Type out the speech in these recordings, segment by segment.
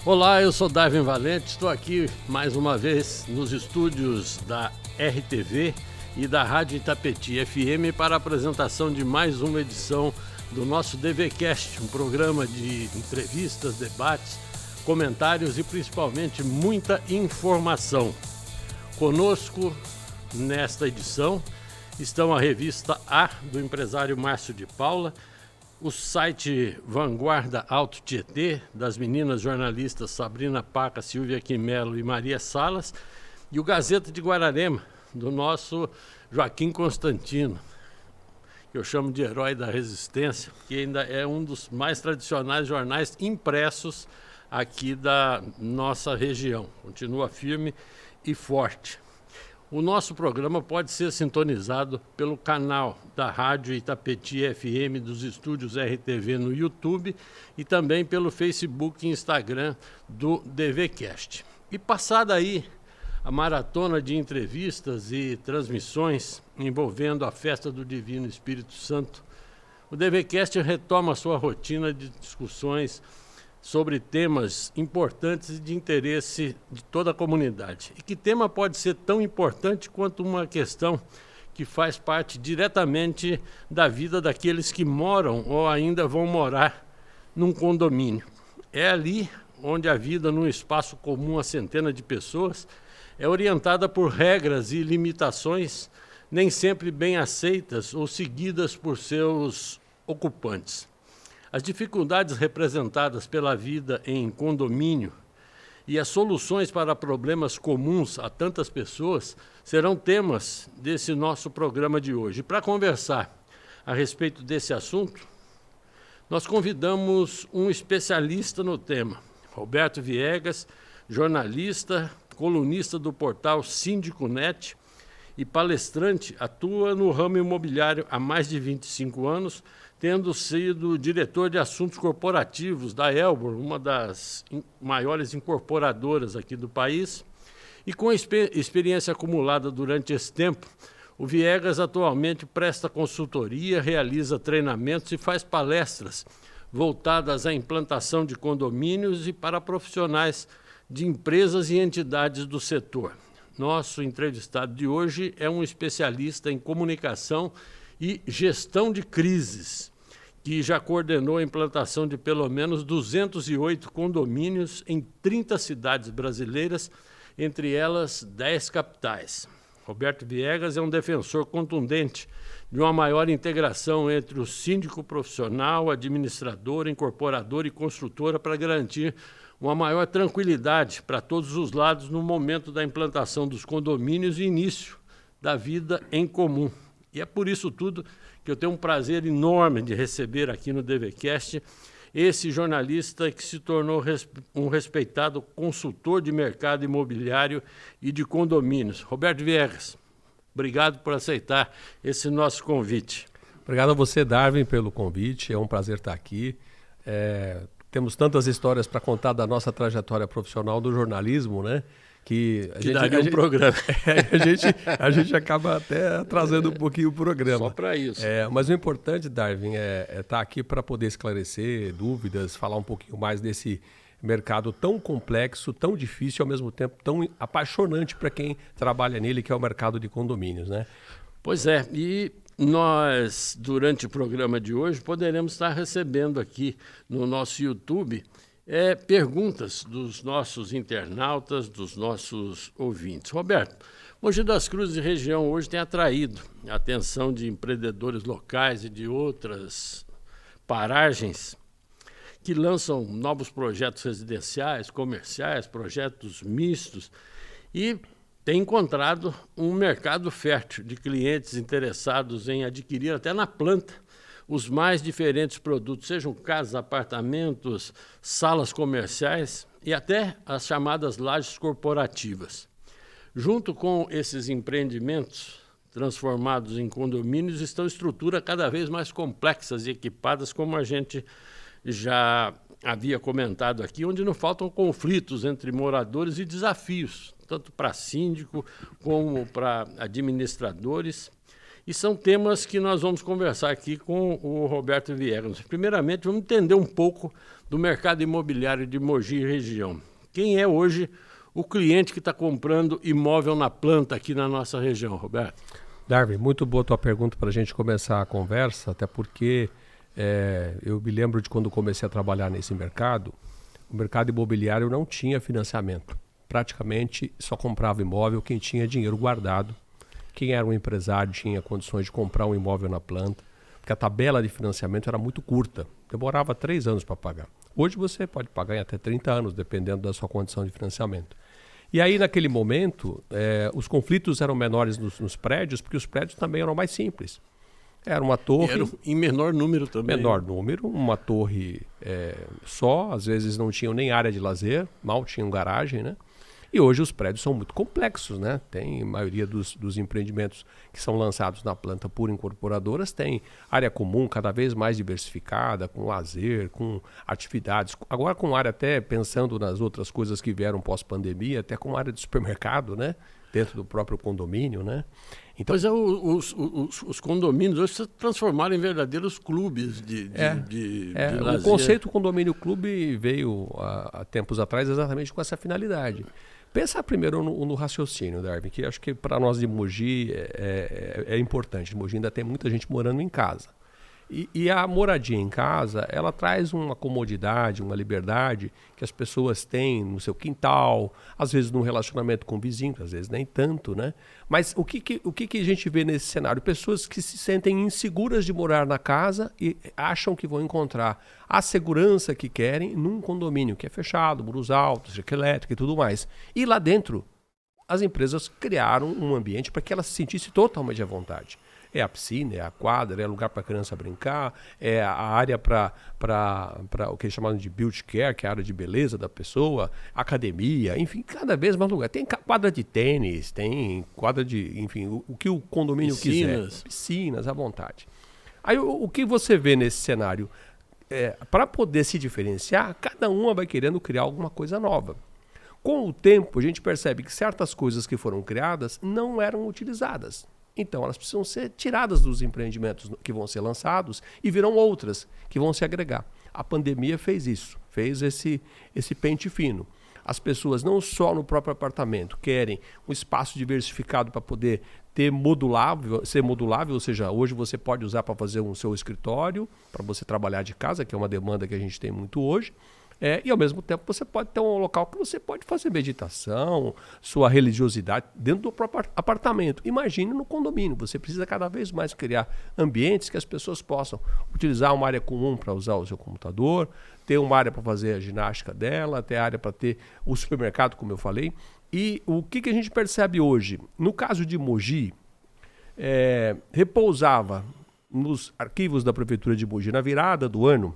Olá, eu sou Darwin Valente, estou aqui mais uma vez nos estúdios da RTV e da Rádio Itapetí FM para a apresentação de mais uma edição do nosso DVCast, um programa de entrevistas, debates, comentários e principalmente muita informação. Conosco nesta edição estão a revista A do empresário Márcio de Paula, o site Vanguarda Alto Tietê, das meninas jornalistas Sabrina Paca, Silvia Quimelo e Maria Salas, e o Gazeta de Guararema, do nosso Joaquim Constantino, que eu chamo de herói da resistência, que ainda é um dos mais tradicionais jornais impressos aqui da nossa região. Continua firme e forte. O nosso programa pode ser sintonizado pelo canal da Rádio Itapetí FM dos estúdios RTV no YouTube e também pelo Facebook e Instagram do DVCast. E passada aí a maratona de entrevistas e transmissões envolvendo a festa do Divino Espírito Santo, o DVCast retoma a sua rotina de discussões sobre temas importantes e de interesse de toda a comunidade. E que tema pode ser tão importante quanto uma questão que faz parte diretamente da vida daqueles que moram ou ainda vão morar num condomínio. É ali onde a vida num espaço comum a centenas de pessoas é orientada por regras e limitações nem sempre bem aceitas ou seguidas por seus ocupantes. As dificuldades representadas pela vida em condomínio e as soluções para problemas comuns a tantas pessoas serão temas desse nosso programa de hoje. Para conversar a respeito desse assunto, nós convidamos um especialista no tema, Roberto Viegas, jornalista, colunista do portal Síndico Net e palestrante, atua no ramo imobiliário há mais de 25 anos, tendo sido diretor de assuntos corporativos da Elbor, uma das maiores incorporadoras aqui do país. E com experiência acumulada durante esse tempo, o Viegas atualmente presta consultoria, realiza treinamentos e faz palestras voltadas à implantação de condomínios e para profissionais de empresas e entidades do setor. Nosso entrevistado de hoje é um especialista em comunicação e gestão de crises, que já coordenou a implantação de pelo menos 208 condomínios em 30 cidades brasileiras, entre elas 10 capitais. Roberto Viegas é um defensor contundente de uma maior integração entre o síndico profissional, administrador, incorporador e construtora para garantir uma maior tranquilidade para todos os lados no momento da implantação dos condomínios e início da vida em comum. E é por isso tudo que eu tenho um prazer enorme de receber aqui no DVCast esse jornalista que se tornou um respeitado consultor de mercado imobiliário e de condomínios. Roberto Viegas, obrigado por aceitar esse nosso convite. Obrigado a você, Darwin, pelo convite. É um prazer estar aqui. Temos tantas histórias para contar da nossa trajetória profissional do jornalismo, né? Que daria um programa. A gente acaba até atrasando um pouquinho o programa. Só para isso. Mas o importante, Darwin, é estar aqui para poder esclarecer dúvidas, falar um pouquinho mais desse mercado tão complexo, tão difícil, ao mesmo tempo tão apaixonante para quem trabalha nele, que é o mercado de condomínios, né? Pois é, e nós, durante o programa de hoje, poderemos estar recebendo aqui no nosso YouTube perguntas dos nossos internautas, dos nossos ouvintes. Roberto, Mogi das Cruzes e região hoje tem atraído a atenção de empreendedores locais e de outras paragens que lançam novos projetos residenciais, comerciais, projetos mistos e tem encontrado um mercado fértil de clientes interessados em adquirir até na planta os mais diferentes produtos, sejam casas, apartamentos, salas comerciais e até as chamadas lajes corporativas. Junto com esses empreendimentos transformados em condomínios estão estruturas cada vez mais complexas e equipadas, como a gente já havia comentado aqui, onde não faltam conflitos entre moradores e desafios, tanto para síndico como para administradores. E são temas que nós vamos conversar aqui com o Roberto Viegas. Primeiramente, vamos entender um pouco do mercado imobiliário de Mogi e região. Quem é hoje o cliente que está comprando imóvel na planta aqui na nossa região, Roberto? Darwin, muito boa tua pergunta para a gente começar a conversa, até porque eu me lembro de quando comecei a trabalhar nesse mercado, o mercado imobiliário não tinha financiamento. Praticamente só comprava imóvel quem tinha dinheiro guardado. Quem era um empresário tinha condições de comprar um imóvel na planta, porque a tabela de financiamento era muito curta, demorava 3 anos para pagar. Hoje você pode pagar em até 30 anos, dependendo da sua condição de financiamento. E aí, naquele momento, os conflitos eram menores nos prédios, porque os prédios também eram mais simples. Era uma torre... Era em menor número também. Menor número, uma torre só, às vezes não tinham nem área de lazer, mal tinham garagem, né? E hoje os prédios são muito complexos, né? Tem a maioria dos empreendimentos que são lançados na planta por incorporadoras, tem área comum cada vez mais diversificada, com lazer, com atividades. Agora com área até, pensando nas outras coisas que vieram pós-pandemia, até com área de supermercado, né? Dentro do próprio condomínio, né? Então, pois os condomínios hoje se transformaram em verdadeiros clubes de lazer. O conceito condomínio clube veio há tempos atrás exatamente com essa finalidade. Pensa primeiro no raciocínio, Darwin, que acho que para nós de Mogi é importante. Mogi ainda tem muita gente morando em casa. E a moradia em casa, ela traz uma comodidade, uma liberdade que as pessoas têm no seu quintal, às vezes num relacionamento com o vizinho, às vezes nem tanto, né? Mas o que a gente vê nesse cenário? Pessoas que se sentem inseguras de morar na casa e acham que vão encontrar a segurança que querem num condomínio que é fechado, muros altos, cerca elétrica e tudo mais. E lá dentro, as empresas criaram um ambiente para que ela se sentisse totalmente à vontade. É a piscina, é a quadra, é lugar para a criança brincar, é a área para o que eles chamaram de beauty care, que é a área de beleza da pessoa, academia, enfim, cada vez mais lugar. Tem quadra de tênis, tem quadra de, enfim, o que o condomínio quiser. Piscinas, à vontade. Aí o que você vê nesse cenário? Para poder se diferenciar, cada uma vai querendo criar alguma coisa nova. Com o tempo, a gente percebe que certas coisas que foram criadas não eram utilizadas. Então, elas precisam ser tiradas dos empreendimentos que vão ser lançados e virão outras que vão se agregar. A pandemia fez isso, fez esse pente fino. As pessoas não só no próprio apartamento querem um espaço diversificado para poder ser modulável, ou seja, hoje você pode usar para fazer um seu escritório, para você trabalhar de casa, que é uma demanda que a gente tem muito hoje. E ao mesmo tempo você pode ter um local que você pode fazer meditação, sua religiosidade dentro do próprio apartamento. Imagine no condomínio, você precisa cada vez mais criar ambientes que as pessoas possam utilizar uma área comum para usar o seu computador, ter uma área para fazer a ginástica dela, ter área para ter o supermercado, como eu falei. E o que a gente percebe hoje? No caso de Mogi, repousava nos arquivos da Prefeitura de Mogi na virada do ano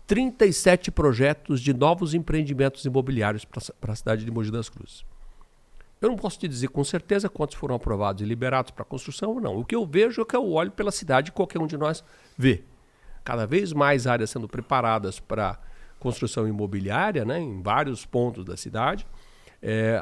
37 projetos de novos empreendimentos imobiliários para a cidade de Mogi das Cruzes. Eu não posso te dizer com certeza quantos foram aprovados e liberados para construção ou não. O que eu vejo é que eu olho pela cidade, qualquer um de nós vê. Cada vez mais áreas sendo preparadas para construção imobiliária, né, em vários pontos da cidade.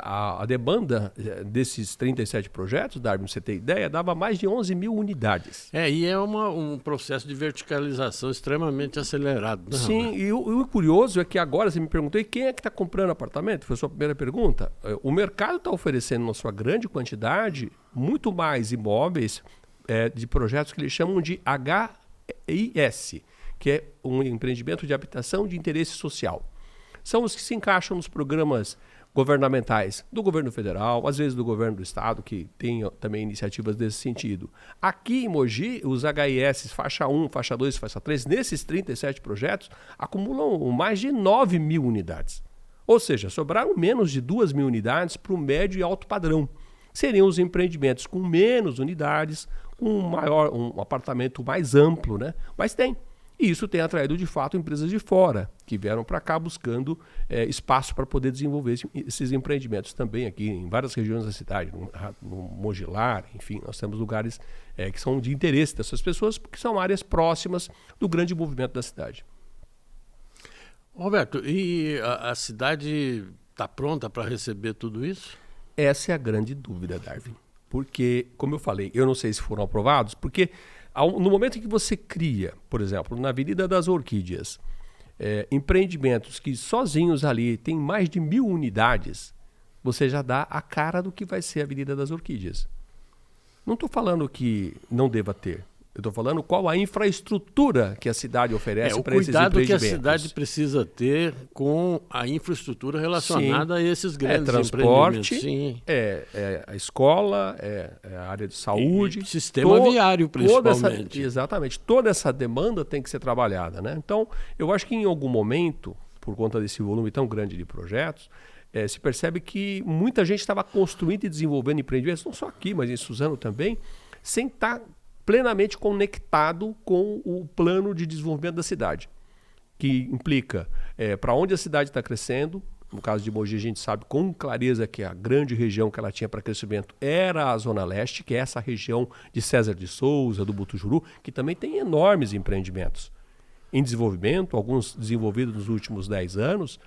A demanda desses 37 projetos, Darwin, você ter ideia, dava mais de 11 mil unidades. E é um processo de verticalização extremamente acelerado. Né? Sim, e o curioso é que agora você me perguntou, e quem é que está comprando apartamento? Foi a sua primeira pergunta. O mercado está oferecendo, na sua grande quantidade, muito mais imóveis de projetos que eles chamam de HIS, que é um empreendimento de habitação de interesse social. São os que se encaixam nos programas governamentais do governo federal, às vezes do governo do estado, que tem também iniciativas desse sentido. Aqui em Mogi, os HIS faixa 1, faixa 2, faixa 3, nesses 37 projetos, acumulam mais de 9 mil unidades. Ou seja, sobraram menos de 2 mil unidades para o médio e alto padrão. Seriam os empreendimentos com menos unidades, com um apartamento mais amplo, né? Mas tem. E isso tem atraído, de fato, empresas de fora, que vieram para cá buscando espaço para poder desenvolver esses empreendimentos também aqui em várias regiões da cidade, no Mogilar, enfim, nós temos lugares que são de interesse dessas pessoas, porque são áreas próximas do grande movimento da cidade. Roberto, e a cidade está pronta para receber tudo isso? Essa é a grande dúvida, Darwin. porque, como eu falei, eu não sei se foram aprovados, porque no momento em que você cria, por exemplo, na Avenida das Orquídeas, empreendimentos que sozinhos ali tem mais de 1.000 unidades, você já dá a cara do que vai ser a Avenida das Orquídeas. Não estou falando que não deva ter. Eu estou falando qual a infraestrutura que a cidade oferece para esses empreendimentos. O cuidado que a cidade precisa ter com a infraestrutura relacionada a esses grandes transporte, empreendimentos. A escola, a área de saúde. E sistema viário, principalmente. Exatamente. Toda essa demanda tem que ser trabalhada, né? Então, eu acho que em algum momento, por conta desse volume tão grande de projetos, se percebe que muita gente estava construindo e desenvolvendo empreendimentos, não só aqui, mas em Suzano também, sem estar plenamente conectado com o plano de desenvolvimento da cidade, que implica para onde a cidade está crescendo. No caso de Mogi, a gente sabe com clareza que a grande região que ela tinha para crescimento era a Zona Leste, que é essa região de César de Souza, do Butujuru, que também tem enormes empreendimentos em desenvolvimento, alguns desenvolvidos nos últimos 10 anos,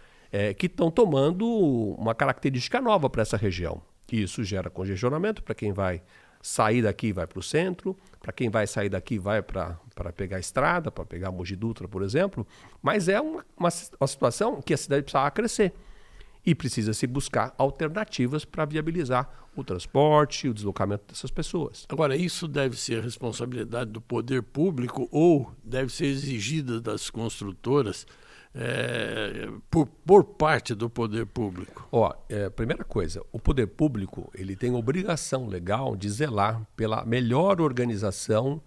que estão tomando uma característica nova para essa região. Isso gera congestionamento para quem vai sair daqui e vai para o centro, para quem vai sair daqui vai para pegar a estrada, para pegar a Mogi Dutra, por exemplo, mas é uma situação que a cidade precisa crescer e precisa se buscar alternativas para viabilizar o transporte, o deslocamento dessas pessoas. Agora, isso deve ser responsabilidade do poder público ou deve ser exigida das construtoras por parte do poder público? Primeira coisa, o poder público ele tem obrigação legal de zelar pela melhor organização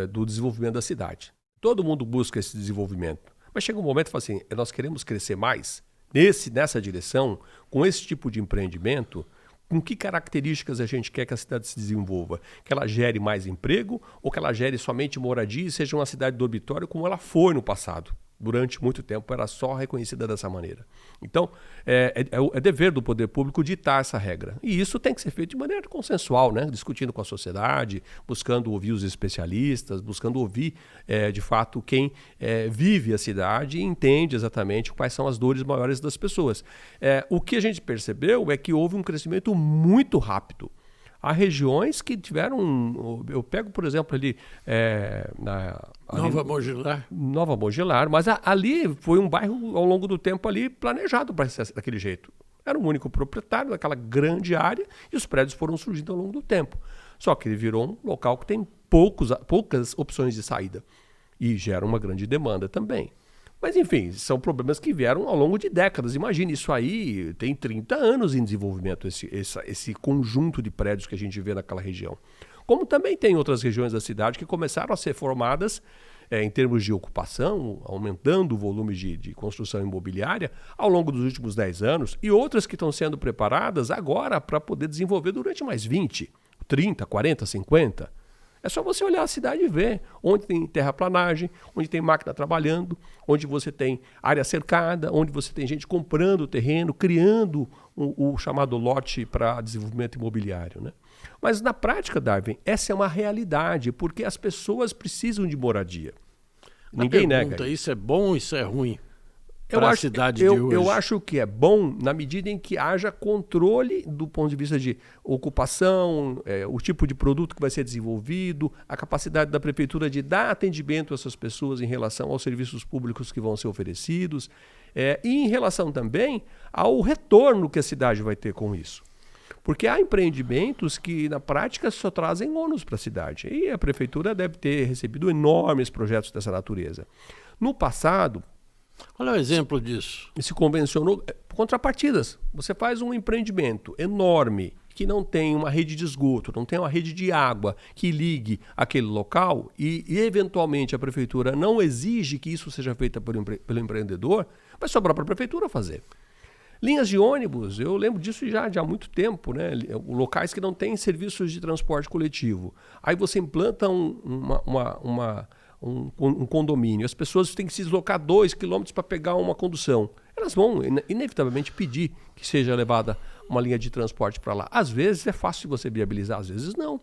do desenvolvimento da cidade. Todo mundo busca esse desenvolvimento, mas chega um momento e fala assim, nós queremos crescer mais nessa direção, com esse tipo de empreendimento. Com que características a gente quer que a cidade se desenvolva? Que ela gere mais emprego ou que ela gere somente moradia e seja uma cidade dormitório como ela foi no passado? Durante muito tempo era só reconhecida dessa maneira. Então, é dever do poder público ditar essa regra. E isso tem que ser feito de maneira consensual, né? Discutindo com a sociedade, buscando ouvir os especialistas, buscando ouvir, de fato, quem vive a cidade e entende exatamente quais são as dores maiores das pessoas. O que a gente percebeu é que houve um crescimento muito rápido. Há regiões que tiveram... Eu pego, por exemplo, ali... Nova Mogilar. Nova Mogilar, mas ali foi um bairro, ao longo do tempo, ali planejado para ser daquele jeito. Era um único proprietário daquela grande área e os prédios foram surgindo ao longo do tempo. Só que ele virou um local que tem poucas opções de saída e gera uma grande demanda também. Mas, enfim, são problemas que vieram ao longo de décadas. Imagine, isso aí tem 30 anos em desenvolvimento, esse conjunto de prédios que a gente vê naquela região. Como também tem outras regiões da cidade que começaram a ser formadas em termos de ocupação, aumentando o volume de construção imobiliária ao longo dos últimos 10 anos, e outras que estão sendo preparadas agora para poder desenvolver durante mais 20, 30, 40, 50. É só você olhar a cidade e ver onde tem terraplanagem, onde tem máquina trabalhando, onde você tem área cercada, onde você tem gente comprando terreno, criando o chamado lote para desenvolvimento imobiliário, né? Mas na prática, Darwin, essa é uma realidade, porque as pessoas precisam de moradia. Ninguém nega. Isso é bom, isso é ruim? Para a cidade de hoje. Eu acho que é bom na medida em que haja controle do ponto de vista de ocupação, o tipo de produto que vai ser desenvolvido, a capacidade da prefeitura de dar atendimento a essas pessoas em relação aos serviços públicos que vão ser oferecidos, e em relação também ao retorno que a cidade vai ter com isso. Porque há empreendimentos que, na prática, só trazem ônus para a cidade. E a prefeitura deve ter recebido enormes projetos dessa natureza. No passado... Olha o exemplo disso. Se convencionou contrapartidas. Você faz um empreendimento enorme que não tem uma rede de esgoto, não tem uma rede de água que ligue aquele local e eventualmente a prefeitura não exige que isso seja feito pelo empreendedor, vai sobrar para a prefeitura fazer. Linhas de ônibus, eu lembro disso já há muito tempo, né? Locais que não têm serviços de transporte coletivo. Aí você implanta um condomínio, as pessoas têm que se deslocar 2 quilômetros para pegar uma condução. Elas vão inevitavelmente pedir que seja levada uma linha de transporte para lá. Às vezes é fácil você viabilizar, às vezes não.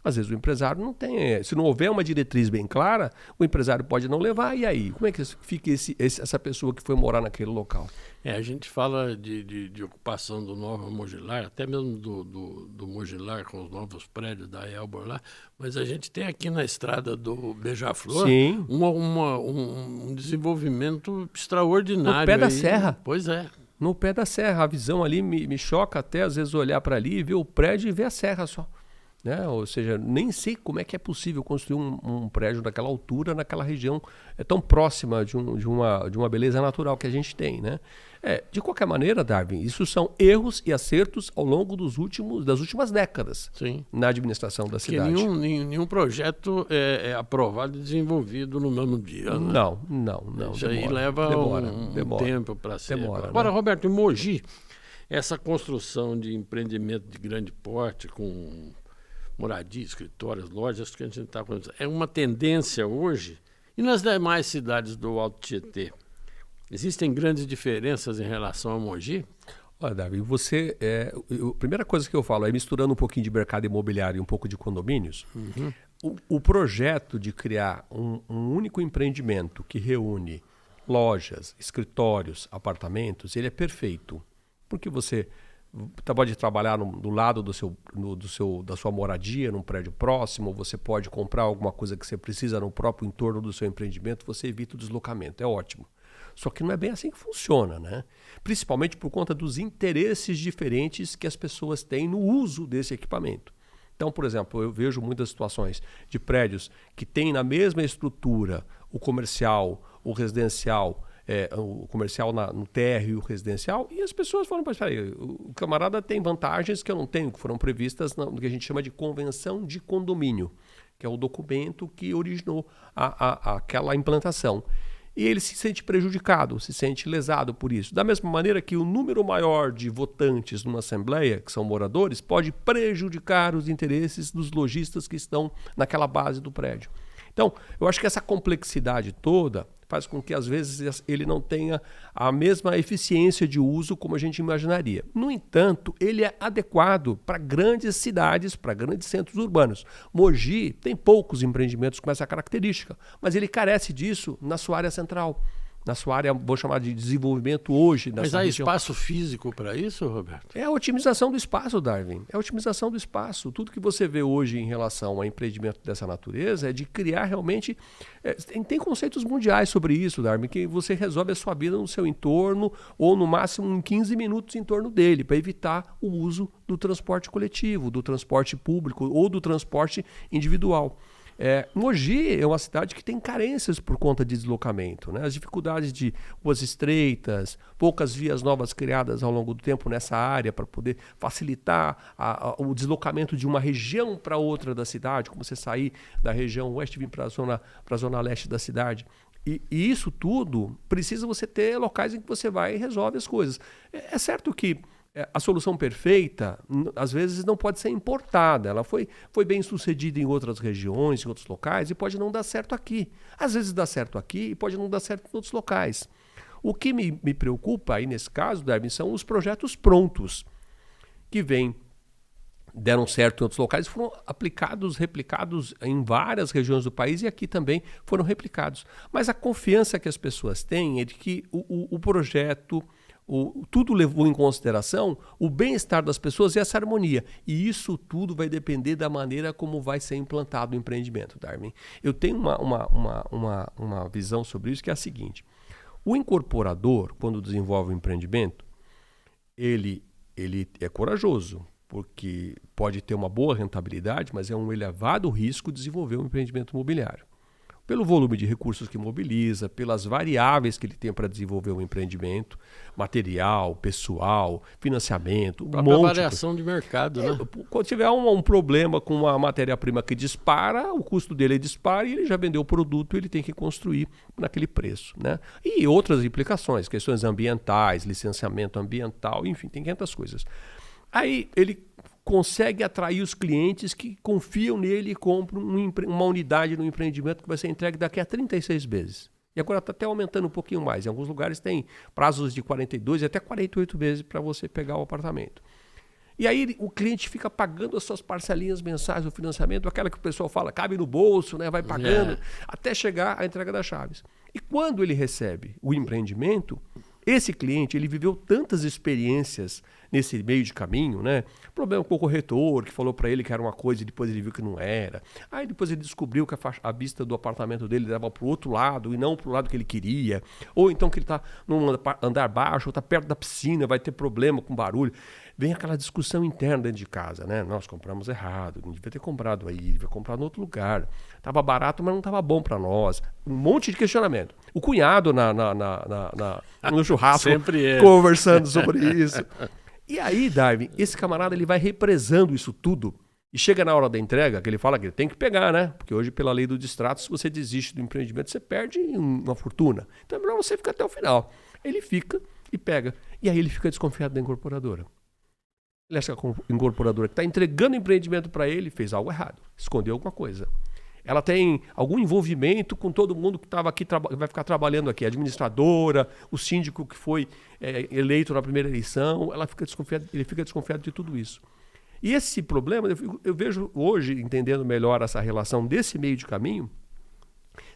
Às vezes o empresário não tem, se não houver uma diretriz bem clara, o empresário pode não levar, e aí? Como é que fica essa pessoa que foi morar naquele local? A gente fala de ocupação do Novo Mogilar, até mesmo do Mogilar com os novos prédios da Elbor lá, mas a gente tem aqui na estrada do Beija-Flor um desenvolvimento extraordinário. No pé da serra. Pois é. No pé da serra. A visão ali me choca até às vezes olhar para ali e ver o prédio e ver a serra só. Né? Ou seja, nem sei como é que é possível construir um prédio daquela altura, naquela região tão próxima de uma beleza natural que a gente tem. Né? De qualquer maneira, Darwin, isso são erros e acertos ao longo das últimas décadas. Sim. Na administração da cidade. Nenhum projeto é aprovado e desenvolvido no mesmo dia. Né? Não. Isso aí leva um tempo para ser. Agora, né? Roberto, em Mogi, essa construção de empreendimento de grande porte com moradia, escritórios, lojas, que a gente está conversando, é uma tendência hoje. E nas demais cidades do Alto Tietê, existem grandes diferenças em relação a Mogi? Olha, Davi, a primeira coisa que eu falo é misturando um pouquinho de mercado imobiliário e um pouco de condomínios. Uhum. O projeto de criar um único empreendimento que reúne lojas, escritórios, apartamentos, ele é perfeito. Porque você pode trabalhar do lado da sua moradia, num prédio próximo, você pode comprar alguma coisa que você precisa no próprio entorno do seu empreendimento, você evita o deslocamento, é ótimo. Só que não é bem assim que funciona, né? Principalmente por conta dos interesses diferentes que as pessoas têm no uso desse equipamento. Então, por exemplo, eu vejo muitas situações de prédios que têm na mesma estrutura o comercial, o residencial, o comercial no térreo e o residencial, e as pessoas falam, mas peraí, o camarada tem vantagens que eu não tenho, que foram previstas no que a gente chama de convenção de condomínio, que é o documento que originou aquela implantação. E ele se sente prejudicado, se sente lesado por isso. Da mesma maneira que o número maior de votantes numa assembleia, que são moradores, pode prejudicar os interesses dos lojistas que estão naquela base do prédio. Então, eu acho que essa complexidade toda faz com que, às vezes, ele não tenha a mesma eficiência de uso como a gente imaginaria. No entanto, ele é adequado para grandes cidades, para grandes centros urbanos. Mogi tem poucos empreendimentos com essa característica, mas ele carece disso na sua área central. Na sua área, vou chamar de desenvolvimento hoje. Mas há espaço físico para isso, Roberto? É a otimização do espaço, Darwin. É a otimização do espaço. Tudo que você vê hoje em relação a empreendimento dessa natureza é de criar realmente... Tem conceitos mundiais sobre isso, Darwin, que você resolve a sua vida no seu entorno ou no máximo em 15 minutos em torno dele, para evitar o uso do transporte coletivo, do transporte público ou do transporte individual. Mogi é uma cidade que tem carências por conta de deslocamento, né? As dificuldades de ruas estreitas, poucas vias novas criadas ao longo do tempo nessa área para poder facilitar o deslocamento de uma região para outra da cidade, como você sair da região oeste e vir para a zona leste da cidade. E isso tudo precisa você ter locais em que você vai e resolve as coisas. É certo que a solução perfeita, às vezes, não pode ser importada. Ela foi bem sucedida em outras regiões, em outros locais, e pode não dar certo aqui. Às vezes dá certo aqui e pode não dar certo em outros locais. O que me preocupa aí nesse caso, Darwin, são os projetos prontos, que deram certo em outros locais, foram replicados em várias regiões do país e aqui também foram replicados. Mas a confiança que as pessoas têm é de que o projeto... tudo levou em consideração o bem-estar das pessoas e essa harmonia. E isso tudo vai depender da maneira como vai ser implantado o empreendimento, Darwin. Eu tenho uma visão sobre isso que é a seguinte. O incorporador, quando desenvolve um empreendimento, ele é corajoso, porque pode ter uma boa rentabilidade, mas é um elevado risco desenvolver um empreendimento imobiliário. Pelo volume de recursos que mobiliza, pelas variáveis que ele tem para desenvolver um empreendimento, material, pessoal, financiamento, a variação de mercado, né? Quando tiver um problema com uma matéria-prima que dispara, o custo dele dispara e ele já vendeu o produto e ele tem que construir naquele preço, né? E outras implicações, questões ambientais, licenciamento ambiental, enfim, tem 500 coisas. Aí ele consegue atrair os clientes que confiam nele e compram uma unidade no empreendimento que vai ser entregue daqui a 36 meses. E agora está até aumentando um pouquinho mais. Em alguns lugares tem prazos de 42 e até 48 meses para você pegar o apartamento. E aí o cliente fica pagando as suas parcelinhas mensais do financiamento, aquela que o pessoal fala, cabe no bolso, né? Vai pagando, até chegar à entrega das chaves. E quando ele recebe o empreendimento, esse cliente ele viveu tantas experiências nesse meio de caminho, né? Problema com o corretor, que falou para ele que era uma coisa e depois ele viu que não era. Aí depois ele descobriu que a vista do apartamento dele dava para o outro lado e não para o lado que ele queria. Ou então que ele está num andar baixo, ou está perto da piscina, vai ter problema com barulho. Vem aquela discussão interna dentro de casa, né? Nós compramos errado, não devia ter comprado aí, devia comprar em outro lugar. Estava barato, mas não estava bom para nós. Um monte de questionamento. O cunhado no churrasco conversando sobre isso. E aí, Darwin, esse camarada ele vai represando isso tudo. E chega na hora da entrega, que ele fala que ele tem que pegar, né? Porque hoje, pela lei do distrato, se você desiste do empreendimento, você perde uma fortuna. Então é melhor você ficar até o final. Ele fica e pega. E aí ele fica desconfiado da incorporadora. Ele acha que a incorporadora que está entregando o empreendimento para ele fez algo errado, escondeu alguma coisa. Ela tem algum envolvimento com todo mundo que estava aqui, vai ficar trabalhando aqui, a administradora, o síndico que foi eleito na primeira eleição, ele fica desconfiado de tudo isso. E esse problema, eu vejo hoje, entendendo melhor essa relação desse meio de caminho,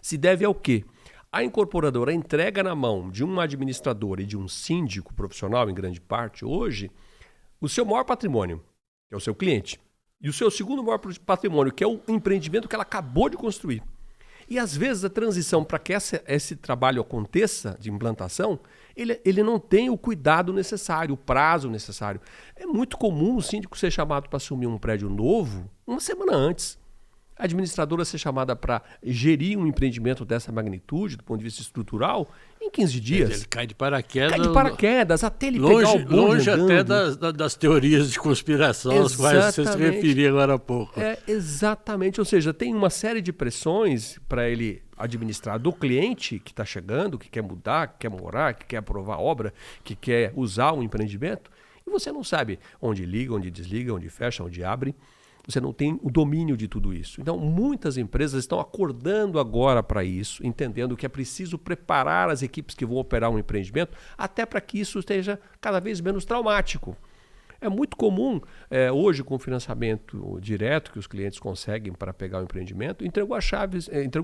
se deve ao quê? A incorporadora entrega na mão de uma administradora e de um síndico profissional, em grande parte, hoje, o seu maior patrimônio, que é o seu cliente, e o seu segundo maior patrimônio, que é o empreendimento que ela acabou de construir. E às vezes a transição para que esse trabalho aconteça, de implantação, ele não tem o cuidado necessário, o prazo necessário. É muito comum o síndico ser chamado para assumir um prédio novo uma semana antes. A administradora ser chamada para gerir um empreendimento dessa magnitude, do ponto de vista estrutural, em 15 dias. Ele cai de paraquedas. Cai de paraquedas, até ele pegar o bonde longe andando. até das teorias de conspiração às quais você se referia agora há pouco. Exatamente. Ou seja, tem uma série de pressões para ele administrar do cliente que está chegando, que quer mudar, que quer morar, que quer aprovar a obra, que quer usar um empreendimento. E você não sabe onde liga, onde desliga, onde fecha, onde abre. Você não tem o domínio de tudo isso. Então, muitas empresas estão acordando agora para isso, entendendo que é preciso preparar as equipes que vão operar um empreendimento, até para que isso esteja cada vez menos traumático. É muito comum, hoje, com o financiamento direto que os clientes conseguem para pegar o empreendimento, entregou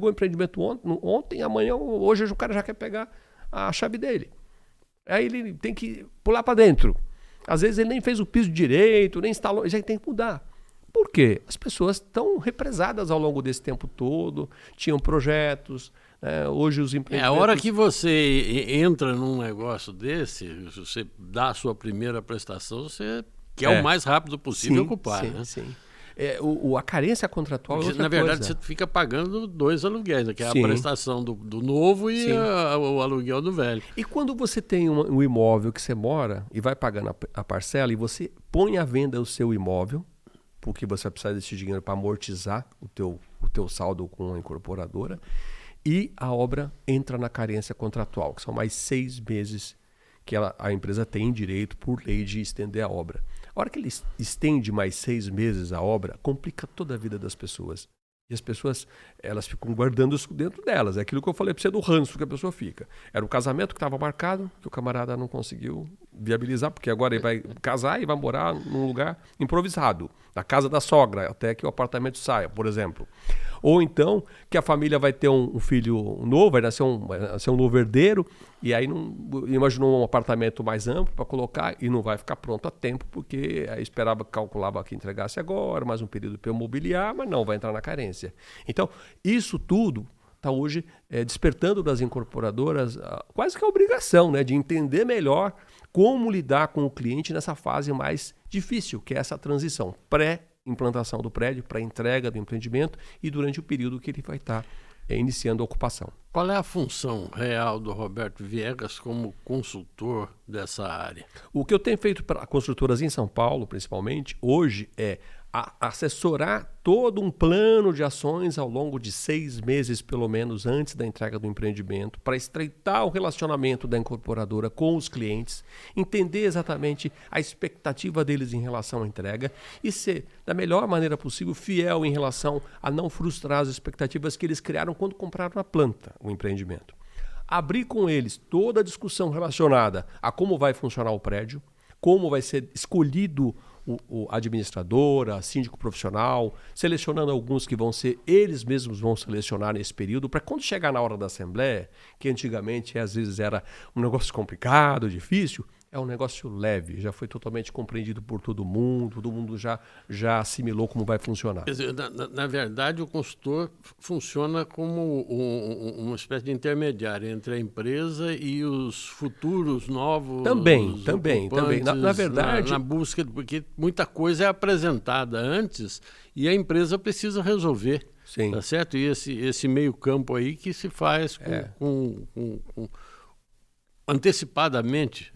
o empreendimento ontem, amanhã, hoje o cara já quer pegar a chave dele. Aí ele tem que pular para dentro. Às vezes ele nem fez o piso direito, nem instalou, já tem que mudar. Por quê? As pessoas estão represadas ao longo desse tempo todo, tinham projetos, né? Hoje os empreendimentos... A hora que você entra num negócio desse, você dá a sua primeira prestação, você quer o mais rápido possível ocupar, né? Sim. A carência contratual é outra Na verdade, coisa. você fica pagando 2 aluguéis, né? Que é a prestação do novo e o aluguel do velho. E quando você tem um imóvel que você mora e vai pagando a parcela e você põe à venda o seu imóvel, porque você vai precisar desse dinheiro para amortizar o teu saldo com a incorporadora, e a obra entra na carência contratual, que são mais 6 meses que a empresa tem direito, por lei, de estender a obra. A hora que ele estende mais 6 meses a obra, complica toda a vida das pessoas. E as pessoas, elas ficam guardando isso dentro delas. É aquilo que eu falei para você do ranço que a pessoa fica. Era o casamento que estava marcado, que o camarada não conseguiu viabilizar, porque agora ele vai casar e vai morar num lugar improvisado, na casa da sogra, até que o apartamento saia, por exemplo. Ou então que a família vai ter um filho novo, vai nascer um novo herdeiro, e aí imaginou um apartamento mais amplo para colocar e não vai ficar pronto a tempo, porque calculava que entregasse agora, mais um período para eu mobiliar, mas não, vai entrar na carência. Então, isso tudo está hoje despertando das incorporadoras quase que a obrigação, né, de entender melhor como lidar com o cliente nessa fase mais difícil, que é essa transição pré-implantação do prédio, para a entrega do empreendimento e durante o período que ele vai estar iniciando a ocupação. Qual é a função real do Roberto Viegas como consultor dessa área? O que eu tenho feito para construtoras em São Paulo, principalmente, hoje é assessorar todo um plano de ações ao longo de 6 meses, pelo menos, antes da entrega do empreendimento, para estreitar o relacionamento da incorporadora com os clientes, entender exatamente a expectativa deles em relação à entrega e ser, da melhor maneira possível, fiel em relação a não frustrar as expectativas que eles criaram quando compraram a planta, o empreendimento. Abrir com eles toda a discussão relacionada a como vai funcionar o prédio, como vai ser escolhido a administradora, síndico profissional, selecionando alguns que eles mesmos vão selecionar nesse período, para quando chegar na hora da assembleia, que antigamente às vezes era um negócio complicado, difícil, é um negócio leve, já foi totalmente compreendido por todo mundo já assimilou como vai funcionar. Quer dizer, na verdade, o consultor funciona como uma espécie de intermediário entre a empresa e os futuros novos Também. Na verdade... Na busca, porque muita coisa é apresentada antes e a empresa precisa resolver. Sim. Tá certo? E esse meio campo aí que se faz antecipadamente,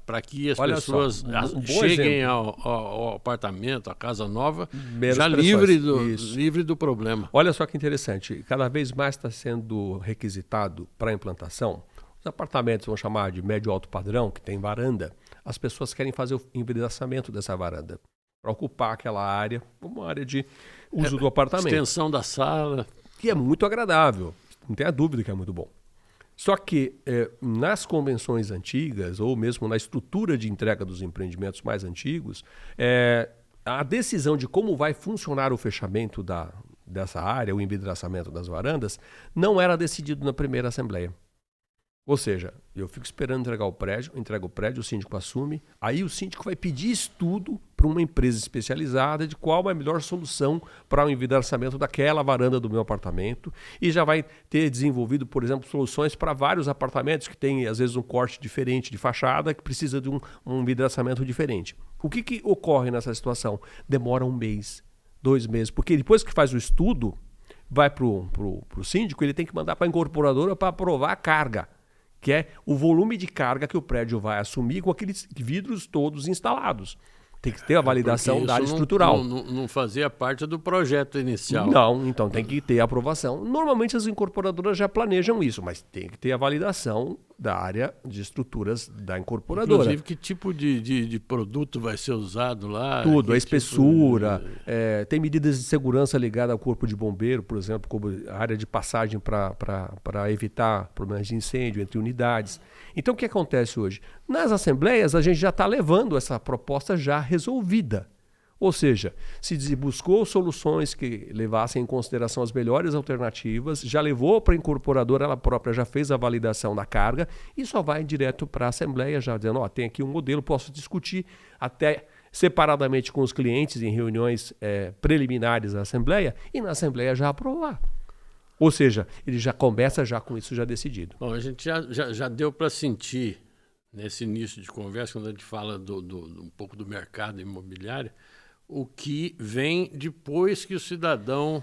para que as pessoas cheguem ao apartamento, à casa nova, já livre do problema. Olha só que interessante, cada vez mais está sendo requisitado para a implantação. Os apartamentos, vamos chamar de médio alto padrão, que tem varanda, as pessoas querem fazer o envidraçamento dessa varanda, para ocupar aquela área como área de uso do apartamento. Extensão da sala. Que é muito agradável, não tenha dúvida que é muito bom. Só que nas convenções antigas, ou mesmo na estrutura de entrega dos empreendimentos mais antigos, a decisão de como vai funcionar o fechamento dessa área, o envidraçamento das varandas, não era decidido na primeira assembleia. Ou seja, eu fico esperando entregar o prédio, entrego o prédio, o síndico assume, aí o síndico vai pedir estudo para uma empresa especializada de qual é a melhor solução para o envidraçamento daquela varanda do meu apartamento e já vai ter desenvolvido, por exemplo, soluções para vários apartamentos que têm, às vezes, um corte diferente de fachada que precisa de um envidraçamento diferente. O que ocorre nessa situação? Demora 1 mês, 2 meses, porque depois que faz o estudo, vai para o síndico, ele tem que mandar para a incorporadora para aprovar a carga, que é o volume de carga que o prédio vai assumir com aqueles vidros todos instalados. Tem que ter a validação da área estrutural. Não fazia parte do projeto inicial. Não, então tem que ter a aprovação. Normalmente as incorporadoras já planejam isso, mas tem que ter a validação da área de estruturas da incorporadora. Inclusive, que tipo de produto vai ser usado lá? Tudo, a espessura, tem medidas de segurança ligadas ao corpo de bombeiro, por exemplo, como a área de passagem para evitar problemas de incêndio entre unidades. Então, o que acontece hoje? Nas assembleias, a gente já está levando essa proposta já resolvida. Ou seja, se buscou soluções que levassem em consideração as melhores alternativas, já levou para a incorporadora, ela própria já fez a validação da carga e só vai direto para a assembleia, já dizendo, tem aqui um modelo, posso discutir até separadamente com os clientes em reuniões preliminares da assembleia e na assembleia já aprovar. Ou seja, ele já começa já com isso já decidido. Bom, a gente já deu para sentir nesse início de conversa, quando a gente fala um pouco do mercado imobiliário, o que vem depois que o cidadão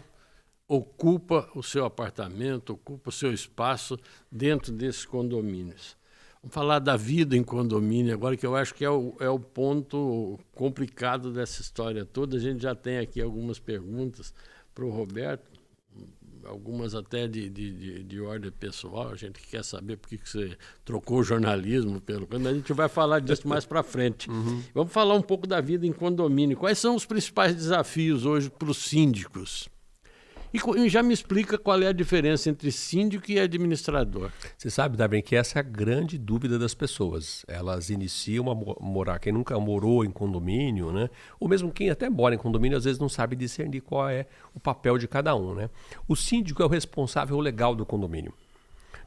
ocupa o seu apartamento, ocupa o seu espaço dentro desses condomínios. Vamos falar da vida em condomínio agora, que eu acho que é o ponto complicado dessa história toda. A gente já tem aqui algumas perguntas para o Roberto, algumas até de ordem pessoal. A gente quer saber por que você trocou o jornalismo pelo... Mas a gente vai falar disso mais para frente. Uhum. Vamos falar um pouco da vida em condomínio. Quais são os principais desafios hoje para os síndicos? E já me explica qual é a diferença entre síndico e administrador. Você sabe, Darwin, que essa é a grande dúvida das pessoas. Elas iniciam a morar. Quem nunca morou em condomínio, né? Ou mesmo quem até mora em condomínio, às vezes não sabe discernir qual é o papel de cada um, né? O síndico é o responsável legal do condomínio.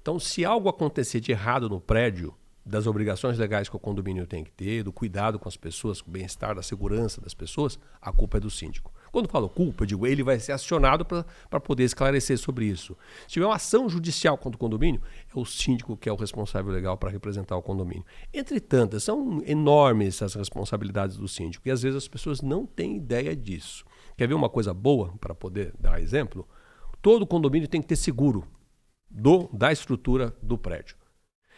Então, se algo acontecer de errado no prédio, das obrigações legais que o condomínio tem que ter, do cuidado com as pessoas, com o bem-estar, da segurança das pessoas, a culpa é do síndico. Quando eu falo culpa, eu digo, ele vai ser acionado para poder esclarecer sobre isso. Se tiver uma ação judicial contra o condomínio, é o síndico que é o responsável legal para representar o condomínio. Entre tantas, são enormes as responsabilidades do síndico e às vezes as pessoas não têm ideia disso. Quer ver uma coisa boa, para poder dar exemplo? Todo condomínio tem que ter seguro da estrutura do prédio.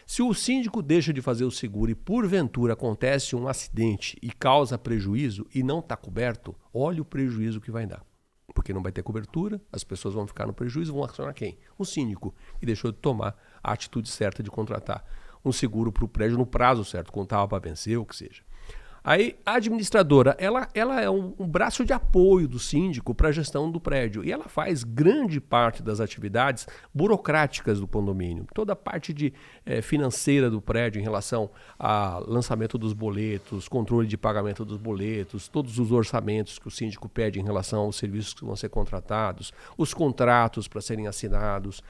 Se o síndico deixa de fazer o seguro e porventura acontece um acidente e causa prejuízo e não está coberto, olha o prejuízo que vai dar. Porque não vai ter cobertura, as pessoas vão ficar no prejuízo, vão acionar quem? O síndico, que deixou de tomar a atitude certa de contratar um seguro para o prédio no prazo certo, quando estava para vencer, ou o que seja. Aí a administradora, ela é um braço de apoio do síndico para a gestão do prédio e ela faz grande parte das atividades burocráticas do condomínio. Toda a parte financeira do prédio em relação ao lançamento dos boletos, controle de pagamento dos boletos, todos os orçamentos que o síndico pede em relação aos serviços que vão ser contratados, os contratos para serem assinados,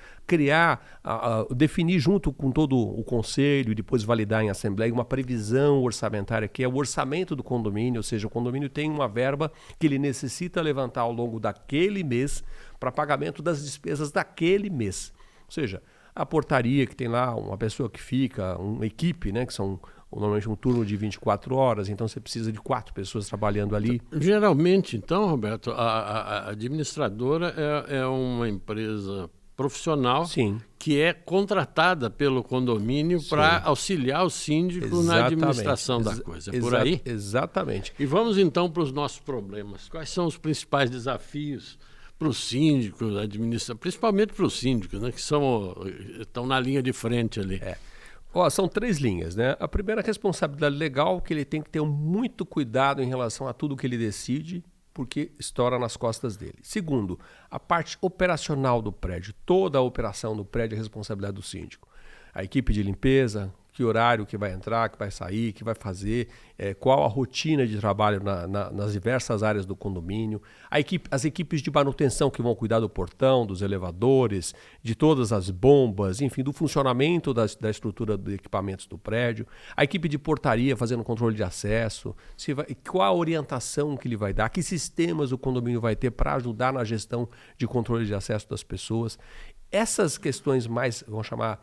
definir junto com todo o conselho e depois validar em assembleia uma previsão orçamentária, que é o orçamento do condomínio, ou seja, o condomínio tem uma verba que ele necessita levantar ao longo daquele mês para pagamento das despesas daquele mês. Ou seja, a portaria que tem lá uma pessoa que fica, uma equipe, né, que são normalmente um turno de 24 horas, então você precisa de 4 pessoas trabalhando ali. Geralmente, então, Roberto, a administradora é uma empresa profissional. Sim. Que é contratada pelo condomínio para auxiliar o síndico na administração da coisa. É por aí? Exatamente. E vamos então para os nossos problemas. Quais são os principais desafios para os síndicos, principalmente para os síndicos, né, que estão na linha de frente ali? São 3 linhas, né? A primeira é a responsabilidade legal, que ele tem que ter muito cuidado em relação a tudo que ele decide, porque estoura nas costas dele. Segundo, a parte operacional do prédio. Toda a operação do prédio é responsabilidade do síndico. A equipe de limpeza, que horário que vai entrar, que vai sair, que vai fazer, qual a rotina de trabalho nas diversas áreas do condomínio, as equipes de manutenção que vão cuidar do portão, dos elevadores, de todas as bombas, enfim, do funcionamento da estrutura de equipamentos do prédio, a equipe de portaria fazendo controle de acesso, qual a orientação que ele vai dar, que sistemas o condomínio vai ter para ajudar na gestão de controle de acesso das pessoas. Essas questões mais, vamos chamar,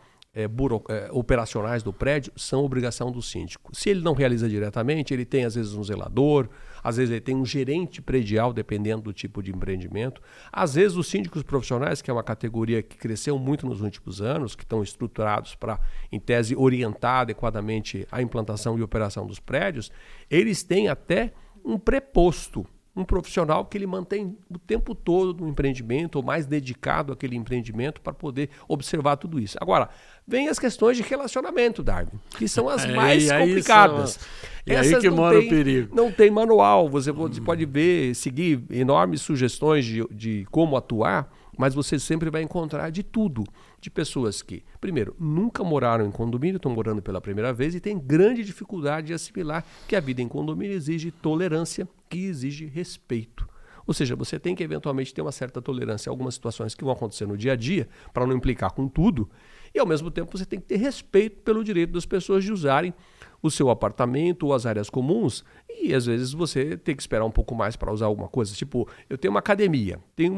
operacionais do prédio são obrigação do síndico. Se ele não realiza diretamente, ele tem às vezes um zelador, às vezes ele tem um gerente predial, dependendo do tipo de empreendimento. Às vezes os síndicos profissionais, que é uma categoria que cresceu muito nos últimos anos, que estão estruturados para, em tese, orientar adequadamente a implantação e operação dos prédios, eles têm até um preposto, um profissional que ele mantém o tempo todo no empreendimento ou mais dedicado àquele empreendimento para poder observar tudo isso. Agora, vem as questões de relacionamento, Darwin, que são as mais complicadas. E aí que mora o perigo. Não tem manual, você pode seguir enormes sugestões de como atuar, mas você sempre vai encontrar de tudo. De pessoas que, primeiro, nunca moraram em condomínio, estão morando pela primeira vez e têm grande dificuldade de assimilar que a vida em condomínio exige tolerância, que exige respeito. Ou seja, você tem que eventualmente ter uma certa tolerância a algumas situações que vão acontecer no dia a dia, para não implicar com tudo, e ao mesmo tempo você tem que ter respeito pelo direito das pessoas de usarem o seu apartamento ou as áreas comuns, e às vezes você tem que esperar um pouco mais para usar alguma coisa. Tipo, eu tenho uma academia, tenho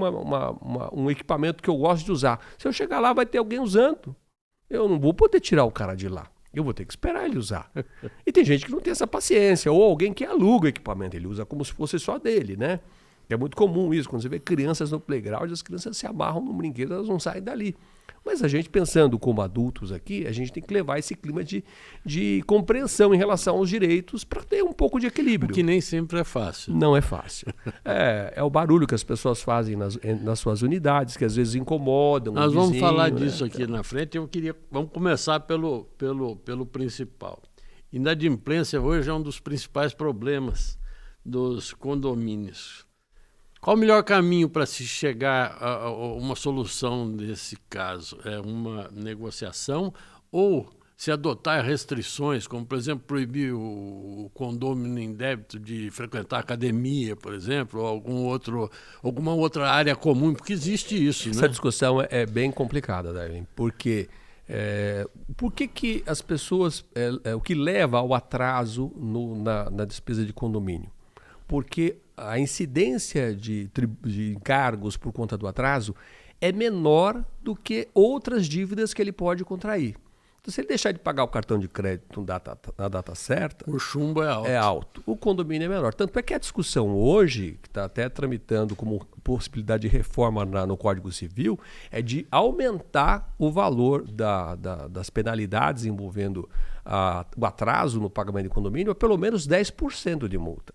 um equipamento que eu gosto de usar. Se eu chegar lá, vai ter alguém usando. Eu não vou poder tirar o cara de lá. Eu vou ter que esperar ele usar. E tem gente que não tem essa paciência, ou alguém que aluga o equipamento, ele usa como se fosse só dele, né? É muito comum isso, quando você vê crianças no playground, as crianças se amarram no brinquedo, elas não saem dali. Mas a gente, pensando como adultos aqui, a gente tem que levar esse clima de compreensão em relação aos direitos para ter um pouco de equilíbrio. Que nem sempre é fácil. Não é fácil. É o barulho que as pessoas fazem nas suas unidades, que às vezes incomodam. Nós vamos falar disso aqui na frente. Vamos começar pelo principal. Inadimplência hoje é um dos principais problemas dos condomínios. Qual o melhor caminho para se chegar a uma solução desse caso? É uma negociação ou se adotar restrições, como, por exemplo, proibir o condômino em débito de frequentar academia, por exemplo, ou alguma outra área comum, porque existe isso, Essa discussão é bem complicada, Darwin, porque por que as pessoas... o que leva ao atraso na despesa de condomínio? Porque a incidência de encargos por conta do atraso é menor do que outras dívidas que ele pode contrair. Então, se ele deixar de pagar o cartão de crédito na data certa... O chumbo é alto. É alto. O condomínio é menor. Tanto é que a discussão hoje, que está até tramitando como possibilidade de reforma no Código Civil, é de aumentar o valor das penalidades envolvendo o atraso no pagamento de condomínio a pelo menos 10% de multa,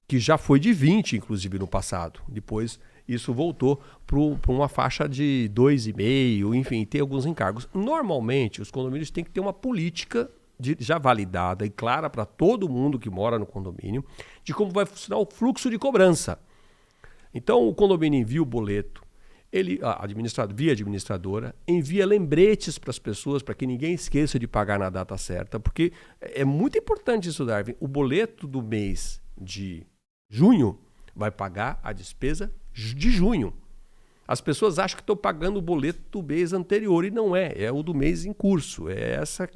que já foi de 20%, inclusive, no passado. Depois, isso voltou para uma faixa de 2,5%, enfim, tem alguns encargos. Normalmente, os condomínios têm que ter uma política já validada e clara para todo mundo que mora no condomínio de como vai funcionar o fluxo de cobrança. Então, o condomínio envia o boleto, via administradora, envia lembretes para as pessoas, para que ninguém esqueça de pagar na data certa, porque é muito importante isso, Darwin. O boleto do mês de junho vai pagar a despesa de junho. As pessoas acham que estão pagando o boleto do mês anterior e não é o do mês em curso.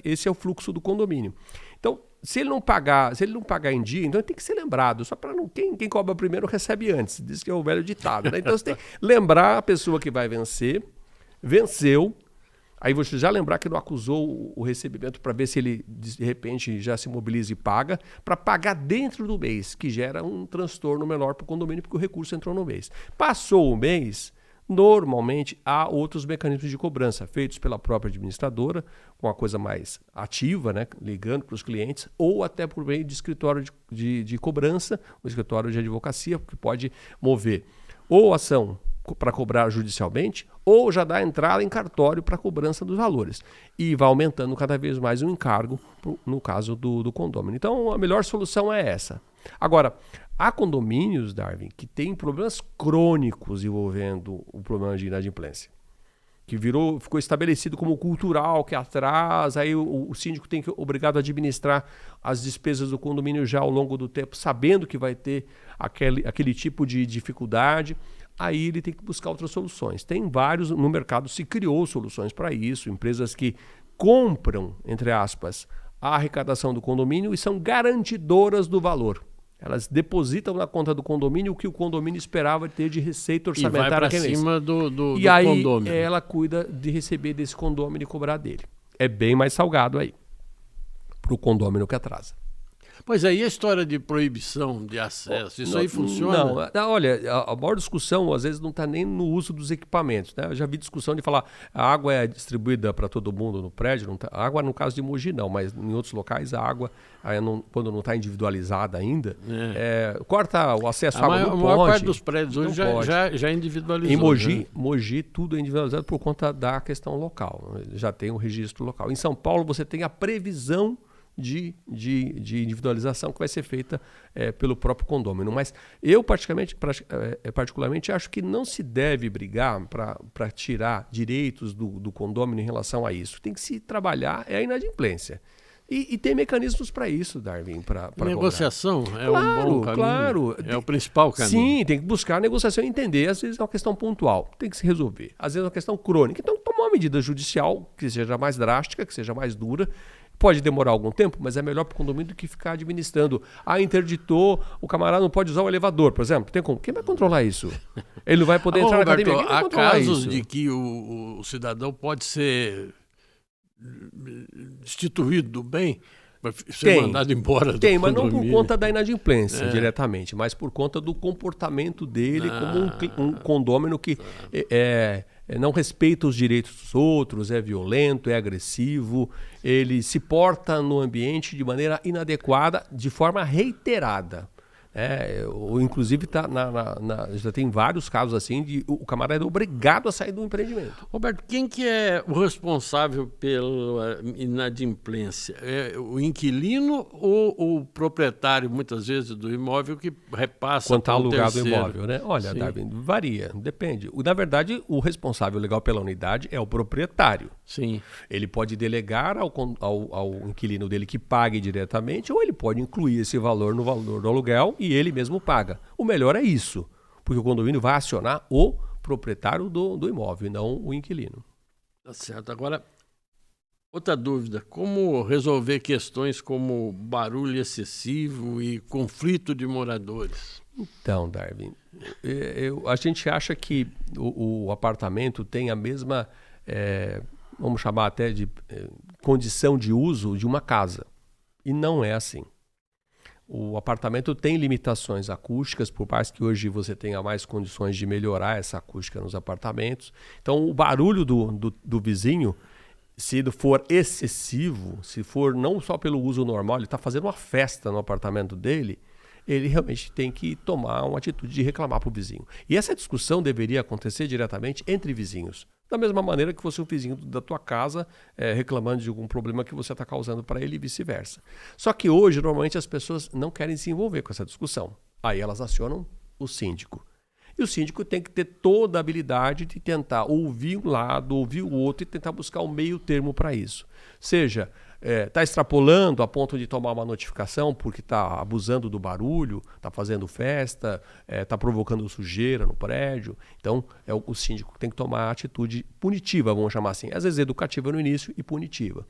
Esse é o fluxo do condomínio. Então, se ele não pagar em dia, então ele tem que ser lembrado. Só para não quem cobra primeiro recebe antes. Diz que é o velho ditado, né? Então você tem que lembrar a pessoa que vai vencer, venceu. Aí você já lembrar que não acusou o recebimento para ver se ele, de repente, já se mobiliza e paga, para pagar dentro do mês, que gera um transtorno menor para o condomínio, porque o recurso entrou no mês. Passou o mês, normalmente há outros mecanismos de cobrança, feitos pela própria administradora, com uma coisa mais ativa, né, ligando para os clientes, ou até por meio de escritório de cobrança, o escritório de advocacia, que pode mover ou ação para cobrar judicialmente, ou já dá entrada em cartório para cobrança dos valores. E vai aumentando cada vez mais o encargo no caso do condomínio. Então, a melhor solução é essa. Agora, há condomínios, Darwin, que têm problemas crônicos envolvendo o problema de inadimplência, que ficou estabelecido como cultural, que atrasa, aí o síndico tem que obrigado a administrar as despesas do condomínio já ao longo do tempo, sabendo que vai ter aquele tipo de dificuldade. Aí ele tem que buscar outras soluções. Tem vários, no mercado se criou soluções para isso, empresas que compram, entre aspas, a arrecadação do condomínio e são garantidoras do valor. Elas depositam na conta do condomínio o que o condomínio esperava ter de receita orçamentária. E vai para cima do e aí condomínio. Ela cuida de receber desse condomínio e cobrar dele. É bem mais salgado aí, para o condomínio que atrasa. Pois aí a história de proibição de acesso, isso aí funciona? Não, olha, a maior discussão às vezes não está nem no uso dos equipamentos, né? Eu já vi discussão de falar a água é distribuída para todo mundo no prédio, a água no caso de Mogi não, mas em outros locais a água, quando não está individualizada ainda, corta o acesso à água, não pode. A maior parte dos prédios hoje já individualizou. Em Mogi tudo é individualizado por conta da questão local, já tem o registro local. Em São Paulo você tem a previsão de individualização que vai ser feita pelo próprio condômino. Mas eu particularmente acho que não se deve brigar para tirar direitos do condômino em relação a isso. Tem que se trabalhar a inadimplência. E tem mecanismos para isso, Darwin, para negociação é um bom caminho. Claro. É o principal caminho. Sim, tem que buscar a negociação e entender. Às vezes é uma questão pontual, tem que se resolver. Às vezes é uma questão crônica. Então, tomar uma medida judicial que seja mais drástica, que seja mais dura. Pode demorar algum tempo, mas é melhor para o condomínio do que ficar administrando. Interditou, o camarada não pode usar o elevador, por exemplo. Tem como? Quem vai controlar isso? Ele não vai poder entrar na academia. Quem vai controlar casos isso? De que o cidadão pode ser destituído do bem, ser mandado embora do condomínio. Mas não por conta da inadimplência diretamente, mas por conta do comportamento dele como um condômino que não respeita os direitos dos outros, é violento, é agressivo, ele se porta no ambiente de maneira inadequada, de forma reiterada. Inclusive já tem vários casos assim de o camarada é obrigado a sair do empreendimento. Roberto, quem que é o responsável pela inadimplência? É o inquilino ou o proprietário, muitas vezes, do imóvel que repassa quando está alugado o terceiro? imóvel, né? Olha, Darwin, varia, depende. Na verdade, o responsável legal pela unidade é o proprietário. Sim. Ele pode delegar ao inquilino dele que pague diretamente, ou ele pode incluir esse valor no valor do aluguel e ele mesmo paga. O melhor é isso, porque o condomínio vai acionar o proprietário do imóvel e não o inquilino. Tá certo. Agora, outra dúvida, como resolver questões como barulho excessivo e conflito de moradores? Então, Darwin, a gente acha que o apartamento tem a mesma, vamos chamar até de condição de uso de uma casa. E não é assim. O apartamento tem limitações acústicas, por mais que hoje você tenha mais condições de melhorar essa acústica nos apartamentos. Então, o barulho do vizinho, se for excessivo, se for não só pelo uso normal, ele está fazendo uma festa no apartamento dele, ele realmente tem que tomar uma atitude de reclamar para o vizinho. E essa discussão deveria acontecer diretamente entre vizinhos. Da mesma maneira que fosse um vizinho da tua casa reclamando de algum problema que você está causando para ele e vice-versa. Só que hoje, normalmente, as pessoas não querem se envolver com essa discussão. Aí elas acionam o síndico. E o síndico tem que ter toda a habilidade de tentar ouvir um lado, ouvir o outro e tentar buscar um meio termo para isso. Seja, está extrapolando a ponto de tomar uma notificação porque está abusando do barulho, está fazendo festa, está provocando sujeira no prédio. Então, o síndico que tem que tomar atitude punitiva, vamos chamar assim. Às vezes educativa no início e punitiva.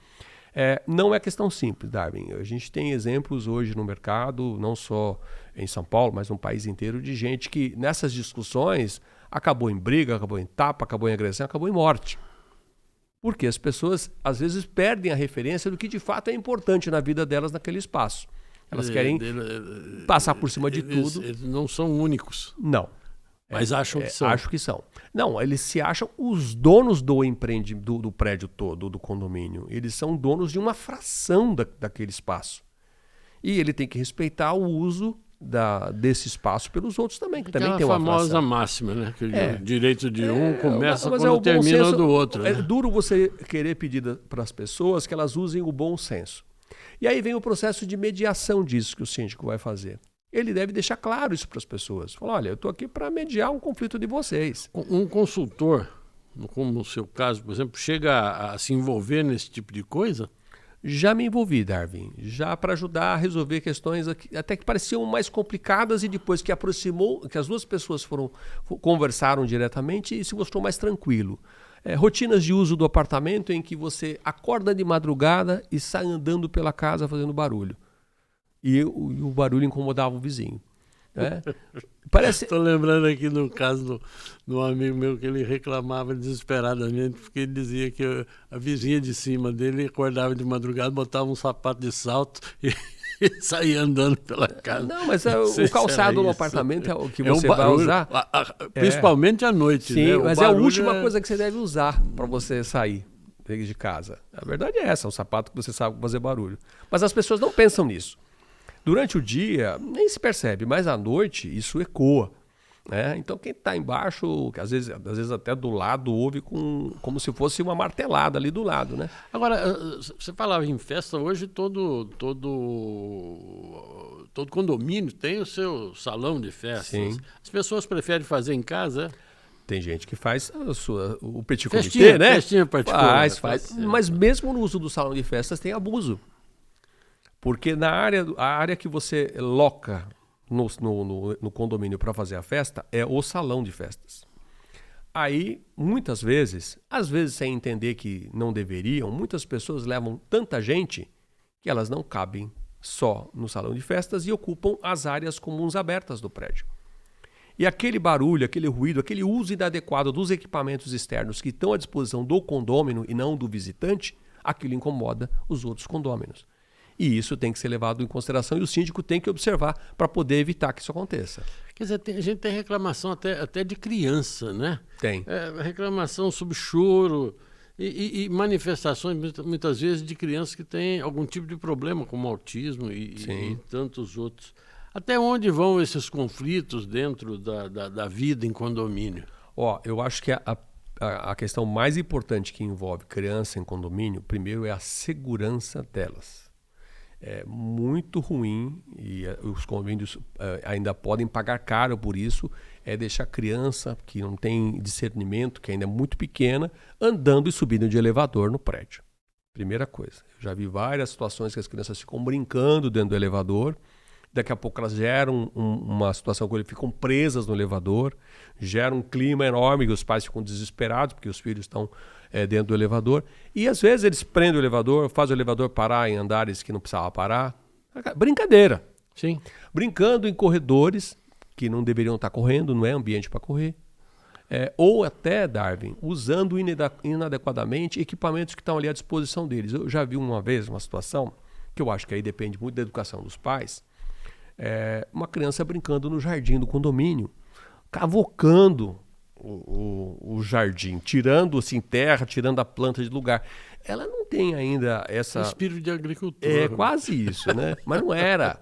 Não é questão simples, Darwin. A gente tem exemplos hoje no mercado, não só em São Paulo, mas no país inteiro, de gente que nessas discussões acabou em briga, acabou em tapa, acabou em agressão, acabou em morte. Porque as pessoas, às vezes, perdem a referência do que de fato é importante na vida delas naquele espaço. Elas querem passar por cima de tudo. Eles não são únicos. Não. Mas acham que são. Acho que são. Não, eles se acham os donos do prédio todo, do condomínio. Eles são donos de uma fração daquele espaço. E ele tem que respeitar o uso desse espaço pelos outros também, que também tem uma fração. A famosa máxima, né? Que o direito de um começa quando termina o do outro. Né? É duro você querer pedir para as pessoas que elas usem o bom senso. E aí vem o processo de mediação disso que o síndico vai fazer. Ele deve deixar claro isso para as pessoas. Falar, olha, eu estou aqui para mediar um conflito de vocês. Um consultor, como no seu caso, por exemplo, chega a se envolver nesse tipo de coisa? Já me envolvi, Darwin. Já para ajudar a resolver questões até que pareciam mais complicadas e depois que que as duas pessoas conversaram diretamente e se mostrou mais tranquilo. Rotinas de uso do apartamento em que você acorda de madrugada e sai andando pela casa fazendo barulho. E o barulho incomodava o vizinho. Estou lembrando aqui no caso do amigo meu que ele reclamava desesperadamente porque ele dizia que a vizinha de cima dele acordava de madrugada, botava um sapato de salto e saía andando pela casa. Não, mas o calçado no apartamento é o que você vai usar. Principalmente à noite. Sim, né? Mas é a última coisa que você deve usar para você sair de casa. A verdade é essa, o sapato que você sabe fazer barulho. Mas as pessoas não pensam nisso. Durante o dia, nem se percebe, mas à noite isso ecoa. Né? Então quem está embaixo, às vezes até do lado, ouve como se fosse uma martelada ali do lado. Né? Agora, você falava em festa, hoje todo condomínio tem o seu salão de festas. Sim. As pessoas preferem fazer em casa, Tem gente que faz o petit comité, né? Festinha particular. Faz. Mas mesmo no uso do salão de festas tem abuso. Porque a área que você loca no condomínio para fazer a festa é o salão de festas. Aí, muitas vezes, às vezes sem entender que não deveriam, muitas pessoas levam tanta gente que elas não cabem só no salão de festas e ocupam as áreas comuns abertas do prédio. E aquele barulho, aquele ruído, aquele uso inadequado dos equipamentos externos que estão à disposição do condômino e não do visitante, aquilo incomoda os outros condôminos. E isso tem que ser levado em consideração e o síndico tem que observar para poder evitar que isso aconteça. Quer dizer, a gente tem reclamação até de criança, né? Tem. Reclamação sobre choro e manifestações, muitas vezes, de crianças que têm algum tipo de problema, como autismo e tantos outros. Até onde vão esses conflitos dentro da vida em condomínio? Eu acho que a questão mais importante que envolve criança em condomínio, primeiro é a segurança delas. É muito ruim e os condomínios ainda podem pagar caro por isso, deixar a criança que não tem discernimento, que ainda é muito pequena, andando e subindo de elevador no prédio. Primeira coisa. Eu já vi várias situações que as crianças ficam brincando dentro do elevador, daqui a pouco elas geram uma situação que eles ficam presas no elevador, gera um clima enorme e os pais ficam desesperados porque os filhos estão dentro do elevador. E às vezes eles prendem o elevador, fazem o elevador parar em andares que não precisava parar. Brincadeira. Sim. Brincando em corredores que não deveriam estar correndo, não é ambiente para correr. Ou até, Darwin, usando inadequadamente equipamentos que estão ali à disposição deles. Eu já vi uma vez uma situação, que eu acho que aí depende muito da educação dos pais, uma criança brincando no jardim do condomínio, cavocando o jardim, tirando assim, terra, tirando a planta de lugar. Ela não tem ainda essa... Espírito de agricultura. Quase isso, né? Mas não era.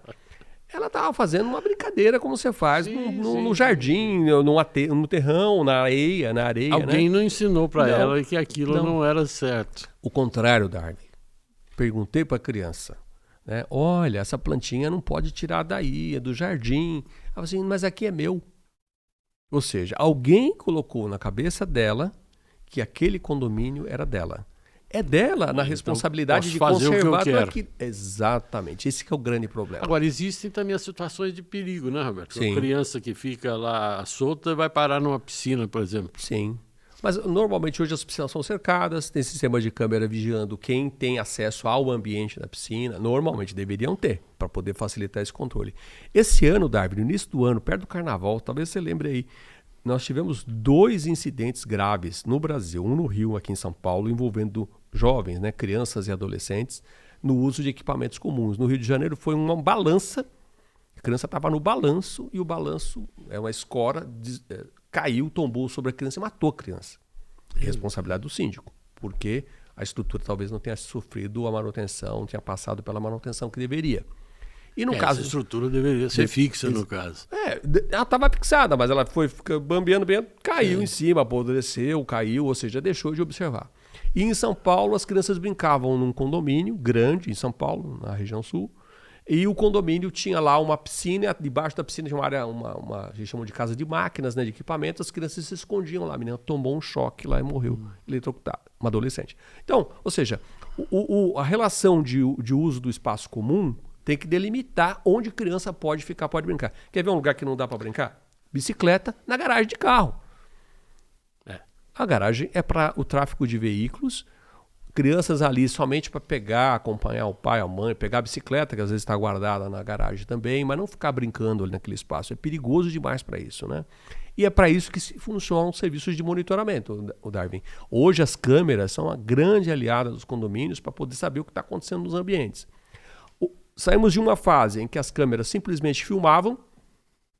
ela estava fazendo uma brincadeira como você faz no jardim, no terrão, na areia, Alguém né? não ensinou para ela que aquilo não era certo. O contrário, Darwin. Perguntei para a criança, né? Olha, essa plantinha não pode tirar daí, é do jardim. Ela falou assim, mas aqui é meu. Ou seja, alguém colocou na cabeça dela que aquele condomínio era dela. É dela na responsabilidade de conservar tudo aquilo. Exatamente, esse que é o grande problema. Agora, existem também as situações de perigo, né, Roberto? Sim. Uma criança que fica lá solta e vai parar numa piscina, por exemplo. Sim. Mas normalmente hoje as piscinas são cercadas, tem sistema de câmera vigiando quem tem acesso ao ambiente da piscina. Normalmente deveriam ter, para poder facilitar esse controle. Esse ano, Darwin, no início do ano, perto do carnaval, talvez você lembre aí, nós tivemos 2 incidentes graves no Brasil, um no Rio, aqui em São Paulo, envolvendo jovens, né, crianças e adolescentes, no uso de equipamentos comuns. No Rio de Janeiro foi uma balança, a criança estava no balanço e o balanço, uma escora, caiu, tombou sobre a criança e matou a criança. Responsabilidade do síndico, porque a estrutura talvez não tenha sofrido a manutenção, não tenha passado pela manutenção que deveria. E no caso, essa estrutura deveria ser fixa, no caso. Ela estava fixada, mas ela foi bambeando bem, caiu em cima, apodreceu, caiu, ou seja, deixou de observar. E em São Paulo, as crianças brincavam num condomínio grande, em São Paulo, na região sul, e o condomínio tinha lá uma piscina, debaixo da piscina tinha uma área, a gente chama de casa de máquinas, né, de equipamentos, as crianças se escondiam lá, a menina tomou um choque lá e morreu, eletrocutada, uma adolescente. Então, ou seja, a relação de uso do espaço comum tem que delimitar onde criança pode ficar, pode brincar. Quer ver um lugar que não dá para brincar? Bicicleta na garagem de carro. A garagem é para o tráfego de veículos, crianças ali somente para pegar, acompanhar o pai, a mãe, pegar a bicicleta, que às vezes está guardada na garagem também, mas não ficar brincando ali naquele espaço. É perigoso demais para isso, né? E é para isso que funcionam os serviços de monitoramento, o Darwin. Hoje as câmeras são a grande aliada dos condomínios para poder saber o que está acontecendo nos ambientes. Saímos de uma fase em que as câmeras simplesmente filmavam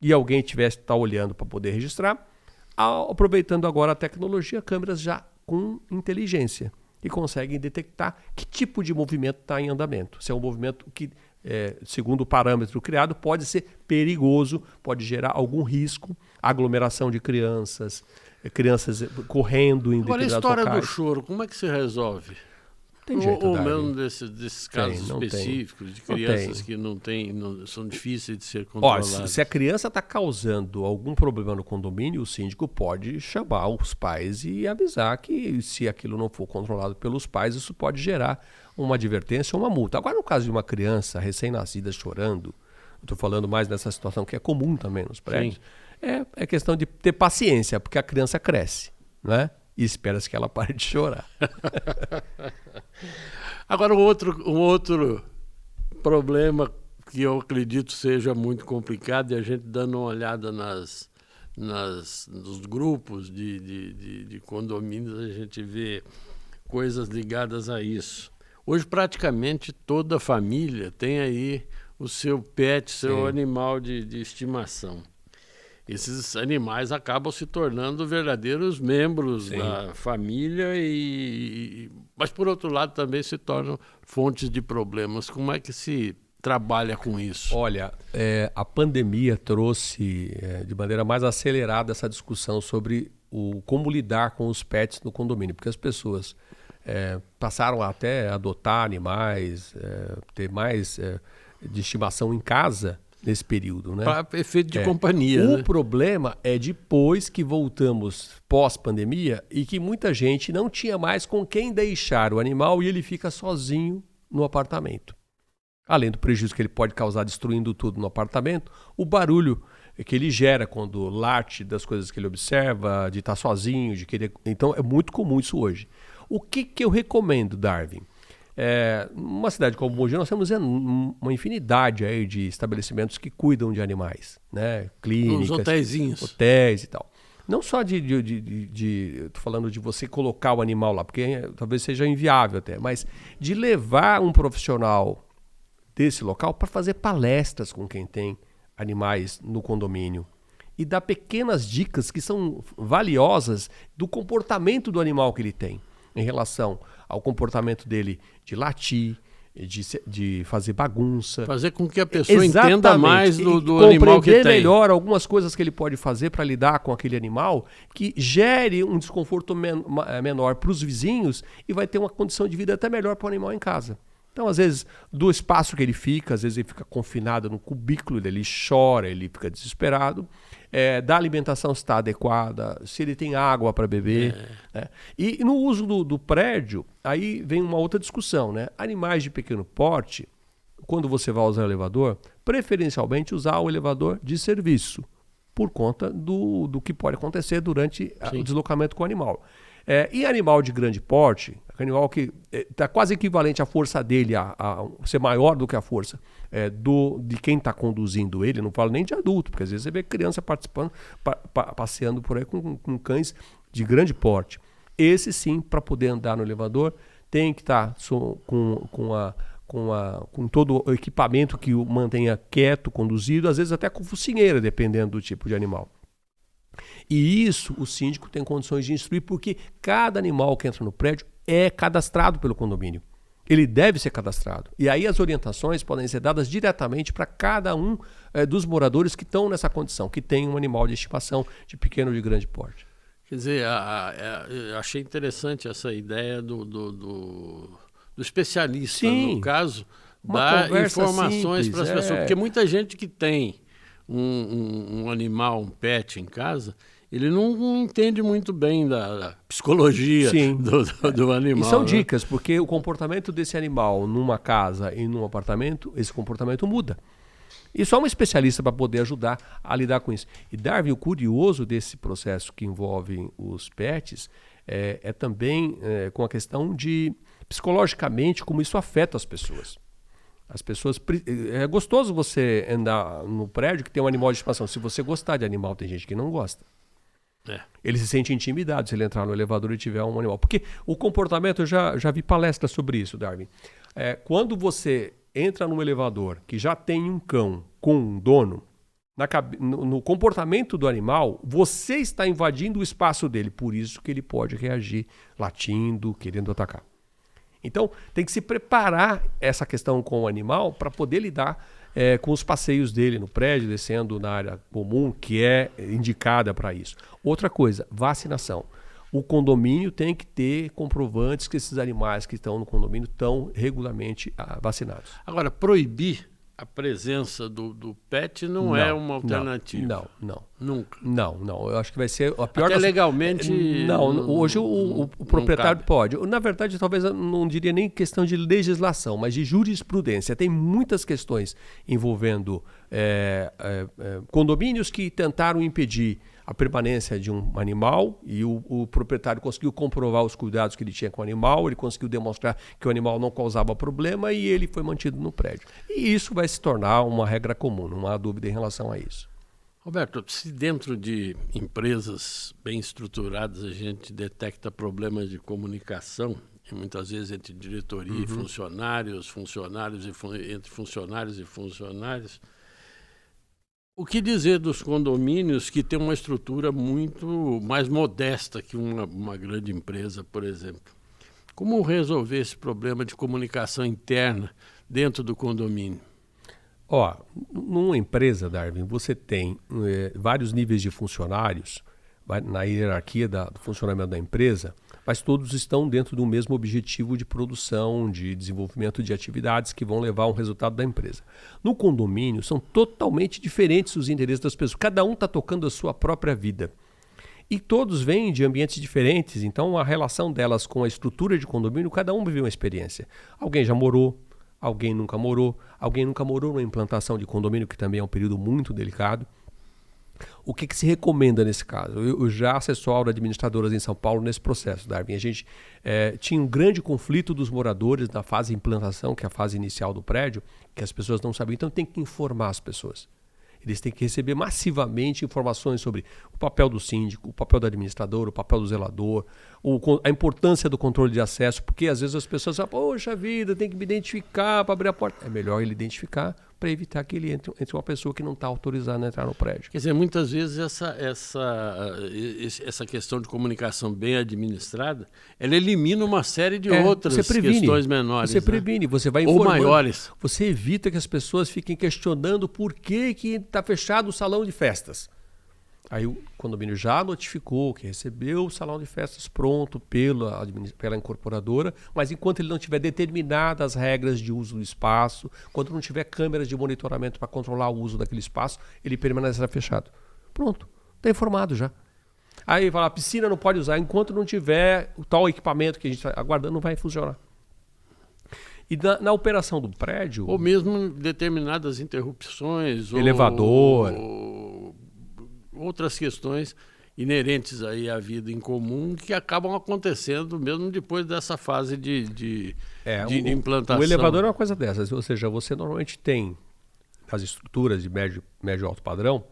e alguém tivesse que estar olhando para poder registrar, aproveitando agora a tecnologia, câmeras já com inteligência, que conseguem detectar que tipo de movimento está em andamento. Se é um movimento que, segundo o parâmetro criado, pode ser perigoso, pode gerar algum risco, aglomeração de crianças correndo em determinados locais. Agora, a história do choro, como é que se resolve? Tem jeito, ou mesmo desses casos específicos de crianças que são difíceis de ser controladas. Se a criança está causando algum problema no condomínio, o síndico pode chamar os pais e avisar que se aquilo não for controlado pelos pais, isso pode gerar uma advertência ou uma multa. Agora, no caso de uma criança recém-nascida chorando, estou falando mais dessa situação que é comum também nos prédios, é questão de ter paciência, porque a criança cresce, né? E espera-se que ela pare de chorar. Agora, um outro problema que eu acredito seja muito complicado, e a gente dando uma olhada nos grupos de condomínios, a gente vê coisas ligadas a isso. Hoje, praticamente toda família tem aí o seu pet, seu animal de estimação. Esses animais acabam se tornando verdadeiros membros da família, mas, por outro lado, também se tornam fontes de problemas. Como é que se trabalha com isso? Olha, a pandemia trouxe de maneira mais acelerada essa discussão sobre como lidar com os pets no condomínio, porque as pessoas passaram a até adotar animais, ter mais de estimação em casa, nesse período, né? Para efeito de companhia. O problema é depois que voltamos pós-pandemia e que muita gente não tinha mais com quem deixar o animal e ele fica sozinho no apartamento. Além do prejuízo que ele pode causar destruindo tudo no apartamento, o barulho que ele gera quando late das coisas que ele observa, de estar sozinho, de querer... Então é muito comum isso hoje. O que eu recomendo, Darwin? Numa cidade como Mogi, nós temos uma infinidade aí de estabelecimentos que cuidam de animais, né? Clínicas, hotéis e tal. Não só tô falando de você colocar o animal lá, porque talvez seja inviável até, mas de levar um profissional desse local para fazer palestras com quem tem animais no condomínio e dar pequenas dicas que são valiosas do comportamento do animal que ele tem, em relação ao comportamento dele de latir, de fazer bagunça. Fazer com que a pessoa Exatamente. Entenda mais do animal que tem. Compreender melhor algumas coisas que ele pode fazer para lidar com aquele animal que gere um desconforto menor para os vizinhos e vai ter uma condição de vida até melhor para o animal em casa. Então, às vezes, do espaço que ele fica, às vezes ele fica confinado no cubículo, ele chora, ele fica desesperado. Da alimentação se está adequada, se ele tem água para beber. Né? E no uso do prédio, aí vem uma outra discussão. Né? Animais de pequeno porte, quando você vai usar o elevador, preferencialmente usar o elevador de serviço, por conta do que pode acontecer durante o deslocamento com o animal. E animal de grande porte, animal que está quase equivalente à força dele a ser maior do que a força de quem está conduzindo ele, não falo nem de adulto, porque às vezes você vê criança participando, passeando por aí com cães de grande porte. Esse sim, para poder andar no elevador, tem que estar com todo o equipamento que o mantenha quieto, conduzido, às vezes até com focinheira, dependendo do tipo de animal. E isso o síndico tem condições de instruir, porque cada animal que entra no prédio é cadastrado pelo condomínio. Ele deve ser cadastrado. E aí as orientações podem ser dadas diretamente para cada um dos moradores que estão nessa condição, que tem um animal de estimação de pequeno ou de grande porte. Quer dizer, eu achei interessante essa ideia do especialista, Sim, no caso, dar informações para as pessoas. Porque muita gente que tem um animal, um pet em casa, ele não entende muito bem da psicologia do animal. E são dicas, porque o comportamento desse animal numa casa e num apartamento, esse comportamento muda. E só um especialista para poder ajudar a lidar com isso. E Darwin, o curioso desse processo que envolve os pets é também com a questão de, psicologicamente, como isso afeta as pessoas. As pessoas... É gostoso você andar no prédio que tem um animal de estimação. Se você gostar de animal, tem gente que não gosta. Ele se sente intimidado se ele entrar no elevador e tiver um animal. Porque o comportamento, eu já vi palestra sobre isso, Darwin. Quando você entra num elevador que já tem um cão com um dono, no comportamento do animal, você está invadindo o espaço dele. Por isso que ele pode reagir latindo, querendo atacar. Então, tem que se preparar essa questão com o animal para poder lidar com os passeios dele no prédio, descendo na área comum, que é indicada para isso. Outra coisa, vacinação. O condomínio tem que ter comprovantes que esses animais que estão no condomínio estão regularmente vacinados. Agora, proibir a presença do pet não é uma alternativa. Não. Nunca. Não. Eu acho que vai ser a pior... Até legalmente... Não, hoje o proprietário pode. Na verdade, talvez eu não diria nem questão de legislação, mas de jurisprudência. Tem muitas questões envolvendo condomínios que tentaram impedir a permanência de um animal e o proprietário conseguiu comprovar os cuidados que ele tinha com o animal, ele conseguiu demonstrar que o animal não causava problema e ele foi mantido no prédio. E isso vai se tornar uma regra comum, não há dúvida em relação a isso. Roberto, se dentro de empresas bem estruturadas a gente detecta problemas de comunicação, e muitas vezes entre diretoria e funcionários, entre funcionários e funcionários, o que dizer dos condomínios que têm uma estrutura muito mais modesta que uma grande empresa, por exemplo? Como resolver esse problema de comunicação interna dentro do condomínio? Numa empresa, Darwin, você tem vários níveis de funcionários na hierarquia do funcionamento da empresa, mas todos estão dentro do mesmo objetivo de produção, de desenvolvimento de atividades que vão levar a um resultado da empresa. No condomínio, são totalmente diferentes os interesses das pessoas. Cada um está tocando a sua própria vida. E todos vêm de ambientes diferentes, então a relação delas com a estrutura de condomínio, cada um viveu uma experiência. Alguém já morou, alguém nunca morou numa implantação de condomínio, que também é um período muito delicado. O que se recomenda nesse caso? Eu já assessoro administradoras em São Paulo nesse processo, Darwin. A gente tinha um grande conflito dos moradores na fase de implantação, que é a fase inicial do prédio, que as pessoas não sabiam. Então tem que informar as pessoas. Eles têm que receber massivamente informações sobre o papel do síndico, o papel do administrador, o papel do zelador, a importância do controle de acesso, porque às vezes as pessoas falam, poxa vida, tem que me identificar para abrir a porta. É melhor ele identificar, para evitar que ele entre uma pessoa que não está autorizada a entrar no prédio. Quer dizer, muitas vezes essa questão de comunicação bem administrada, ela elimina uma série de outras questões menores. Você previne, você vai informando. Ou maiores. Você evita que as pessoas fiquem questionando por que está fechado o salão de festas. Aí o condomínio já notificou que recebeu o salão de festas pronto pela incorporadora, mas enquanto ele não tiver determinadas as regras de uso do espaço, quando não tiver câmeras de monitoramento para controlar o uso daquele espaço, ele permanecerá fechado. Pronto, está informado já. Aí fala, a piscina não pode usar enquanto não tiver o tal equipamento que a gente está aguardando, não vai funcionar. E na operação do prédio... Ou mesmo determinadas interrupções. Elevador... outras questões inerentes aí à vida em comum que acabam acontecendo mesmo depois dessa fase de implantação. O elevador é uma coisa dessas, ou seja, você normalmente tem nas estruturas de médio e alto padrão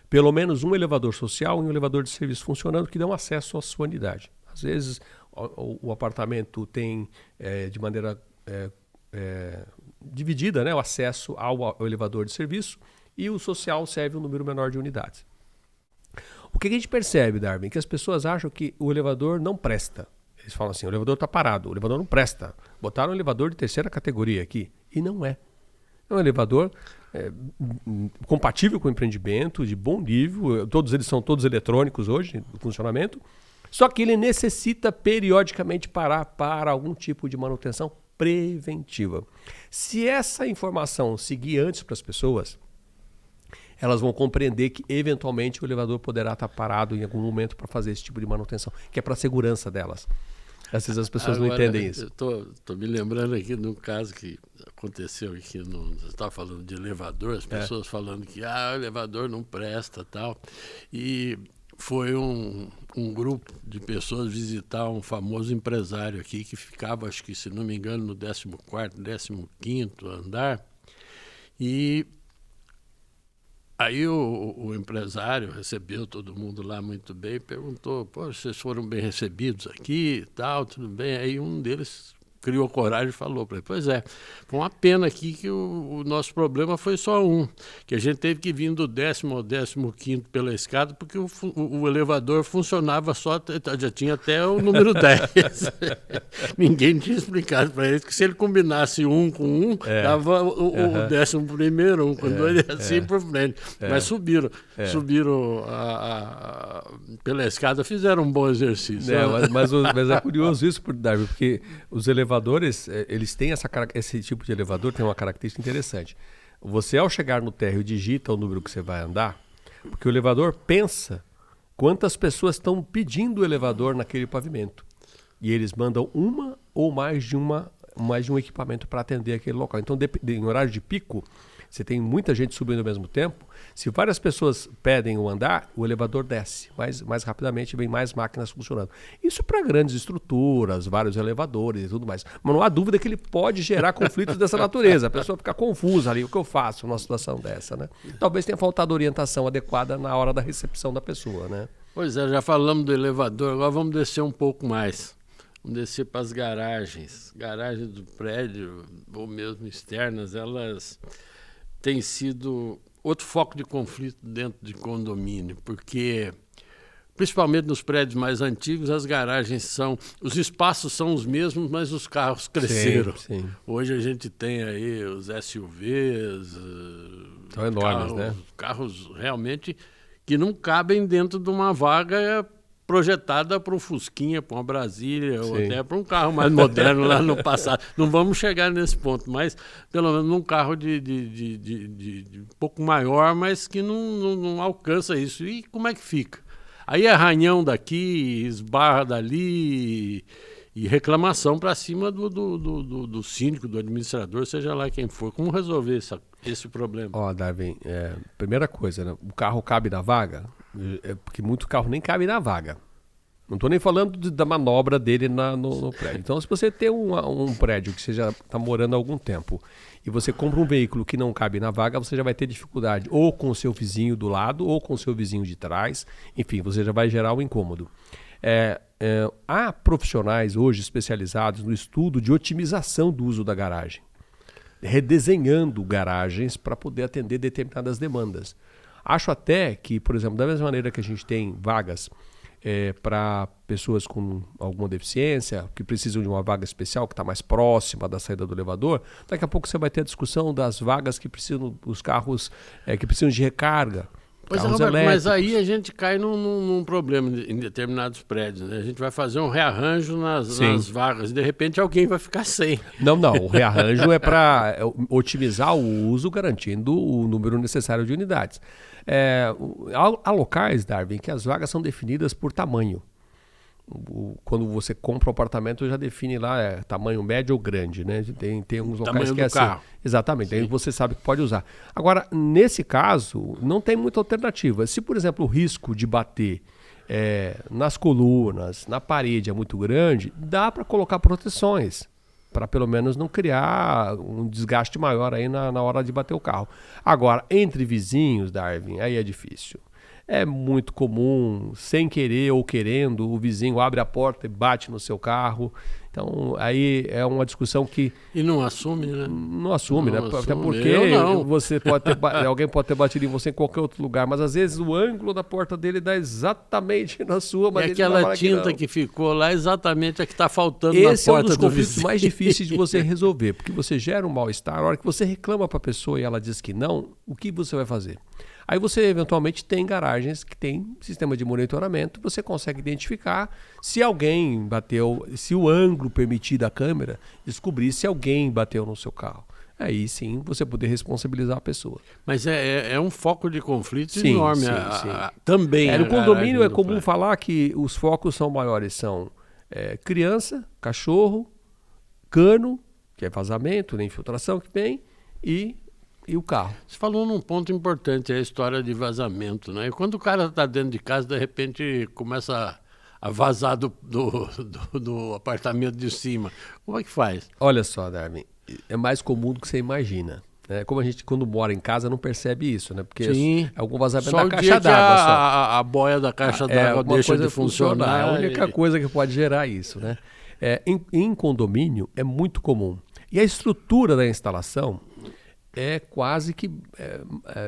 pelo menos um elevador social e um elevador de serviço funcionando que dão acesso à sua unidade. Às vezes o apartamento tem de maneira dividida, né, o acesso ao elevador de serviço, e o social serve um número menor de unidades. O que a gente percebe, Darwin? Que as pessoas acham que o elevador não presta. Eles falam assim, o elevador está parado, o elevador não presta. Botaram um elevador de terceira categoria aqui. E não é. É um elevador compatível com o empreendimento, de bom nível. Eles são todos eletrônicos hoje, no funcionamento. Só que ele necessita periodicamente parar para algum tipo de manutenção preventiva. Se essa informação seguir antes para as pessoas, elas vão compreender que, eventualmente, o elevador poderá estar parado em algum momento para fazer esse tipo de manutenção, que é para a segurança delas. Às vezes as pessoas não entendem isso. Estou me lembrando aqui de um caso que aconteceu aqui, você estava falando de elevador, as pessoas falando que o elevador não presta e tal. E foi um grupo de pessoas visitar um famoso empresário aqui que ficava, acho que, se não me engano, no 14º, 15º andar. E aí o empresário recebeu todo mundo lá muito bem e perguntou, vocês foram bem recebidos aqui e tal, tudo bem? Aí um deles criou coragem e falou para ele, pois é, foi uma pena aqui que o nosso problema foi só que a gente teve que vir do 10º ao 15º pela escada porque o elevador funcionava já tinha até o número 10. Ninguém tinha explicado para ele que se ele combinasse um com dava o 11º, com dois, assim por frente. Mas subiram pela escada, fizeram um bom exercício. Mas é curioso isso, Darwin, porque os elevadores, eles têm esse tipo de elevador, tem uma característica interessante. Você, ao chegar no térreo, digita o número que você vai andar, porque o elevador pensa quantas pessoas estão pedindo o elevador naquele pavimento. E eles mandam uma ou mais de um equipamento para atender aquele local. Então, em horário de pico, você tem muita gente subindo ao mesmo tempo. Se várias pessoas pedem o andar, o elevador desce mais rapidamente, vem mais máquinas funcionando. Isso para grandes estruturas, vários elevadores e tudo mais. Mas não há dúvida que ele pode gerar conflitos dessa natureza. A pessoa fica confusa ali, o que eu faço numa situação dessa, né? Talvez tenha faltado orientação adequada na hora da recepção da pessoa, né? Pois é, já falamos do elevador, agora vamos descer um pouco mais. Vamos descer para as garagens. Garagens do prédio, ou mesmo externas, elas têm sido outro foco de conflito dentro de condomínio, porque, principalmente nos prédios mais antigos, as garagens os espaços são os mesmos, mas os carros cresceram. Sim. Hoje a gente tem aí os SUVs, são enormes, né? Carros realmente que não cabem dentro de uma vaga projetada para um Fusquinha, para uma Brasília, ou até para um carro mais moderno lá no passado. Não vamos chegar nesse ponto, mas pelo menos num carro de um pouco maior, mas que não alcança isso. E como é que fica? Aí é arranhão daqui, esbarra dali e reclamação para cima do síndico, do administrador, seja lá quem for. Como resolver esse problema? Darwin, primeira coisa, né? O carro cabe na vaga? Porque muito carro nem cabe na vaga. Não estou nem falando da manobra dele no prédio. Então, se você tem um prédio que você já está morando há algum tempo e você compra um veículo que não cabe na vaga, você já vai ter dificuldade ou com o seu vizinho do lado ou com o seu vizinho de trás. Enfim, você já vai gerar um incômodo. Há profissionais hoje especializados no estudo de otimização do uso da garagem. redesenhando garagens para poder atender determinadas demandas. Acho até que, por exemplo, da mesma maneira que a gente tem vagas para pessoas com alguma deficiência, que precisam de uma vaga especial, que está mais próxima da saída do elevador, daqui a pouco você vai ter a discussão das vagas que precisam, os carros que precisam de recarga. Pois é, Roberto, mas aí a gente cai num problema em determinados prédios, né? A gente vai fazer um rearranjo nas vagas e de repente alguém vai ficar sem. Não, o rearranjo é para otimizar o uso, garantindo o número necessário de unidades. Há locais, Darwin, que as vagas são definidas por tamanho. Quando você compra um apartamento, já define lá tamanho médio ou grande, né? Tem alguns locais que é assim. Carro. Exatamente, aí você sabe que pode usar. Agora, nesse caso, não tem muita alternativa. Se, por exemplo, o risco de bater nas colunas, na parede é muito grande, dá para colocar proteções, para pelo menos não criar um desgaste maior aí na hora de bater o carro. Agora, entre vizinhos, Darwin, aí é difícil. É muito comum, sem querer ou querendo, o vizinho abre a porta e bate no seu carro. Então, aí é uma discussão que... E não assume, né? Não assume, né? Até porque você pode alguém pode ter batido em você em qualquer outro lugar, mas às vezes o ângulo da porta dele dá exatamente na sua. Mas aquela tinta que ficou lá exatamente a que está faltando na porta do vizinho. Esse é um dos conflitos mais difíceis de você resolver, porque você gera um mal-estar. A hora que você reclama para a pessoa e ela diz que não, o que você vai fazer? Aí você eventualmente tem garagens que tem sistema de monitoramento, você consegue identificar se alguém bateu, se o ângulo permitir da câmera descobrir se alguém bateu no seu carro. Aí sim você poder responsabilizar a pessoa. Mas é um foco de conflito enorme. Sim. Também. No condomínio é comum falar que os focos são maiores, são criança, cachorro, cano, que é vazamento, né, infiltração que tem, e o carro. Você falou num ponto importante, a história de vazamento, né? E quando o cara está dentro de casa, de repente começa a vazar do apartamento de cima. Como é que faz? Olha só, Darwin, é mais comum do que você imagina. Como a gente, quando mora em casa, não percebe isso, né? Porque é algum vazamento da caixa d'água. A boia da caixa d'água deixa de funcionar. É a única coisa que pode gerar isso, né? Em condomínio é muito comum. E a estrutura da instalação é quase que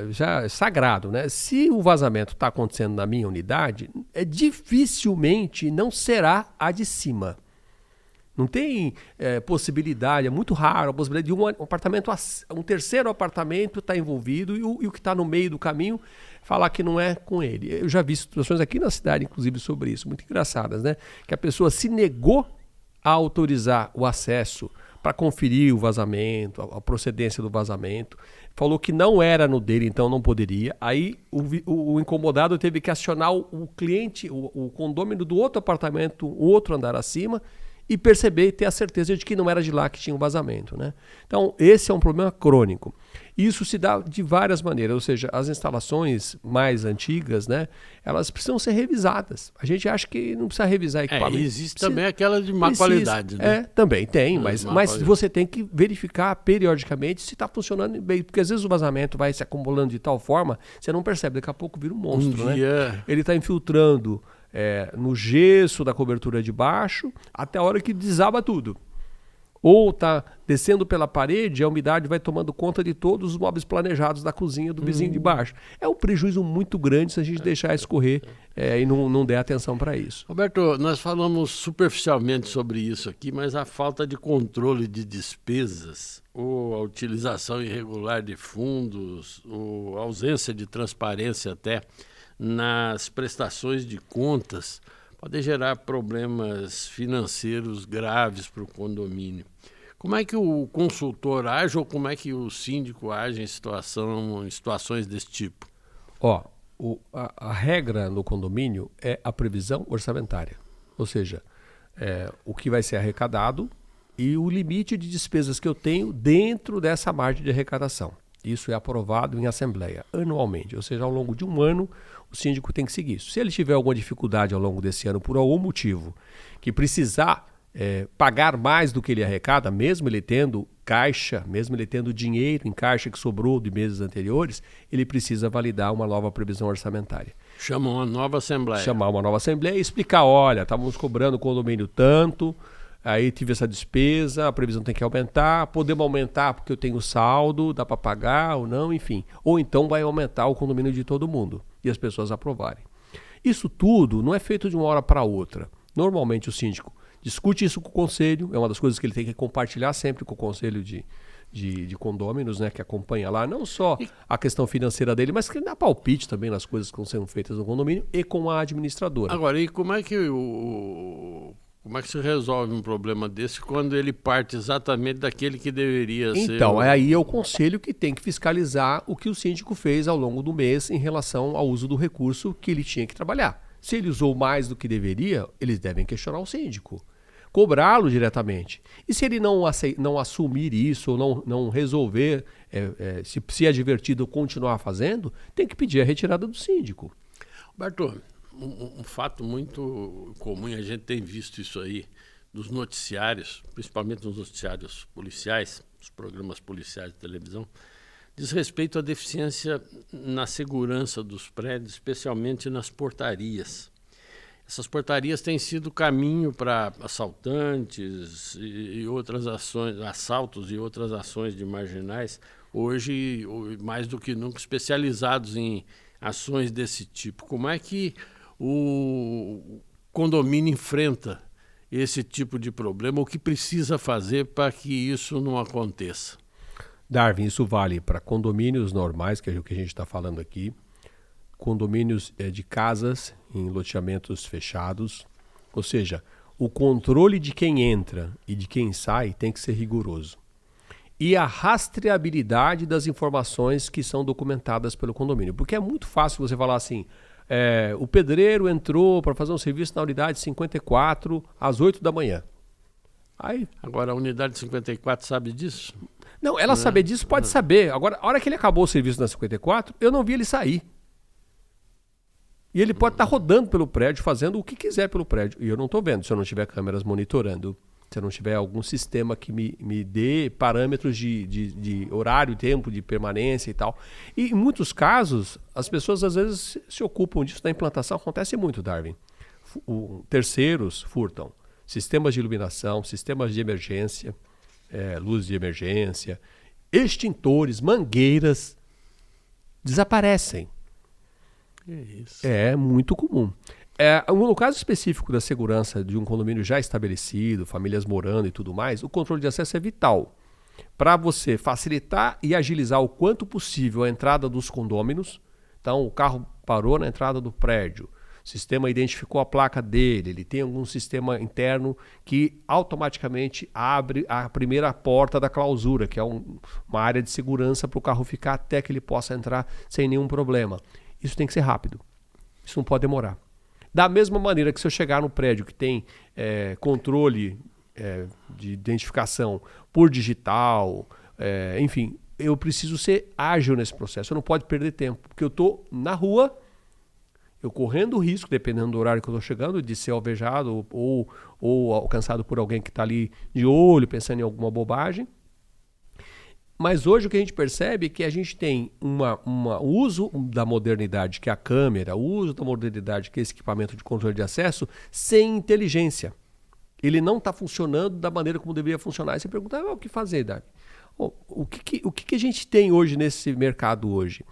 já sagrado, né? Se o vazamento está acontecendo na minha unidade, dificilmente não será a de cima. Não tem possibilidade, é muito raro a possibilidade de um terceiro apartamento estar envolvido e o que está no meio do caminho falar que não é com ele. Eu já vi situações aqui na cidade, inclusive, sobre isso, muito engraçadas, né? Que a pessoa se negou a autorizar o acesso para conferir o vazamento, a procedência do vazamento. Falou que não era no dele, então não poderia. Aí o incomodado teve que acionar o cliente, o condômino do outro apartamento, o outro andar acima, e perceber e ter a certeza de que não era de lá que tinha um vazamento, né? Então, esse é um problema crônico. Isso se dá de várias maneiras, ou seja, as instalações mais antigas, né, elas precisam ser revisadas. A gente acha que não precisa revisar equipamento. Existe também aquela de má qualidade, né? Também tem, mas você tem que verificar periodicamente se está funcionando bem, porque às vezes o vazamento vai se acumulando de tal forma, você não percebe, daqui a pouco vira um monstro, né? Ele está infiltrando no gesso da cobertura de baixo até a hora que desaba tudo. Ou está descendo pela parede, a umidade vai tomando conta de todos os móveis planejados da cozinha do vizinho de baixo. É um prejuízo muito grande se a gente deixar escorrer e não der atenção para isso. Roberto, nós falamos superficialmente sobre isso aqui, mas a falta de controle de despesas, ou a utilização irregular de fundos, ou a ausência de transparência até nas prestações de contas, pode gerar problemas financeiros graves para o condomínio. Como é que o consultor age ou como é que o síndico age em situações desse tipo? A regra no condomínio é a previsão orçamentária, ou seja, o que vai ser arrecadado e o limite de despesas que eu tenho dentro dessa margem de arrecadação. Isso é aprovado em assembleia anualmente, ou seja, ao longo de um ano o síndico tem que seguir isso. Se ele tiver alguma dificuldade ao longo desse ano por algum motivo, que precisar pagar mais do que ele arrecada, mesmo ele tendo caixa, mesmo ele tendo dinheiro em caixa que sobrou de meses anteriores, ele precisa validar uma nova previsão orçamentária. Chamar uma nova assembleia. Chamar uma nova assembleia e explicar, olha, estávamos cobrando o condomínio tanto, aí tive essa despesa, a previsão tem que aumentar, podemos aumentar porque eu tenho saldo, dá para pagar ou não, enfim. Ou então vai aumentar o condomínio de todo mundo e as pessoas aprovarem. Isso tudo não é feito de uma hora para outra. Normalmente o síndico discute isso com o conselho, é uma das coisas que ele tem que compartilhar sempre com o conselho de condôminos, né, que acompanha lá, não só a questão financeira dele, mas que dá palpite também nas coisas que estão sendo feitas no condomínio e com a administradora. Agora, e como é que se resolve um problema desse quando ele parte exatamente daquele que deveria ser? Então, aí é o conselho que tem que fiscalizar o que o síndico fez ao longo do mês em relação ao uso do recurso que ele tinha que trabalhar. Se ele usou mais do que deveria, eles devem questionar o síndico, cobrá-lo diretamente. E se ele não assumir isso ou não resolver, se é divertido continuar fazendo, tem que pedir a retirada do síndico. Bartô, um fato muito comum, a gente tem visto isso aí nos noticiários, principalmente nos noticiários policiais, os programas policiais de televisão, diz respeito à deficiência na segurança dos prédios, especialmente nas portarias. Essas portarias têm sido caminho para assaltantes e outras ações, assaltos e outras ações de marginais, hoje mais do que nunca especializados em ações desse tipo. Como é que o condomínio enfrenta esse tipo de problema? O que precisa fazer para que isso não aconteça? Darwin, isso vale para condomínios normais, que é o que a gente está falando aqui, condomínios de casas em loteamentos fechados, ou seja, o controle de quem entra e de quem sai tem que ser rigoroso. E a rastreabilidade das informações que são documentadas pelo condomínio, porque é muito fácil você falar assim, o pedreiro entrou para fazer um serviço na unidade 54 às 8 da manhã. Aí, agora a unidade 54 sabe disso? Não, ela saber disso pode saber. Agora, a hora que ele acabou o serviço na 54, eu não vi ele sair. E ele pode estar rodando pelo prédio, fazendo o que quiser pelo prédio. E eu não estou vendo, se eu não tiver câmeras monitorando, se eu não tiver algum sistema que me dê parâmetros de horário, tempo de permanência e tal. E em muitos casos, as pessoas às vezes se ocupam disso. Na implantação acontece muito, Darwin. Terceiros furtam sistemas de iluminação, sistemas de emergência, luz de emergência, extintores, mangueiras, desaparecem. Isso. É muito comum. No caso específico da segurança de um condomínio já estabelecido, famílias morando e tudo mais, o controle de acesso é vital para você facilitar e agilizar o quanto possível a entrada dos condôminos. Então, o carro parou na entrada do prédio, o sistema identificou a placa dele, ele tem algum sistema interno que automaticamente abre a primeira porta da clausura, que é uma área de segurança para o carro ficar até que ele possa entrar sem nenhum problema. Isso tem que ser rápido, isso não pode demorar. Da mesma maneira que se eu chegar no prédio que tem controle de identificação por digital, enfim, eu preciso ser ágil nesse processo, eu não pode perder tempo, porque eu estou na rua, eu correndo o risco, dependendo do horário que eu estou chegando, de ser alvejado ou alcançado por alguém que está ali de olho, pensando em alguma bobagem. Mas hoje o que a gente percebe é que a gente tem o uso da modernidade, que é a câmera, o uso da modernidade, que é esse equipamento de controle de acesso, sem inteligência. Ele não está funcionando da maneira como deveria funcionar. E você pergunta, o que fazer, Davi? O que a gente tem hoje nesse mercado hoje?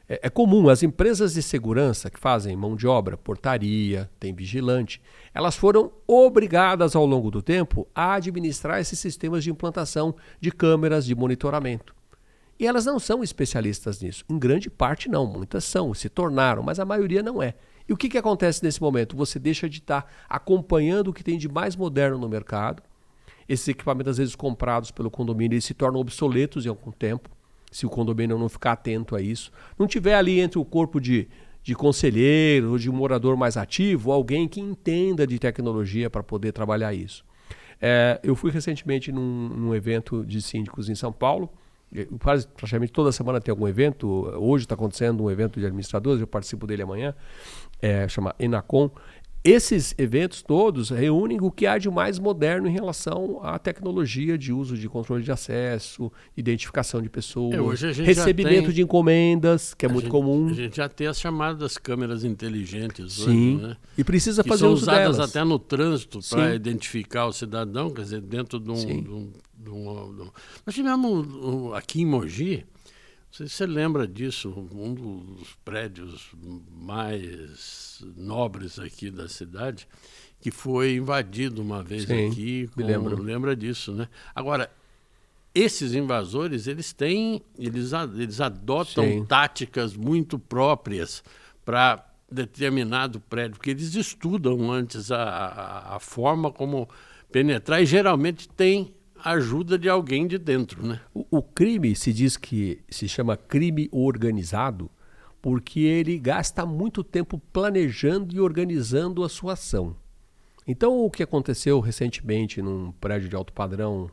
É comum, as empresas de segurança que fazem mão de obra, portaria, tem vigilante, elas foram obrigadas ao longo do tempo a administrar esses sistemas de implantação de câmeras de monitoramento. E elas não são especialistas nisso. Em grande parte não, muitas são, se tornaram, mas a maioria não é. E o que acontece nesse momento? Você deixa de estar acompanhando o que tem de mais moderno no mercado. Esses equipamentos, às vezes comprados pelo condomínio, eles se tornam obsoletos em algum tempo, se o condomínio não ficar atento a isso. Não tiver ali entre o corpo de conselheiro ou de um morador mais ativo, alguém que entenda de tecnologia para poder trabalhar isso. Eu fui recentemente num evento de síndicos em São Paulo. Praticamente toda semana tem algum evento. Hoje está acontecendo um evento de administradores, eu participo dele amanhã, chama Enacom. Esses eventos todos reúnem o que há de mais moderno em relação à tecnologia de uso de controle de acesso, identificação de pessoas, hoje a gente recebimento de encomendas, que é muito comum. A gente já tem as chamadas câmeras inteligentes Sim, hoje, né? E precisa que fazer são uso usadas delas. até no trânsito para identificar o cidadão, quer dizer, dentro de Nós tivemos aqui em Mogi, não sei se você lembra disso, um dos prédios mais nobres aqui da cidade, que foi invadido uma vez aqui. Me lembro. Lembra disso, né? Agora, esses invasores, eles adotam táticas muito próprias para determinado prédio, porque eles estudam antes a forma como penetrar e geralmente tem ajuda de alguém de dentro, né? O crime se diz que se chama crime organizado porque ele gasta muito tempo planejando e organizando a sua ação. Então, o que aconteceu recentemente num prédio de alto padrão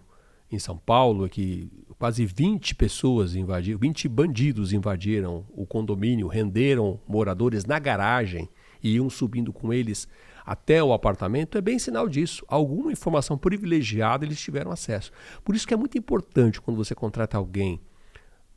em São Paulo é que quase 20 pessoas invadiram, 20 bandidos invadiram o condomínio, renderam moradores na garagem e iam subindo com eles até o apartamento, é bem sinal disso. Alguma informação privilegiada eles tiveram acesso. Por isso que é muito importante quando você contrata alguém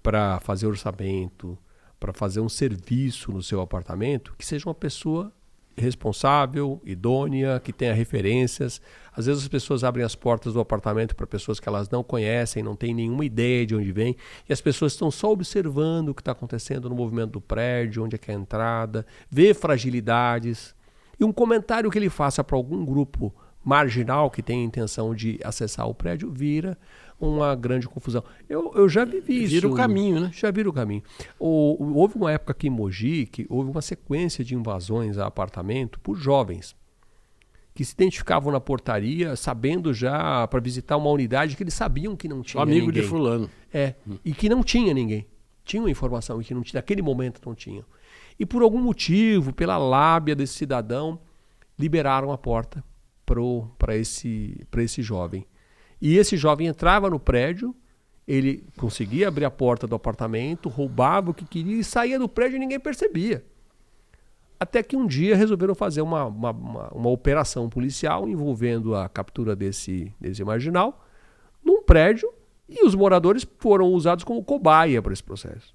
para fazer orçamento, para fazer um serviço no seu apartamento, que seja uma pessoa responsável, idônea, que tenha referências. Às vezes as pessoas abrem as portas do apartamento para pessoas que elas não conhecem, não têm nenhuma ideia de onde vem, e as pessoas estão só observando o que está acontecendo no movimento do prédio, onde é que é a entrada, vê fragilidades. E um comentário que ele faça para algum grupo marginal que tem a intenção de acessar o prédio vira uma grande confusão. Eu já vivi isso. Vira o caminho, né? Já vira o caminho. Houve uma época aqui em Mogi que houve uma sequência de invasões a apartamento por jovens que se identificavam na portaria sabendo já para visitar uma unidade que eles sabiam que não tinha amigo ninguém. De fulano. E que não tinha ninguém. Tinham informação e que não tinha, naquele momento não tinham. E por algum motivo, pela lábia desse cidadão, liberaram a porta para esse jovem. E esse jovem entrava no prédio, ele conseguia abrir a porta do apartamento, roubava o que queria e saía do prédio e ninguém percebia. Até que um dia resolveram fazer uma operação policial envolvendo a captura desse marginal num prédio e os moradores foram usados como cobaia para esse processo.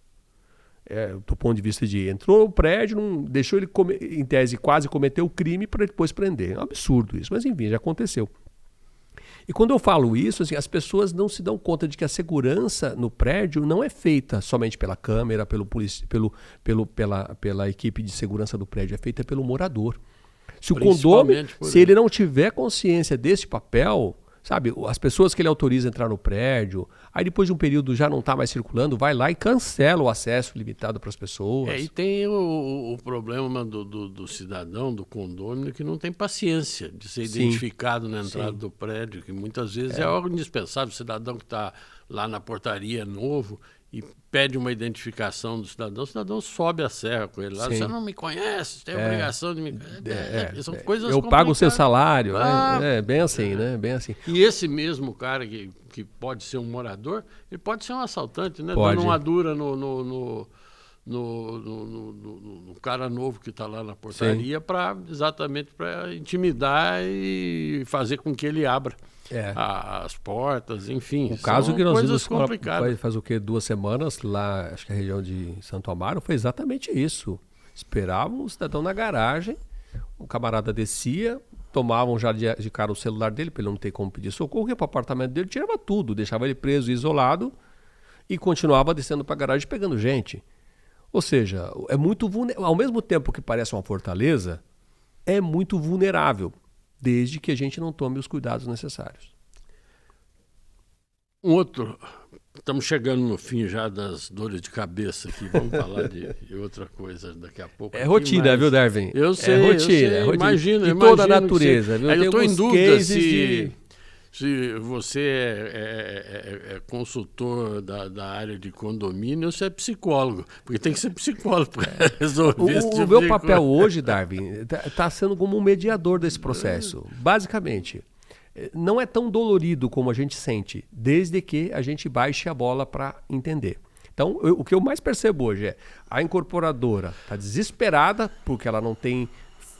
Do ponto de vista de entrou no prédio, não deixou ele, em tese, quase cometer o crime para depois prender. É um absurdo isso, mas enfim, já aconteceu. E quando eu falo isso, assim, as pessoas não se dão conta de que a segurança no prédio não é feita somente pela câmera, pela equipe de segurança do prédio, é feita pelo morador. Se o condomínio, se ele não tiver consciência desse papel, sabe, as pessoas que ele autoriza a entrar no prédio, aí depois de um período já não está mais circulando, vai lá e cancela o acesso limitado para as pessoas. E tem o problema do cidadão, do condômino, que não tem paciência de ser identificado na entrada do prédio, que muitas vezes é algo indispensável. O cidadão que está lá na portaria novo e pede uma identificação do cidadão, o cidadão sobe a serra com ele lá. Você não me conhece, tem a obrigação de me conhecer. São coisas eu pago o seu salário. Bem assim, né? né? Bem assim. E esse mesmo cara que pode ser um morador, ele pode ser um assaltante, né? Pode. Dando uma dura no cara novo que está lá na portaria exatamente para intimidar e fazer com que ele abra as portas, enfim. O caso que nós vimos faz o quê? 2 semanas lá, acho que a região de Santo Amaro, foi exatamente isso. Esperavam o cidadão na garagem, o camarada descia, tomavam já de cara o celular dele, para ele não ter como pedir socorro, ia para o apartamento dele, tirava tudo, deixava ele preso, isolado e continuava descendo para a garagem pegando gente. Ou seja, é muito ao mesmo tempo que parece uma fortaleza, é muito vulnerável, desde que a gente não tome os cuidados necessários. Estamos chegando no fim já das dores de cabeça aqui, vamos falar de outra coisa daqui a pouco. É rotina, viu, Darwin? Eu sei, é rotina. Imagino. De toda a natureza. Viu? Eu estou em dúvida se você é consultor da área de condomínio ou se é psicólogo, porque tem que ser psicólogo para resolver esse tipo O meu papel hoje, Darwin, está sendo como um mediador desse processo. Basicamente, não é tão dolorido como a gente sente, desde que a gente baixe a bola para entender. Então, o que eu mais percebo hoje é a incorporadora está desesperada porque ela não tem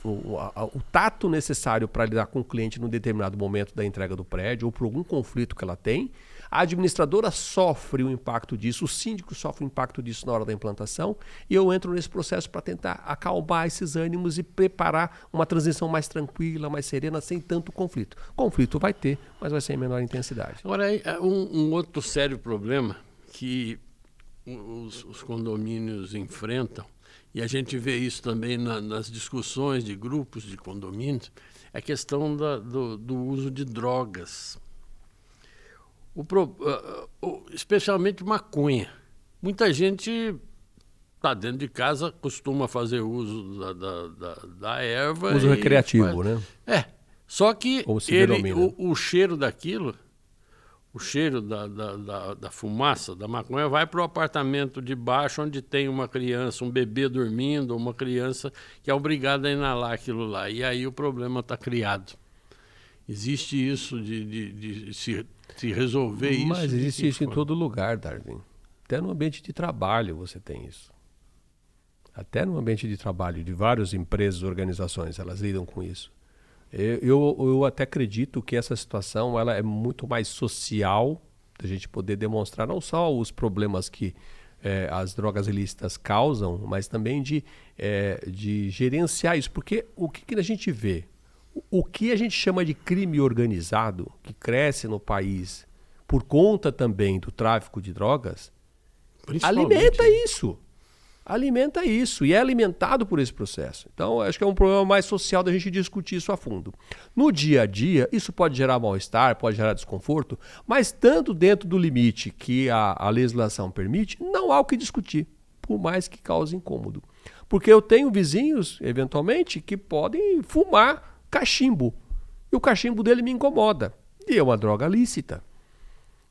o tato necessário para lidar com o cliente num determinado momento da entrega do prédio ou por algum conflito que ela tem. A administradora sofre o impacto disso, o síndico sofre o impacto disso na hora da implantação, e eu entro nesse processo para tentar acalmar esses ânimos e preparar uma transição mais tranquila, mais serena, sem tanto conflito. Conflito vai ter, mas vai ser em menor intensidade. Agora, um outro sério problema que os condomínios enfrentam, e a gente vê isso também nas discussões de grupos de condomínios, é a questão do uso de drogas. Especialmente maconha. Muita gente está dentro de casa, costuma fazer uso da erva. Uso recreativo, né? Só que o cheiro daquilo, o cheiro da fumaça, da maconha, vai para o apartamento de baixo, onde tem uma criança, um bebê dormindo, uma criança que é obrigada a inalar aquilo lá. E aí o problema está criado. Existe isso de se resolver isso. Mas existe isso em todo lugar, Darwin. Até no ambiente de trabalho você tem isso. Até no ambiente de trabalho de várias empresas, organizações, elas lidam com isso. Eu até acredito que essa situação ela é muito mais social, da gente poder demonstrar não só os problemas que as drogas ilícitas causam, mas também de gerenciar isso. Porque o que a gente vê? O que a gente chama de crime organizado, que cresce no país por conta também do tráfico de drogas, alimenta isso e é alimentado por esse processo. Então, acho que é um problema mais social da gente discutir isso a fundo. No dia a dia, isso pode gerar mal-estar, pode gerar desconforto, mas tanto dentro do limite que a legislação permite, não há o que discutir, por mais que cause incômodo. Porque eu tenho vizinhos, eventualmente, que podem fumar cachimbo. E o cachimbo dele me incomoda. E é uma droga lícita.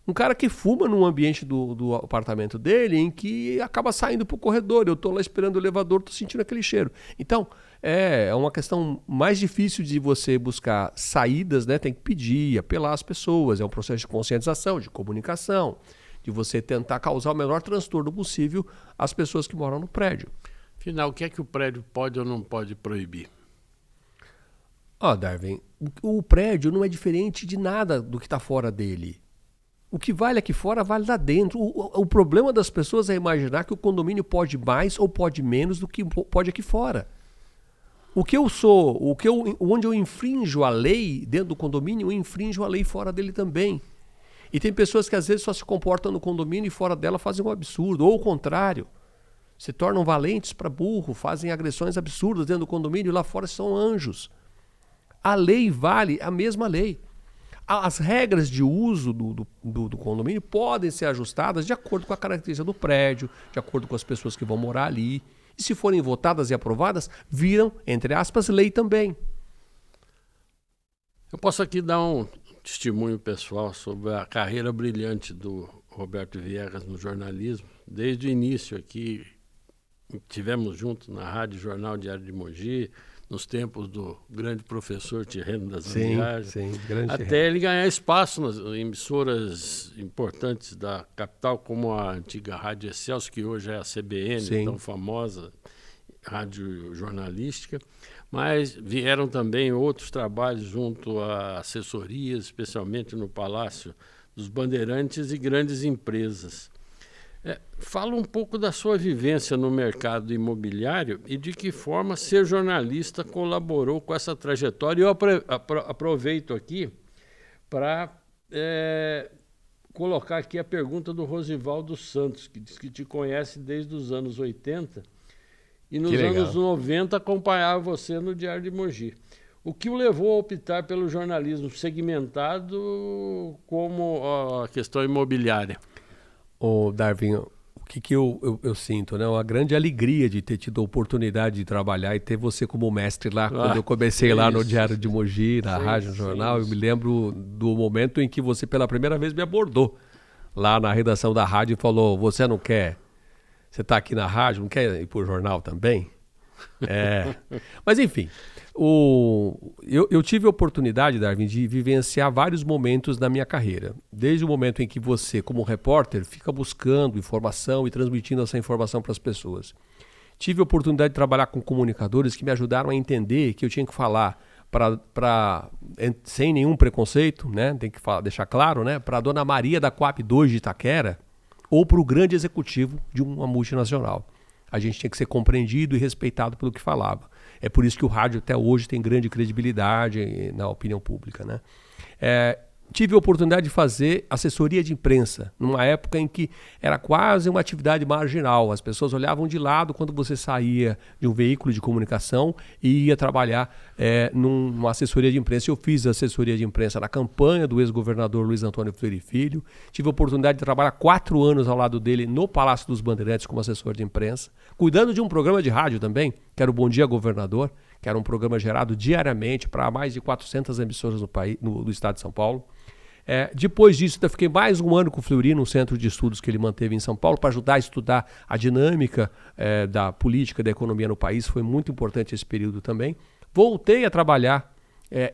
Um cara que fuma num ambiente do apartamento dele em que acaba saindo para o corredor. Eu estou lá esperando o elevador, estou sentindo aquele cheiro. Então, é uma questão mais difícil de você buscar saídas, né? Tem que pedir, apelar às pessoas. É um processo de conscientização, de comunicação, de você tentar causar o menor transtorno possível às pessoas que moram no prédio. Afinal, o que é que o prédio pode ou não pode proibir? Darwin, o prédio não é diferente de nada do que está fora dele. O que vale aqui fora, vale lá dentro. O problema das pessoas é imaginar que o condomínio pode mais ou pode menos do que pode aqui fora. Onde eu infrinjo a lei dentro do condomínio, eu infrinjo a lei fora dele também. E tem pessoas que às vezes só se comportam no condomínio e fora dela fazem um absurdo, ou o contrário. Se tornam valentes para burro, fazem agressões absurdas dentro do condomínio e lá fora são anjos. A lei vale a mesma lei. As regras de uso do condomínio podem ser ajustadas de acordo com a característica do prédio, de acordo com as pessoas que vão morar ali. E se forem votadas e aprovadas, viram, entre aspas, lei também. Eu posso aqui dar um testemunho pessoal sobre a carreira brilhante do Roberto Viegas no jornalismo. Desde o início aqui, tivemos juntos na Rádio Jornal Diário de Mogi, nos tempos do grande professor Tirreno das Viagens, até ele ganhar espaço nas emissoras importantes da capital, como a antiga Rádio Excelsior, que hoje é a CBN, tão famosa rádio jornalística, mas vieram também outros trabalhos junto a assessorias, especialmente no Palácio dos Bandeirantes e grandes empresas. Fala um pouco da sua vivência no mercado imobiliário e de que forma ser jornalista colaborou com essa trajetória. Eu aproveito aqui para colocar aqui a pergunta do Rosivaldo Santos, que diz que te conhece desde os anos 80 e nos anos 90 acompanhava você no Diário de Mogi. O que o levou a optar pelo jornalismo segmentado como a questão imobiliária? Darwin, o que eu sinto, né? Uma grande alegria de ter tido a oportunidade de trabalhar e ter você como mestre lá, quando eu comecei lá no Diário de Mogi, na Rádio Jornal. Eu me lembro do momento em que você pela primeira vez me abordou lá na redação da rádio e falou: você não quer, você está aqui na rádio, não quer ir para o jornal também? Mas enfim, eu tive a oportunidade, Darwin, de vivenciar vários momentos da minha carreira. Desde o momento em que você, como repórter, fica buscando informação e transmitindo essa informação para as pessoas. Tive a oportunidade de trabalhar com comunicadores que me ajudaram a entender que eu tinha que falar sem nenhum preconceito, né? Tem que deixar claro, né? Para a dona Maria da Coap 2 de Itaquera ou para o grande executivo de uma multinacional. A gente tinha que ser compreendido e respeitado pelo que falava. É por isso que o rádio até hoje tem grande credibilidade na opinião pública, né? Tive a oportunidade de fazer assessoria de imprensa, numa época em que era quase uma atividade marginal. As pessoas olhavam de lado quando você saía de um veículo de comunicação e ia trabalhar numa assessoria de imprensa. Eu fiz assessoria de imprensa na campanha do ex-governador Luiz Antônio Freire Filho. Tive a oportunidade de trabalhar 4 anos ao lado dele no Palácio dos Bandeirantes como assessor de imprensa, cuidando de um programa de rádio também, que era o Bom Dia Governador, que era um programa gerado diariamente para mais de 400 emissoras no estado de São Paulo. Depois disso, eu fiquei mais um ano com o Fleury, num centro de estudos que ele manteve em São Paulo, para ajudar a estudar a dinâmica da política, da economia no país. Foi muito importante esse período também. Voltei a trabalhar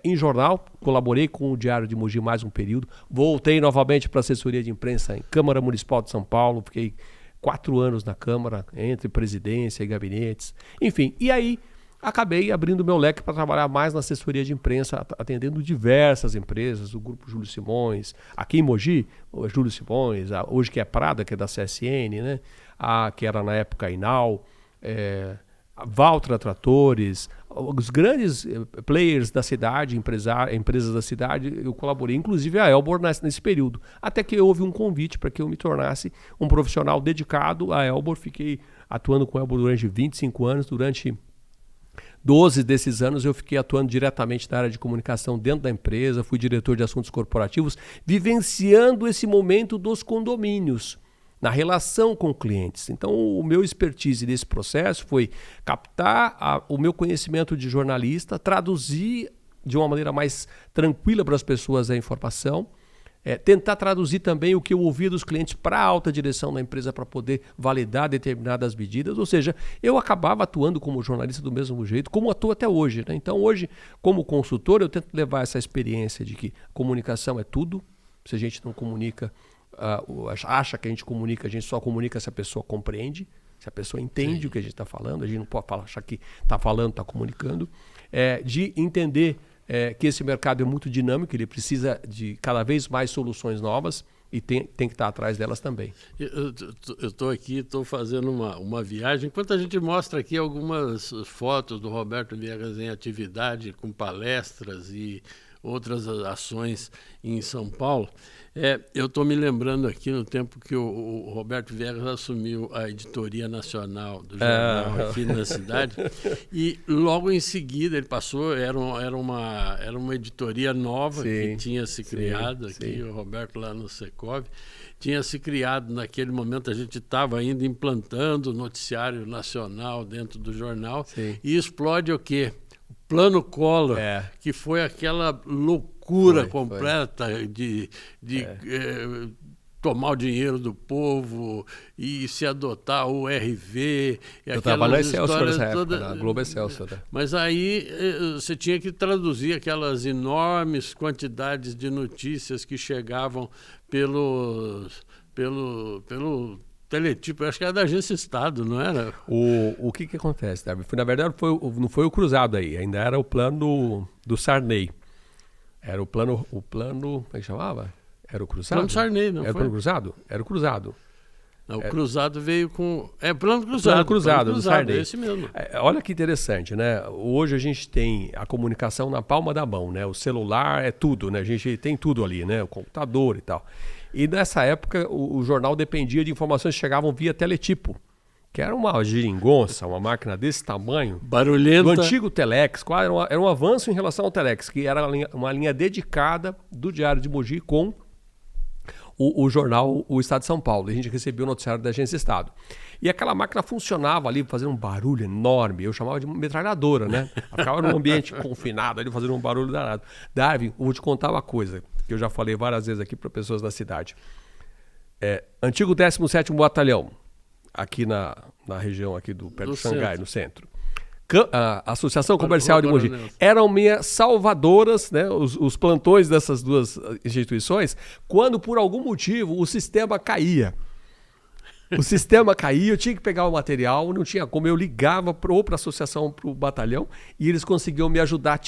em jornal, colaborei com o Diário de Mogi mais um período. Voltei novamente para a assessoria de imprensa em Câmara Municipal de São Paulo. Fiquei 4 anos na Câmara, entre presidência e gabinetes. Enfim, e aí acabei abrindo meu leque para trabalhar mais na assessoria de imprensa, atendendo diversas empresas, o Grupo Júlio Simões, aqui em Mogi, o Júlio Simões, hoje que é Prada, que é da CSN, né? Que era na época a Inal, a Valtra Tratores, os grandes players da cidade, empresas da cidade, eu colaborei, inclusive a Elbor nesse período, até que houve um convite para que eu me tornasse um profissional dedicado à Elbor. Fiquei atuando com a Elbor durante 25 anos, durante 12 desses anos eu fiquei atuando diretamente na área de comunicação dentro da empresa, fui diretor de assuntos corporativos, vivenciando esse momento dos condomínios, na relação com clientes. Então o meu expertise nesse processo foi captar o meu conhecimento de jornalista, traduzir de uma maneira mais tranquila para as pessoas a informação, tentar traduzir também o que eu ouvia dos clientes para a alta direção da empresa para poder validar determinadas medidas. Ou seja, eu acabava atuando como jornalista do mesmo jeito, como atuo até hoje, né? Então hoje, como consultor, eu tento levar essa experiência de que comunicação é tudo. Se a gente não comunica, acha que a gente só comunica se a pessoa compreende, se a pessoa entende Sim. o que a gente está falando. A gente não pode achar que está falando, está comunicando. De entender que esse mercado é muito dinâmico, ele precisa de cada vez mais soluções novas e tem que estar atrás delas também. Eu estou aqui, estou fazendo uma viagem. Enquanto a gente mostra aqui algumas fotos do Roberto Viegas em atividade, com palestras e outras ações em São Paulo, eu estou me lembrando aqui no tempo que o Roberto Viegas assumiu a editoria nacional do jornal aqui na cidade, e logo em seguida ele passou, era uma editoria nova que tinha se criado aqui, o Roberto lá no Secov, tinha se criado naquele momento, a gente estava ainda implantando o noticiário nacional dentro do jornal, e explode o quê? Plano Collor, que foi aquela loucura completa de tomar o dinheiro do povo e se adotar o RV. Eu estava na Excelsior nessa época, na Globo Excelsior. Né? Mas aí você tinha que traduzir aquelas enormes quantidades de notícias que chegavam pelo teletipo, acho que era da Agência Estado, não era? O que acontece, Darby? Na verdade, não foi o cruzado aí, ainda era o plano do Sarney. Era o plano, como é que chamava? Era o cruzado? Plano Sarney, não era foi? Era o plano cruzado? Era o cruzado. Não, o cruzado veio com... Plano Cruzado. Plano Cruzado, do Sarney. É esse mesmo. Olha que interessante, né? Hoje a gente tem a comunicação na palma da mão, né? O celular é tudo, né? A gente tem tudo ali, né? O computador e tal. E nessa época o jornal dependia de informações que chegavam via teletipo, que era uma geringonça, uma máquina desse tamanho. Barulhenta. Do antigo Telex, era um avanço em relação ao Telex, que era uma linha dedicada do Diário de Mogi com o jornal O Estado de São Paulo. E a gente recebia o noticiário da Agência Estado. E aquela máquina funcionava ali, fazendo um barulho enorme. Eu chamava de metralhadora, né? Ela ficava num ambiente confinado ali, fazendo um barulho danado. Darwin, eu vou te contar uma coisa que eu já falei várias vezes aqui para pessoas da cidade. Antigo 17º Batalhão, aqui na região aqui perto de Xangai, no centro. A Associação Comercial de Mogi. Eram minhas salvadoras, né, os plantões dessas duas instituições, quando por algum motivo o sistema caía. O sistema caía, eu tinha que pegar o material, não tinha como. Eu ligava ou para a associação, para o batalhão, e eles conseguiam me ajudar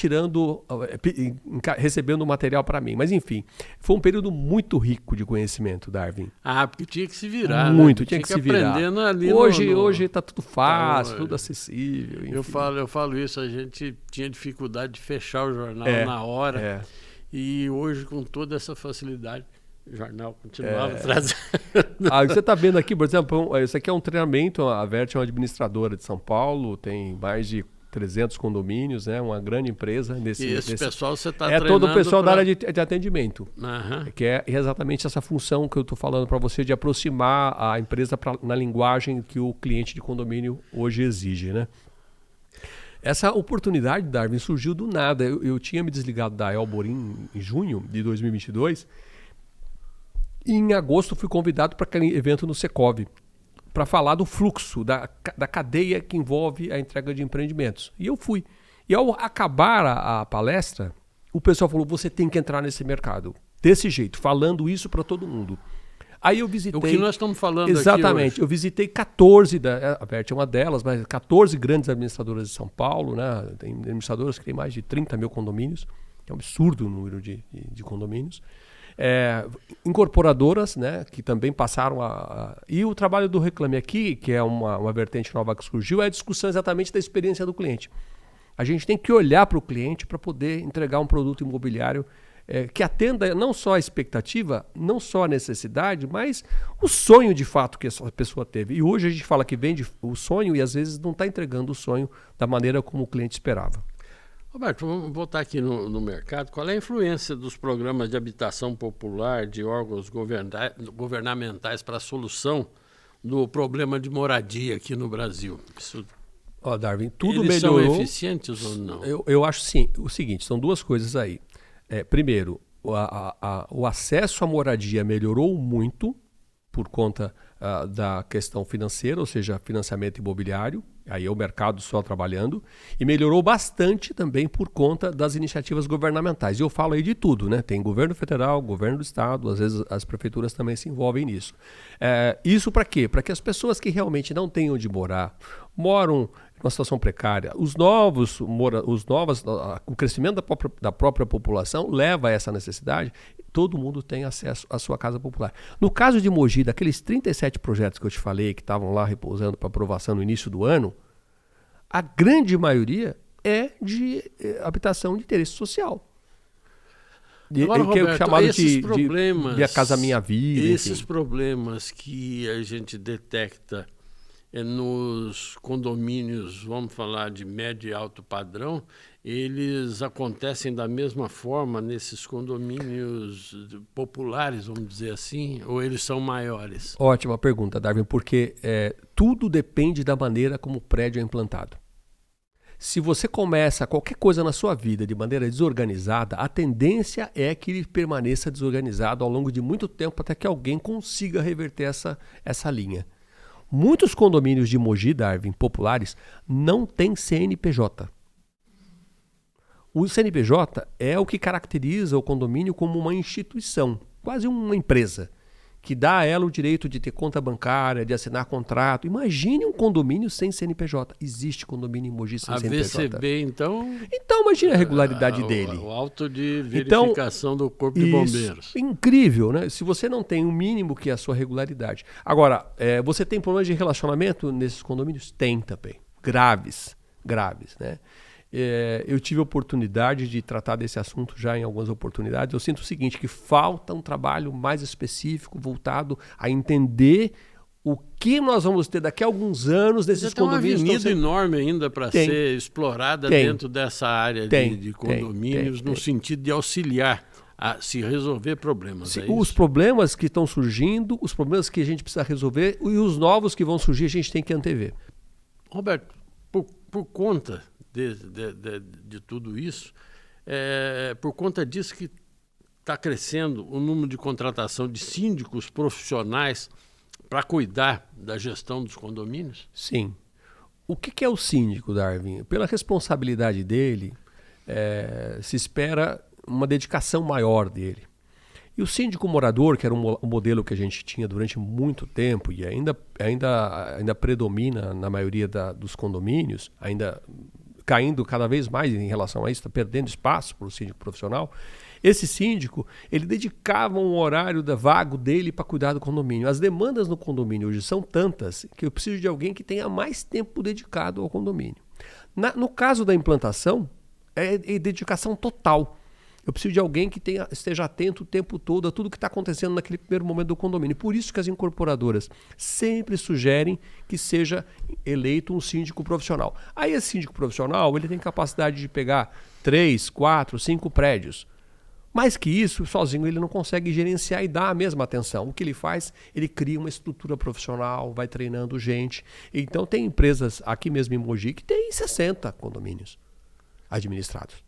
recebendo o material para mim. Mas enfim, foi um período muito rico de conhecimento, Darwin. Porque tinha que se virar. Muito, né? tinha que se virar. Ali hoje está tudo fácil, tudo acessível. Enfim. Eu falo isso, a gente tinha dificuldade de fechar o jornal na hora. E hoje, com toda essa facilidade, o jornal continuava trazendo. Você está vendo aqui, por exemplo, isso aqui é um treinamento. A Vert é uma administradora de São Paulo, tem mais de 300 condomínios, né? Uma grande empresa. Pessoal você está treinando... todo o pessoal da área de atendimento, Uhum. que é exatamente essa função que eu estou falando para você, de aproximar a empresa na linguagem que o cliente de condomínio hoje exige, né? Essa oportunidade, Darwin, surgiu do nada. Eu tinha me desligado da Elbor em junho de 2022. E em agosto fui convidado para aquele evento no Secov, para falar do fluxo, da cadeia que envolve a entrega de empreendimentos. E eu fui. E ao acabar a palestra, o pessoal falou, você tem que entrar nesse mercado. Desse jeito, falando isso para todo mundo. Aí eu visitei... O que nós estamos falando exatamente, aqui hoje. Eu visitei 14, a Vert é uma delas, mas 14 grandes administradoras de São Paulo, né? Tem administradoras que têm mais de 30 mil condomínios, é um absurdo o número de condomínios. Incorporadoras, né, que também passaram E o trabalho do Reclame Aqui, que é uma vertente nova que surgiu, é a discussão exatamente da experiência do cliente. A gente tem que olhar para o cliente para poder entregar um produto imobiliário que atenda não só a expectativa, não só a necessidade, mas o sonho de fato que essa pessoa teve. E hoje a gente fala que vende o sonho e às vezes não está entregando o sonho da maneira como o cliente esperava. Roberto, vamos voltar aqui no mercado. Qual é a influência dos programas de habitação popular, de órgãos governamentais para a solução do problema de moradia aqui no Brasil? Darwin, tudo eles melhorou. São eficientes ou não? Eu acho sim. O seguinte, são duas coisas aí. Primeiro, o acesso à moradia melhorou muito por conta da questão financeira, ou seja, financiamento imobiliário. Aí é o mercado só trabalhando. E melhorou bastante também por conta das iniciativas governamentais. E eu falo aí de tudo, né? Tem governo federal, governo do estado, às vezes as prefeituras também se envolvem nisso. Isso para quê? Para que as pessoas que realmente não têm onde morar, moram em uma situação precária, o crescimento da própria população leva a essa necessidade, todo mundo tem acesso à sua casa popular. No caso de Mogi, daqueles 37 projetos que eu te falei, que estavam lá repousando para aprovação no início do ano, a grande maioria é de habitação de interesse social. Agora, Roberto, que é chamado esses problemas, de Minha Casa Minha Vida. Esses problemas que a gente detecta nos condomínios, vamos falar de médio e alto padrão, eles acontecem da mesma forma nesses condomínios populares, vamos dizer assim, ou eles são maiores? Ótima pergunta, Darwin, porque tudo depende da maneira como o prédio é implantado. Se você começa qualquer coisa na sua vida de maneira desorganizada, a tendência é que ele permaneça desorganizado ao longo de muito tempo até que alguém consiga reverter essa linha. Muitos condomínios de Mogi, Darwin, populares, não têm CNPJ. O CNPJ é o que caracteriza o condomínio como uma instituição, quase uma empresa, que dá a ela o direito de ter conta bancária, de assinar contrato. Imagine um condomínio sem CNPJ. Existe condomínio em Mogi sem CNPJ. A VCB, então... Então, imagine a regularidade dele. O auto de verificação do Corpo de Bombeiros. Incrível, né? Se você não tem o mínimo que é a sua regularidade. Agora, você tem problemas de relacionamento nesses condomínios? Tem também. Graves, né? Eu tive a oportunidade de tratar desse assunto já em algumas oportunidades. Eu sinto o seguinte, que falta um trabalho mais específico, voltado a entender o que nós vamos ter daqui a alguns anos nesses condomínios. Tem uma avenida enorme ainda para ser explorada dentro dessa área de condomínios, no sentido de auxiliar a se resolver problemas. Os problemas que estão surgindo, os problemas que a gente precisa resolver e os novos que vão surgir, a gente tem que antever. Roberto, por conta de tudo isso, por conta disso que está crescendo o número de contratação de síndicos profissionais para cuidar da gestão dos condomínios? Sim. O que é o síndico, Darwin? Pela responsabilidade dele, se espera uma dedicação maior dele. E o síndico morador, que era um modelo que a gente tinha durante muito tempo e ainda predomina na maioria dos condomínios, ainda caindo cada vez mais em relação a isso, está perdendo espaço para o síndico profissional. Esse síndico, ele dedicava um horário vago dele para cuidar do condomínio. As demandas no condomínio hoje são tantas que eu preciso de alguém que tenha mais tempo dedicado ao condomínio. No caso da implantação, é dedicação total. Eu preciso de alguém que esteja atento o tempo todo a tudo que está acontecendo naquele primeiro momento do condomínio. Por isso que as incorporadoras sempre sugerem que seja eleito um síndico profissional. Aí esse síndico profissional ele tem capacidade de pegar 3, 4, 5 prédios. Mais que isso, sozinho ele não consegue gerenciar e dar a mesma atenção. O que ele faz? Ele cria uma estrutura profissional, vai treinando gente. Então tem empresas aqui mesmo em Mogi que tem 60 condomínios administrados.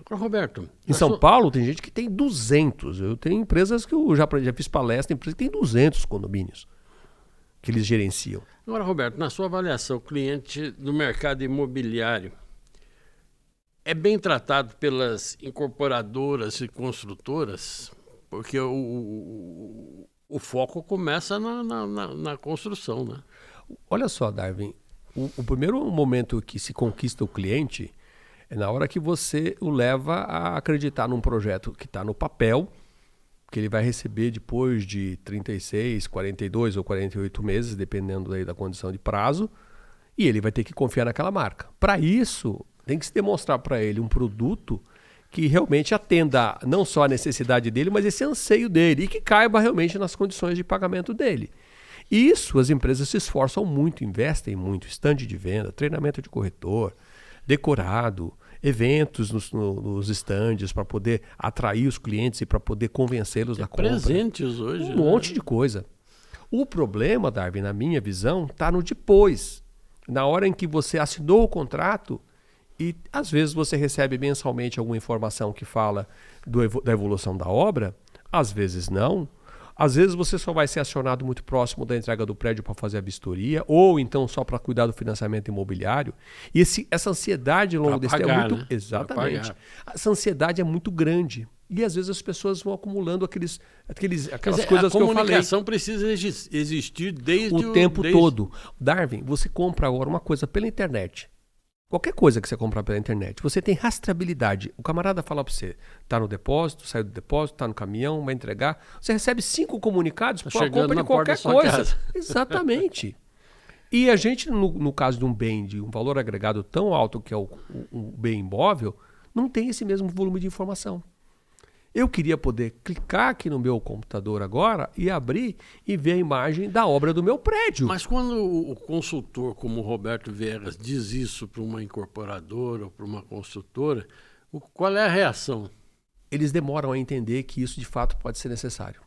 Agora, Roberto... Em São Paulo tem gente que tem 200. Eu tenho empresas que eu já fiz palestra, empresas que tem 200 condomínios que eles gerenciam. Agora, Roberto, na sua avaliação, o cliente do mercado imobiliário é bem tratado pelas incorporadoras e construtoras? Porque o foco começa na construção, né? Olha só, Darwin, o primeiro momento que se conquista o cliente é na hora que você o leva a acreditar num projeto que está no papel, que ele vai receber depois de 36, 42 ou 48 meses, dependendo daí da condição de prazo, e ele vai ter que confiar naquela marca. Para isso, tem que se demonstrar para ele um produto que realmente atenda não só a necessidade dele, mas esse anseio dele e que caiba realmente nas condições de pagamento dele. Isso as empresas se esforçam muito, investem muito, estande de venda, treinamento de corretor, decorado, eventos nos estandes para poder atrair os clientes e para poder convencê-los da compra. Presentes hoje. Um monte de coisa. O problema, Darwin, na minha visão, está no depois. Na hora em que você assinou o contrato e às vezes você recebe mensalmente alguma informação que fala da evolução da obra, às vezes não. Às vezes você só vai ser acionado muito próximo da entrega do prédio para fazer a vistoria, ou então só para cuidar do financiamento imobiliário. E essa ansiedade ao longo desse tempo é muito... Né? Exatamente. Essa ansiedade é muito grande. E às vezes as pessoas vão acumulando aquelas coisas que eu falei. A comunicação precisa existir desde o tempo todo. Darwin, você compra agora uma coisa pela internet. Qualquer coisa que você comprar pela internet, você tem rastreabilidade. O camarada fala para você, tá no depósito, saiu do depósito, tá no caminhão, vai entregar. Você recebe 5 comunicados por compra de qualquer coisa. Exatamente. E a gente, no caso de um bem de um valor agregado tão alto que é o bem imóvel, não tem esse mesmo volume de informação. Eu queria poder clicar aqui no meu computador agora e abrir e ver a imagem da obra do meu prédio. Mas quando o consultor, como o Roberto Viegas, diz isso para uma incorporadora ou para uma construtora, qual é a reação? Eles demoram a entender que isso de fato pode ser necessário.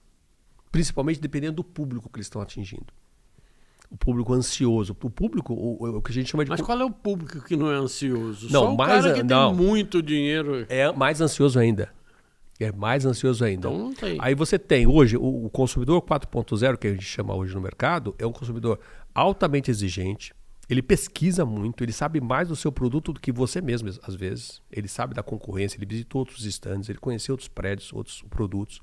Principalmente dependendo do público que eles estão atingindo. O público ansioso. O público, o que a gente chama de... Mas qual é o público que não é ansioso? Não, só o cara que tem muito dinheiro. É mais ansioso ainda. É mais ansioso ainda. Então não tem. Aí você tem hoje o consumidor 4.0, que a gente chama hoje no mercado, é um consumidor altamente exigente. Ele pesquisa muito, ele sabe mais do seu produto do que você mesmo, às vezes. Ele sabe da concorrência, ele visitou outros estandes, ele conheceu outros prédios, outros produtos.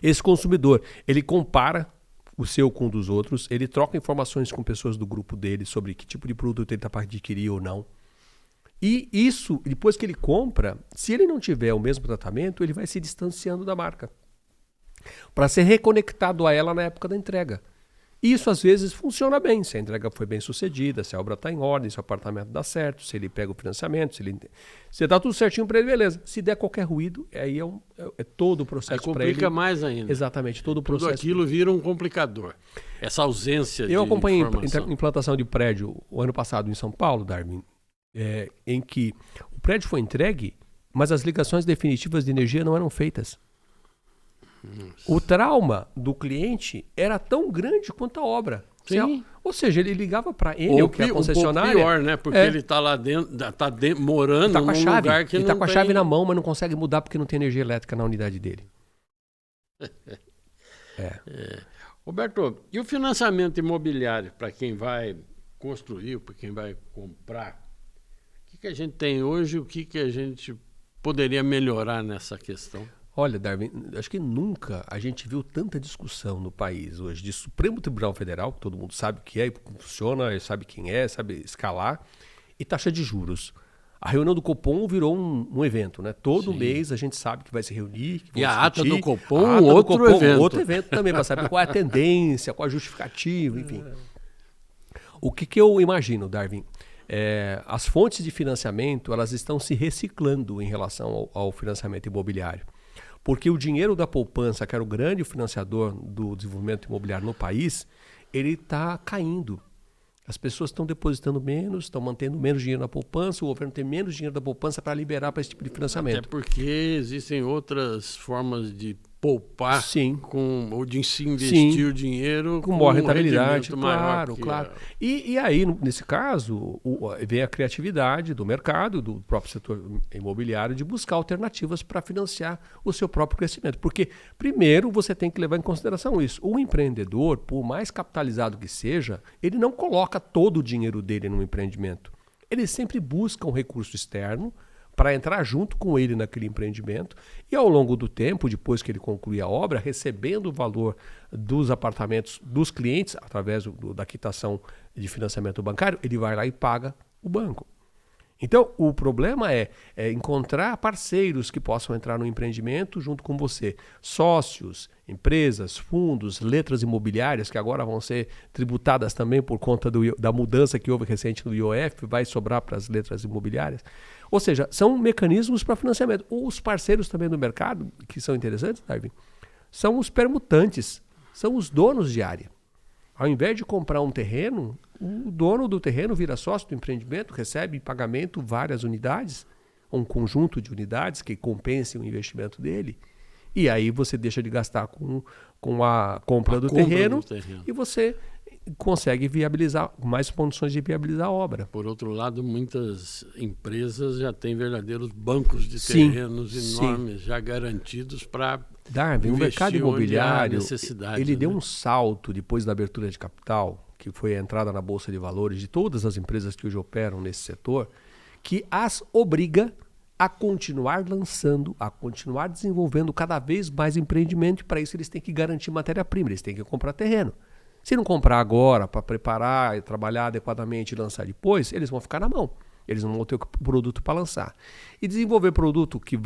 Esse consumidor, ele compara o seu com um dos outros, ele troca informações com pessoas do grupo dele sobre que tipo de produto ele está para adquirir ou não. E isso, depois que ele compra, se ele não tiver o mesmo tratamento, ele vai se distanciando da marca para ser reconectado a ela na época da entrega. Isso às vezes funciona bem, se a entrega foi bem sucedida, se a obra está em ordem, se o apartamento dá certo, se ele pega o financiamento, se dá tudo certinho para ele, beleza. Se der qualquer ruído, aí é todo o processo para ele. Complica mais ainda. Exatamente, todo o processo. Tudo aquilo vira um complicador. Essa ausência de informação. Eu acompanhei implantação de prédio o ano passado em São Paulo, Darwin, em que o prédio foi entregue, mas as ligações definitivas de energia não eram feitas. Nossa. O trauma do cliente era tão grande quanto a obra. Sim. Ou seja, ele ligava para ele, que é a concessionária. Um pouco pior, né? Porque ele está lá dentro, está morando num lugar que ele está com a chave na mão, mas não consegue mudar porque não tem energia elétrica na unidade dele. Roberto, e o financiamento imobiliário para quem vai construir, para quem vai comprar? O que a gente tem hoje, o que a gente poderia melhorar nessa questão? Olha, Darwin, acho que nunca a gente viu tanta discussão no país hoje de Supremo Tribunal Federal, que todo mundo sabe o que é, como funciona, sabe quem é, sabe escalar, e taxa de juros. A reunião do Copom virou um evento, né? Todo mês a gente sabe que vai se reunir. Que e a ata do Copom, evento. Outro evento também, para saber qual é a tendência, qual é a justificativa, enfim. O que eu imagino, Darwin? As fontes de financiamento, elas estão se reciclando em relação ao financiamento imobiliário. Porque o dinheiro da poupança, que era o grande financiador do desenvolvimento imobiliário no país, ele está caindo. As pessoas estão depositando menos, estão mantendo menos dinheiro na poupança, o governo tem menos dinheiro da poupança para liberar para esse tipo de financiamento. Até porque existem outras formas de poupar ou de se investir o dinheiro com maior rentabilidade, claro. E aí, nesse caso, vem a criatividade do mercado, do próprio setor imobiliário, de buscar alternativas para financiar o seu próprio crescimento. Porque, primeiro, você tem que levar em consideração isso. O empreendedor, por mais capitalizado que seja, ele não coloca todo o dinheiro dele no empreendimento. Ele sempre busca um recurso externo para entrar junto com ele naquele empreendimento e ao longo do tempo, depois que ele concluir a obra, recebendo o valor dos apartamentos dos clientes, através da quitação de financiamento bancário, ele vai lá e paga o banco. Então, o problema é encontrar parceiros que possam entrar no empreendimento junto com você. Sócios, empresas, fundos, letras imobiliárias, que agora vão ser tributadas também por conta da mudança que houve recente no IOF, vai sobrar para as letras imobiliárias. Ou seja, são mecanismos para financiamento. Os parceiros também do mercado, que são interessantes, Darwin, são os permutantes, são os donos de área. Ao invés de comprar um terreno, o dono do terreno vira sócio do empreendimento, recebe em pagamento várias unidades, um conjunto de unidades que compensem o investimento dele. E aí você deixa de gastar com a compra do terreno e você consegue viabilizar, mais condições de viabilizar a obra. Por outro lado, muitas empresas já têm verdadeiros bancos de terrenos enormes, já garantidos para Darwin, o mercado imobiliário, ele deu né? um salto depois da abertura de capital, que foi a entrada na Bolsa de Valores de todas as empresas que hoje operam nesse setor, que as obriga a continuar lançando, a continuar desenvolvendo cada vez mais empreendimento, e para isso eles têm que garantir matéria-prima, eles têm que comprar terreno. Se não comprar agora para preparar e trabalhar adequadamente e lançar depois, eles vão ficar na mão. Eles não vão ter o produto para lançar. E desenvolver produto que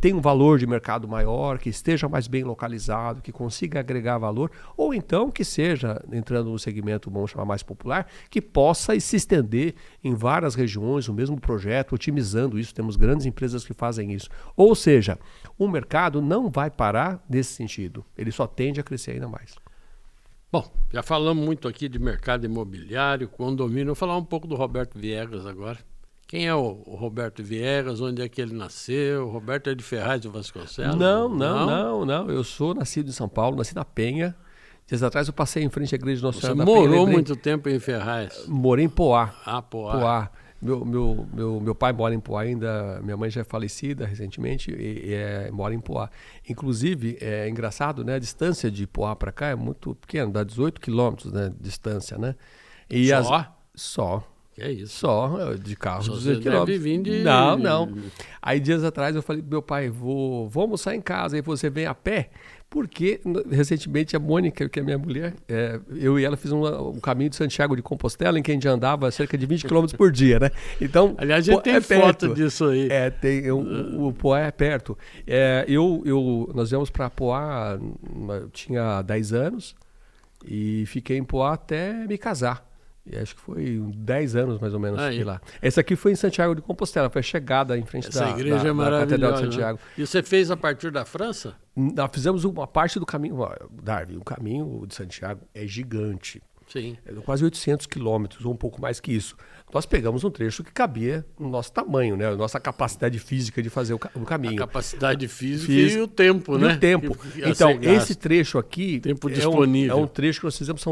tenha um valor de mercado maior, que esteja mais bem localizado, que consiga agregar valor, ou então que seja, entrando no segmento, vamos chamar mais popular, que possa se estender em várias regiões, o mesmo projeto, otimizando isso. Temos grandes empresas que fazem isso. Ou seja, o mercado não vai parar nesse sentido. Ele só tende a crescer ainda mais. Bom, já falamos muito aqui de mercado imobiliário, condomínio. Vou falar um pouco do Roberto Viegas agora. Quem é o Roberto Viegas? Onde é que ele nasceu? O Roberto é de Ferraz de Vasconcelos? Não. Eu sou nascido em São Paulo, nasci na Penha. Dias atrás eu passei em frente à igreja de Nossa Senhora da Penha. Você morou muito tempo em Ferraz? Morei em Poá. Poá. Meu pai mora em Poá ainda, minha mãe já é falecida recentemente e mora em Poá. Inclusive, é engraçado, né? A distância de Poá para cá é muito pequena, dá 18 quilômetros, né, de distância, né? E Só. Que é isso? Só, de carro, só 18 quilômetros. Não. Aí dias atrás eu falei pro meu pai, vou almoçar em casa, aí você vem a pé? Porque recentemente a Mônica, que é minha mulher, eu e ela fizemos um caminho de Santiago de Compostela, em que a gente andava cerca de 20 km por dia, né? Então, aliás, a gente tem foto disso aí. O Poá é perto. Nós viemos para Poá, eu tinha 10 anos, e fiquei em Poá até me casar. E acho que foi 10 anos mais ou menos fiquei lá. Essa aqui foi em Santiago de Compostela, foi a chegada em frente da Catedral de Santiago. Né? E você fez a partir da França? Nós fizemos uma parte do caminho. Darwin, o caminho de Santiago é gigante. Sim. É quase 800 quilômetros, ou um pouco mais que isso. Nós pegamos um trecho que cabia no nosso tamanho, né? A nossa capacidade física de fazer o caminho. A capacidade física e o tempo, né? E o tempo. Então, esse trecho aqui tempo disponível. É um trecho que nós fizemos,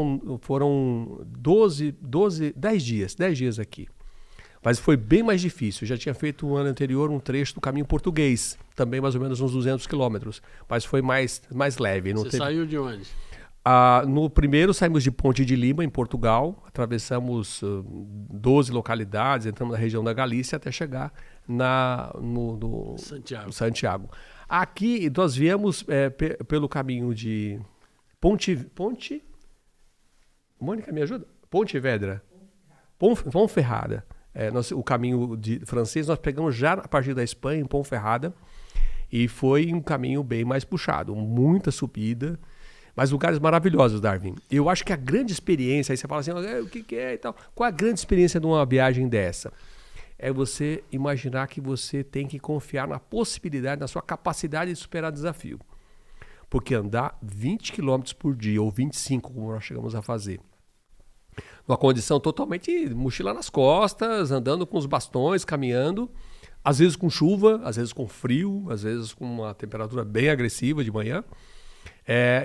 foram 10 dias aqui. Mas foi bem mais difícil. Eu já tinha feito no ano anterior um trecho do caminho português, também mais ou menos uns 200 quilômetros. Mas foi mais leve. Você saiu de onde? No primeiro saímos de Ponte de Lima, em Portugal, atravessamos 12 localidades, entramos na região da Galícia até chegar no Santiago. Aqui nós viemos pelo caminho de Ponte... Mônica, me ajuda? Pontevedra. Ponferrada. O caminho francês nós pegamos já a partir da Espanha, em Ponferrada, e foi um caminho bem mais puxado, muita subida, mas lugares maravilhosos, Darwin. Eu acho que a grande experiência, aí você fala assim, o que é e tal, qual a grande experiência de uma viagem dessa? É você imaginar que você tem que confiar na possibilidade, na sua capacidade de superar desafio. Porque andar 20 km por dia, ou 25, como nós chegamos a fazer, numa condição totalmente mochila nas costas, andando com os bastões, caminhando, às vezes com chuva, às vezes com frio, às vezes com uma temperatura bem agressiva de manhã,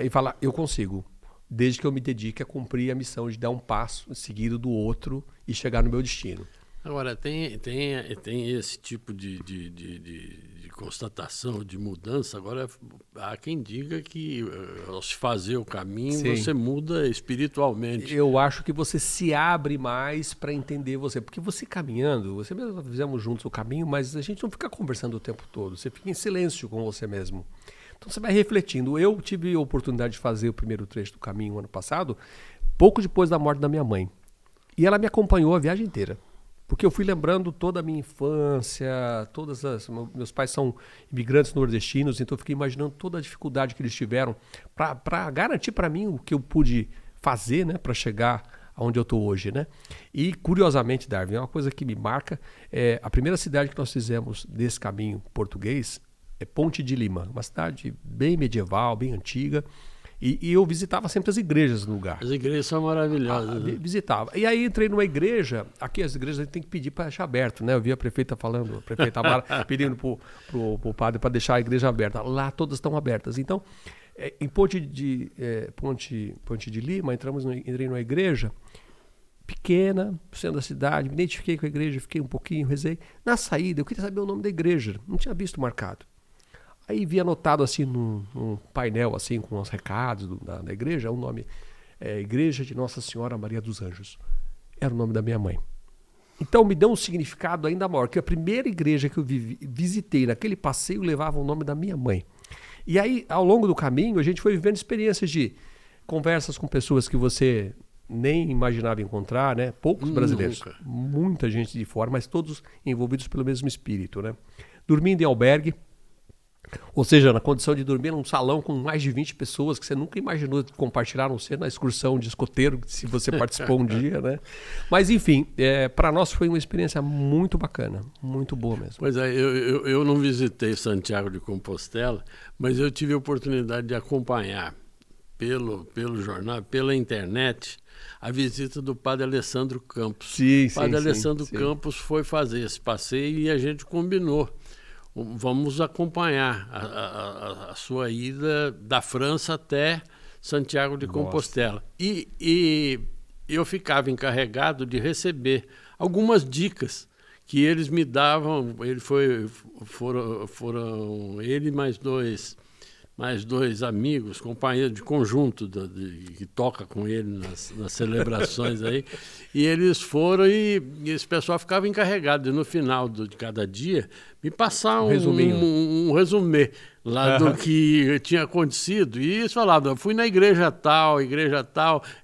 e falar, eu consigo, desde que eu me dedique a cumprir a missão de dar um passo seguido do outro e chegar no meu destino. Agora, tem esse tipo de constatação, de mudança. Agora, há quem diga que ao se fazer o caminho, sim, você muda espiritualmente. Eu acho que você se abre mais para entender você. Porque você caminhando, você mesmo fizemos juntos o caminho, mas a gente não fica conversando o tempo todo. Você fica em silêncio com você mesmo. Então você vai refletindo. Eu tive a oportunidade de fazer o primeiro trecho do caminho ano passado, pouco depois da morte da minha mãe. E ela me acompanhou a viagem inteira. Porque eu fui lembrando toda a minha infância, meus pais são imigrantes nordestinos, então eu fiquei imaginando toda a dificuldade que eles tiveram para garantir para mim o que eu pude fazer, né, para chegar aonde eu estou hoje, né? E curiosamente, Darwin, é uma coisa que me marca, a primeira cidade que nós fizemos desse caminho português é Ponte de Lima, uma cidade bem medieval, bem antiga. E eu visitava sempre as igrejas no lugar. As igrejas são maravilhosas. Visitava. E aí entrei numa igreja, aqui as igrejas a gente tem que pedir para deixar aberto, né? Eu vi a prefeita falando, a prefeita Amara pedindo pro padre para deixar a igreja aberta. Lá todas estão abertas. Então, em Ponte de Lima, entrei numa igreja pequena, centro da cidade, me identifiquei com a igreja, fiquei um pouquinho, rezei. Na saída, eu queria saber o nome da igreja, não tinha visto marcado. Aí vi anotado assim num painel assim com os recados da igreja, o nome Igreja de Nossa Senhora Maria dos Anjos. Era o nome da minha mãe. Então me deu um significado ainda maior, que a primeira igreja que eu visitei naquele passeio levava o nome da minha mãe. E aí, ao longo do caminho, a gente foi vivendo experiências de conversas com pessoas que você nem imaginava encontrar, né? Poucos brasileiros, muita gente de fora, mas todos envolvidos pelo mesmo espírito, né? Dormindo em albergue, ou seja, na condição de dormir num salão com mais de 20 pessoas que você nunca imaginou compartilhar, a não ser na excursão de escoteiro, se você participou um dia, né? Mas enfim, para nós foi uma experiência muito bacana, muito boa mesmo. Pois é, eu não visitei Santiago de Compostela, mas eu tive a oportunidade de acompanhar pelo jornal, pela internet, a visita do padre Alessandro Campos. Sim, o padre Alessandro Campos foi fazer esse passeio e a gente combinou. Vamos acompanhar a sua ida da França até Santiago de Compostela. E eu ficava encarregado de receber algumas dicas que eles me davam. Foram ele mais dois amigos, companheiros de conjunto que toca com ele nas celebrações aí, e eles foram e esse pessoal ficava encarregado de, no final de cada dia, me passar um resumê lá do que tinha acontecido. E eles falavam, fui na igreja tal,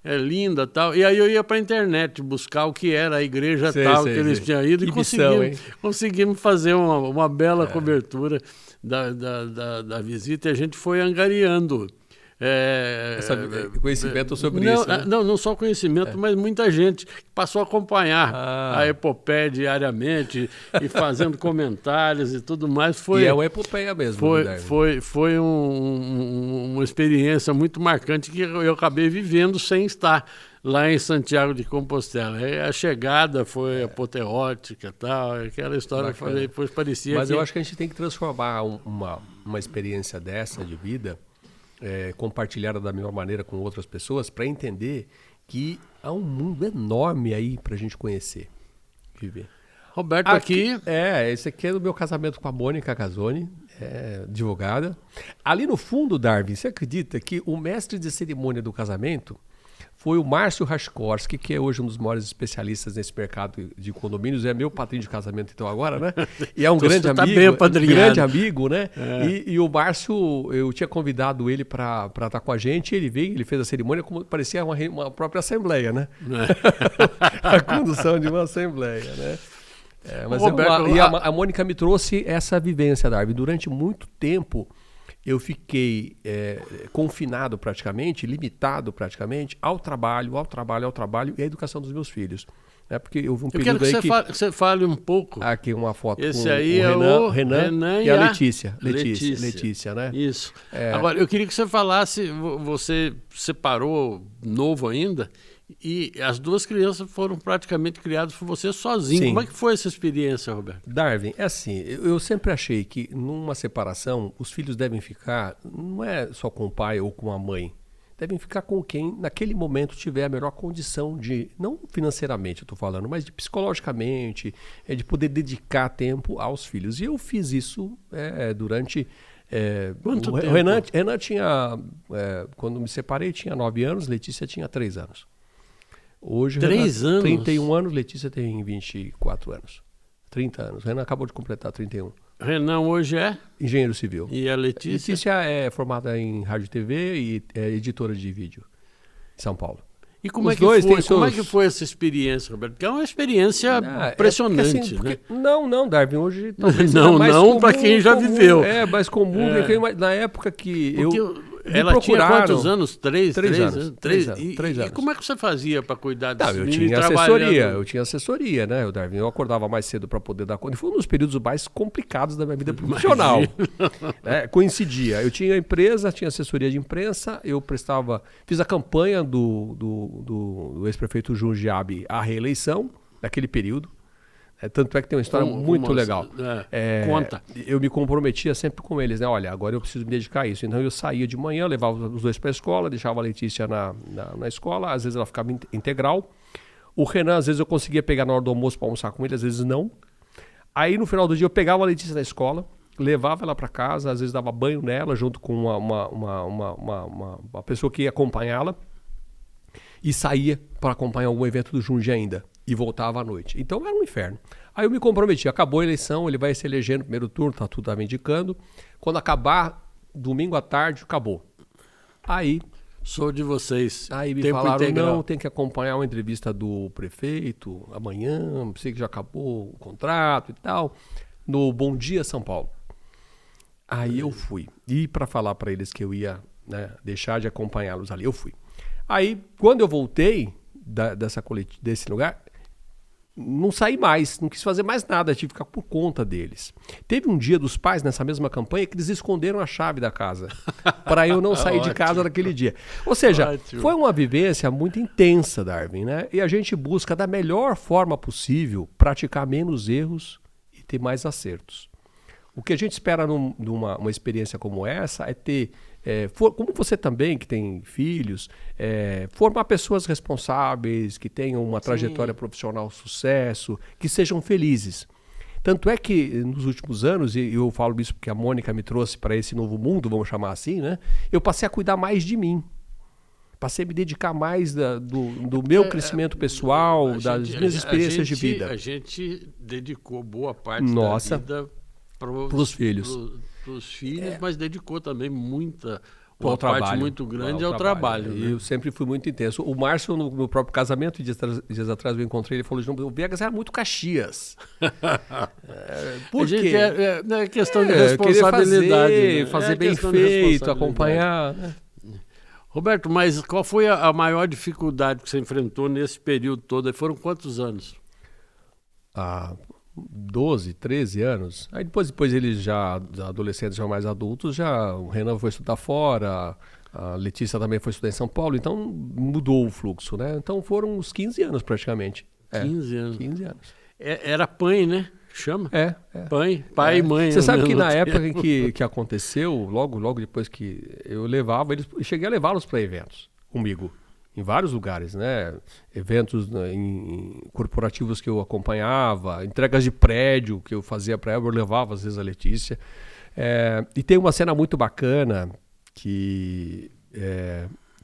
é linda tal, e aí eu ia para a internet buscar o que era a igreja tal que eles tinham ido, e conseguimos fazer uma bela cobertura da visita, e a gente foi angariando conhecimento sobre isso, né? Não só conhecimento, mas muita gente passou a acompanhar a epopeia diariamente e fazendo comentários e tudo mais. E é uma epopeia mesmo. Foi uma experiência muito marcante que eu acabei vivendo sem estar lá em Santiago de Compostela. A chegada foi apoteótica e tal, aquela história que eu falei, depois parecia. Mas eu acho que a gente tem que transformar uma experiência dessa de vida, compartilhada da mesma maneira com outras pessoas, para entender que há um mundo enorme aí para a gente conhecer, viver. Roberto aqui... Esse aqui é do meu casamento com a Mônica Casoni, advogada. Ali no fundo, Darwin, você acredita que o mestre de cerimônia do casamento foi o Márcio Raskorski, que é hoje um dos maiores especialistas nesse mercado de condomínios, é meu padrinho de casamento então agora, né? E é um grande amigo, né? E o Márcio, eu tinha convidado ele para estar com a gente, ele veio, ele fez a cerimônia como parecia uma própria assembleia, né? A condução de uma assembleia, né? Mas a Mônica me trouxe essa vivência, Darwin. Durante muito tempo eu fiquei confinado praticamente, limitado praticamente ao trabalho e à educação dos meus filhos. Porque houve um período aí que você fale um pouco. Aqui uma foto esse com aí o é Renan e a Letícia, né? Isso. Agora, eu queria que você falasse, você separou novo ainda, e as duas crianças foram praticamente criadas por você sozinho. Sim. Como é que foi essa experiência, Roberto? Darwin, é assim, eu sempre achei que numa separação os filhos devem ficar, não é só com o pai ou com a mãe, devem ficar com quem naquele momento tiver a melhor condição de, não financeiramente eu estou falando, mas de psicologicamente, de poder dedicar tempo aos filhos. E eu fiz isso durante... Quanto tempo? O Renan tinha, quando me separei, tinha 9 anos, Letícia tinha 3 anos. Hoje, 3 anos? 31 anos, Letícia tem 24 anos. 30 anos. Renan acabou de completar 31. Renan hoje é? Engenheiro civil. E a Letícia? Letícia é formada em rádio e TV e é editora de vídeo em São Paulo. E como é que foi essa experiência, Roberto? Porque é uma experiência impressionante, assim, né? Não, Darwin, hoje talvez não para quem já viveu. É, mais comum. Na época que ela tinha quantos anos? 3 anos. 3 anos. E como é que você fazia para cuidar disso? Eu tinha assessoria, né, Darwin? Eu acordava mais cedo para poder dar conta. E foi um dos períodos mais complicados da minha vida profissional. Coincidia. Eu tinha empresa, tinha assessoria de imprensa, fiz a campanha do ex-prefeito Jundiaí à reeleição, naquele período. Tanto é que tem uma história muito legal. Conta. Eu me comprometia sempre com eles, né? Olha, agora eu preciso me dedicar a isso. Então eu saía de manhã, levava os dois para a escola, deixava a Letícia na escola, às vezes ela ficava integral. O Renan, às vezes eu conseguia pegar na hora do almoço para almoçar com ele, às vezes não. Aí no final do dia eu pegava a Letícia na escola, levava ela para casa, às vezes dava banho nela junto com uma pessoa que ia acompanhá-la e saía para acompanhar algum evento do Jundiaí ainda. E voltava à noite. Então era um inferno. Aí eu me comprometi. Acabou a eleição, ele vai se eleger no primeiro turno, tá tudo indicando. Quando acabar, domingo à tarde, acabou. Aí... Sou de vocês. Aí me falaram, não, tem que acompanhar uma entrevista do prefeito amanhã, sei que já acabou o contrato e tal, no Bom Dia São Paulo. Aí eu fui. E para falar para eles que eu ia deixar de acompanhá-los ali, eu fui. Aí, quando eu voltei desse lugar... Não saí mais, não quis fazer mais nada, tive que ficar por conta deles. Teve um dia dos pais nessa mesma campanha que eles esconderam a chave da casa para eu não sair de casa naquele dia. Ou seja, foi uma vivência muito intensa, Darwin, né? E a gente busca da melhor forma possível praticar menos erros e ter mais acertos. O que a gente espera numa experiência como essa é ter, como você também, que tem filhos, formar pessoas responsáveis, que tenham uma trajetória profissional sucesso, que sejam felizes. Tanto é que nos últimos anos, e eu falo isso porque a Mônica me trouxe para esse novo mundo, vamos chamar assim, né? Eu passei a cuidar mais de mim. Passei a me dedicar mais do meu crescimento pessoal, das minhas experiências de vida. A gente dedicou boa parte da vida para os filhos. Mas dedicou também uma parte muito grande ao trabalho. Né? Eu sempre fui muito intenso. O Márcio, no meu próprio casamento, dias atrás eu encontrei, ele falou, o Viegas era muito Caxias. Por quê? É questão de responsabilidade. Fazer bem feito, acompanhar. Né? Roberto, mas qual foi a maior dificuldade que você enfrentou nesse período todo? Foram quantos anos? 12, 13 anos. Aí depois eles já adolescentes, já mais adultos, o Renan foi estudar fora, a Letícia também foi estudar em São Paulo, então mudou o fluxo, né? Então foram uns 15 anos praticamente. 15 anos. 15 anos. Era PAN, né? Chama? Pai e mãe. Você sabe que na época em que aconteceu, logo depois que eu levava, eu cheguei a levá-los para eventos comigo. Em vários lugares, né? Eventos corporativos que eu acompanhava, entregas de prédio que eu fazia para ela, eu levava às vezes a Letícia. E tem uma cena muito bacana que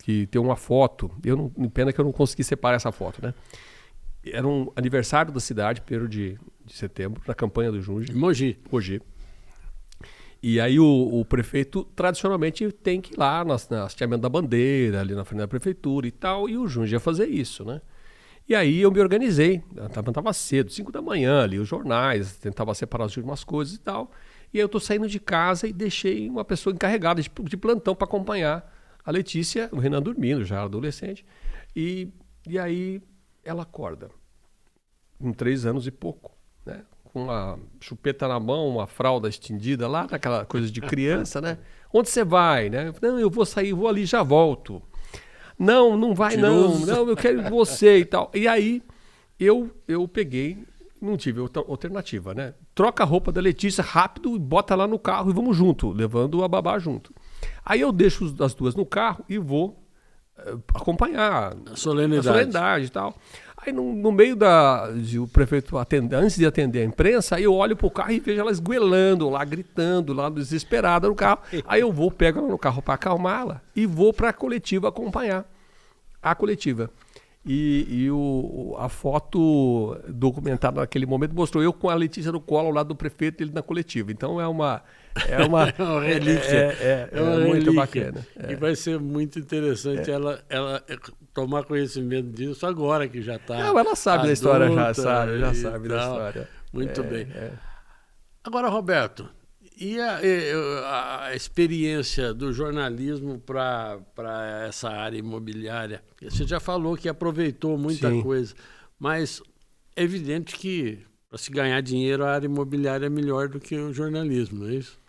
que tem uma foto, pena que eu não consegui separar essa foto, né? Era um aniversário da cidade, 1º de setembro, na campanha do Junge. Mogi. E aí o prefeito, tradicionalmente, tem que ir lá no hasteamento da bandeira, ali na frente da prefeitura e tal, e o Junge ia fazer isso, né? E aí eu me organizei, tava cedo, 5 da manhã ali, os jornais, tentava separar as últimas coisas e tal. E aí eu tô saindo de casa e deixei uma pessoa encarregada de plantão para acompanhar a Letícia, o Renan dormindo, já era adolescente. E aí ela acorda, com 3 anos e pouco, né? Com uma chupeta na mão, uma fralda estendida lá, naquela coisa de criança, né? Onde você vai, né? Não, eu vou sair, vou ali, já volto. Não vai não, eu quero você e tal. E aí eu peguei, não tive alternativa, né? Troca a roupa da Letícia rápido e bota lá no carro e vamos junto, levando a babá junto. Aí eu deixo as duas no carro e vou acompanhar a solenidade e tal. Aí no meio de o prefeito atender, antes de atender a imprensa, aí eu olho pro carro e vejo ela esguelando lá, gritando lá, desesperada no carro. Aí eu pego ela no carro para acalmá-la e vou para a coletiva acompanhar a coletiva. A foto documentada naquele momento mostrou eu com a Letícia no colo ao lado do prefeito e ele na coletiva. Então é uma relíquia. É muito bacana. E vai ser muito interessante ela tomar conhecimento disso agora que já está. Não, ela sabe da história, já sabe da história. Muito bem. Agora, Roberto, e a experiência do jornalismo para essa área imobiliária? Você já falou que aproveitou muita coisa, mas é evidente que para se ganhar dinheiro a área imobiliária é melhor do que o jornalismo, não é isso?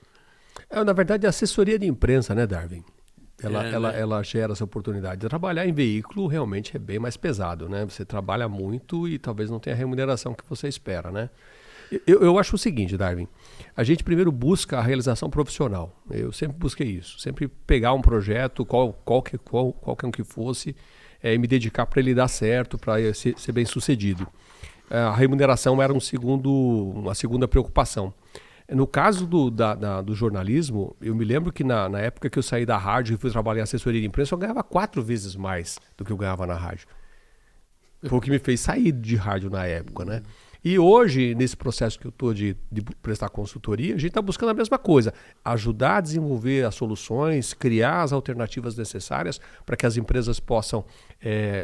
Na verdade, a assessoria de imprensa, né, Darwin? Ela gera essa oportunidade. Trabalhar em veículo realmente é bem mais pesado, né? Você trabalha muito e talvez não tenha a remuneração que você espera, né? Eu acho o seguinte, Darwin, a gente primeiro busca a realização profissional. Eu sempre busquei isso, sempre pegar um projeto, qualquer um que fosse, e me dedicar para ele dar certo, para ser bem sucedido. A remuneração era uma segunda preocupação. No caso do jornalismo, eu me lembro que na época que eu saí da rádio e fui trabalhar em assessoria de imprensa, eu ganhava 4 vezes mais do que eu ganhava na rádio. Foi o que me fez sair de rádio na época, né? E hoje, nesse processo que eu estou de prestar consultoria, a gente está buscando a mesma coisa. Ajudar a desenvolver as soluções, criar as alternativas necessárias para que as empresas possam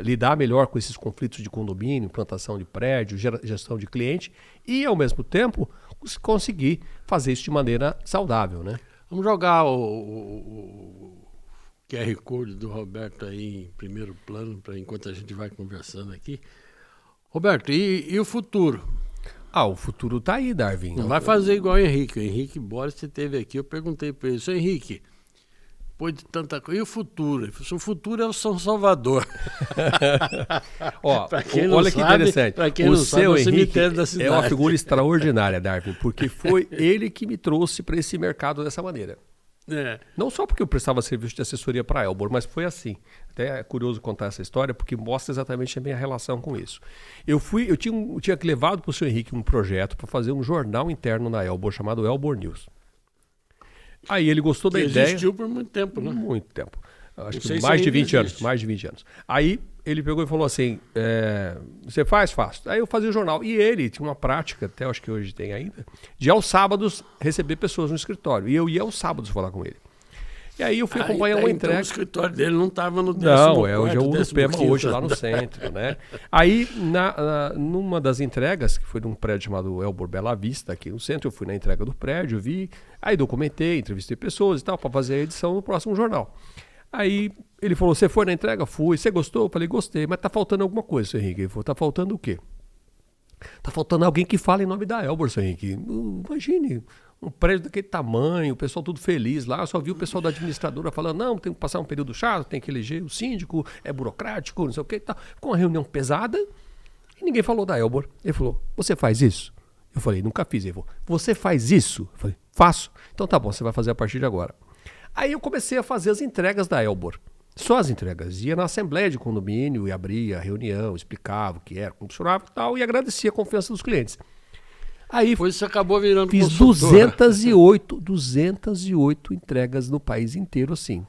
lidar melhor com esses conflitos de condomínio, implantação de prédio, gestão de cliente e, ao mesmo tempo, conseguir fazer isso de maneira saudável, né? Vamos jogar o QR Code do Roberto aí em primeiro plano, enquanto a gente vai conversando aqui. Roberto, e o futuro? O futuro tá aí, Darwin. Não vai fazer igual o Henrique. O Henrique Borges, você esteve aqui, eu perguntei para ele, seu Henrique, depois de tanta coisa, e o futuro? Ele falou, o futuro é o São Salvador. Olha que interessante. O seu Henrique é uma figura extraordinária, Darwin, porque foi ele que me trouxe para esse mercado dessa maneira. Não só porque eu prestava serviço de assessoria para a Elbor, mas foi assim. Até é curioso contar essa história, porque mostra exatamente a minha relação com isso. Eu tinha levado para o seu Henrique um projeto para fazer um jornal interno na Elbor, chamado Elbor News. Aí ele gostou da ideia. Existiu por muito tempo, né? Muito tempo. Acho que mais de 20 anos. Aí ele pegou e falou assim, você faz? Faço. Aí eu fazia o jornal. E ele tinha uma prática, até acho que hoje tem ainda, de aos sábados receber pessoas no escritório. E eu ia aos sábados falar com ele. E aí eu fui acompanhar uma entrega. Então o escritório dele não estava no 14º. Não, hoje é o Urupema, hoje lá no centro, né? Aí, numa das entregas, que foi de um prédio chamado Elbor Bela Vista, aqui no centro, eu fui na entrega do prédio, vi, aí documentei, entrevistei pessoas e tal, para fazer a edição do próximo jornal. Aí ele falou, você foi na entrega? Fui. Você gostou? Eu falei, gostei, mas tá faltando alguma coisa, seu Henrique. Ele falou, tá faltando o quê? Tá faltando alguém que fale em nome da Elbor, seu Henrique. Imagine um prédio daquele tamanho, o pessoal tudo feliz lá. Eu só vi o pessoal da administradora falando, não, tem que passar um período chato, tem que eleger o síndico, é burocrático, não sei o que e tal. Ficou uma reunião pesada e ninguém falou da Elbor. Ele falou, você faz isso? Eu falei, nunca fiz. Ele falou, você faz isso? Eu falei, faço. Então tá bom, você vai fazer a partir de agora. Aí eu comecei a fazer as entregas da Elbor. Só as entregas. Ia na assembleia de condomínio e abria a reunião, explicava o que era, como funcionava e tal, e agradecia a confiança dos clientes. Aí depois você acabou virando fiz 208 entregas no país inteiro, assim.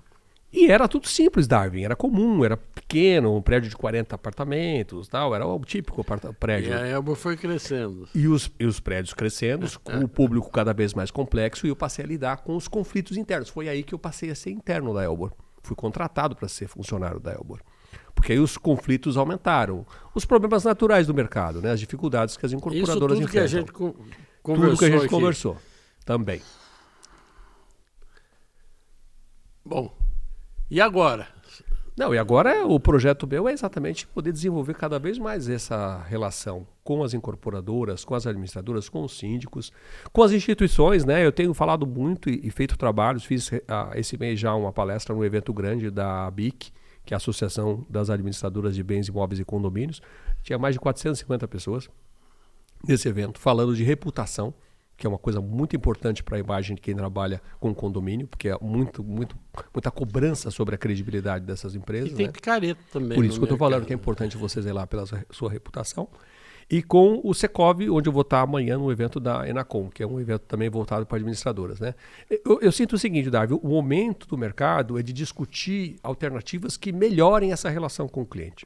E era tudo simples, Darwin, era comum, era pequeno, um prédio de 40 apartamentos, tal, era o típico prédio. E a Elbor foi crescendo. E os prédios crescendo, com o público cada vez mais complexo, e eu passei a lidar com os conflitos internos. Foi aí que eu passei a ser interno da Elbor. Fui contratado para ser funcionário da Elbor. Porque aí os conflitos aumentaram. Os problemas naturais do mercado, né? As dificuldades que as incorporadoras enfrentam. Isso tudo que a gente conversou tudo que a gente aqui. Conversou também. Bom, e agora? Não, e agora o projeto meu é exatamente poder desenvolver cada vez mais essa relação com as incorporadoras, com as administradoras, com os síndicos, com as instituições, né? Eu tenho falado muito e feito trabalhos, fiz esse mês já uma palestra num evento grande da ABIC, que é a Associação das Administradoras de Bens Imóveis e Condomínios. Tinha mais de 450 pessoas nesse evento, falando de reputação, que é uma coisa muito importante para a imagem de quem trabalha com condomínio, porque é muita cobrança sobre a credibilidade dessas empresas. E tem, né? picareta também. Por isso que eu estou falando que é importante você zelar pela sua reputação. E com o Secov, onde eu vou estar amanhã no evento da Enacom, que é um evento também voltado para administradoras. Né? Eu sinto o seguinte, Darwin, o momento do mercado é de discutir alternativas que melhorem essa relação com o cliente.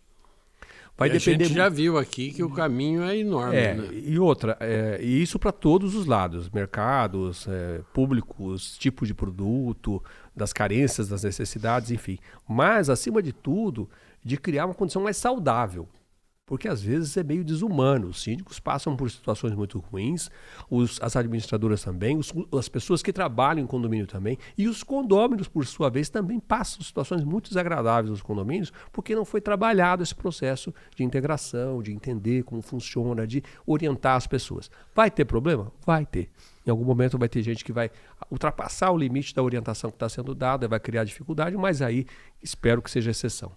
Vai depender. A gente já viu aqui que o caminho é enorme. Né? E outra, e isso para todos os lados, mercados, públicos, tipo de produto, das carências, das necessidades, enfim. Mas, acima de tudo, de criar uma condição mais saudável. Porque às vezes é meio desumano. Os síndicos passam por situações muito ruins, as administradoras também, as pessoas que trabalham em condomínio também, e os condôminos, por sua vez, também passam situações muito desagradáveis nos condomínios, porque não foi trabalhado esse processo de integração, de entender como funciona, de orientar as pessoas. Vai ter problema? Vai ter. Em algum momento vai ter gente que vai ultrapassar o limite da orientação que está sendo dada, vai criar dificuldade, mas aí espero que seja exceção.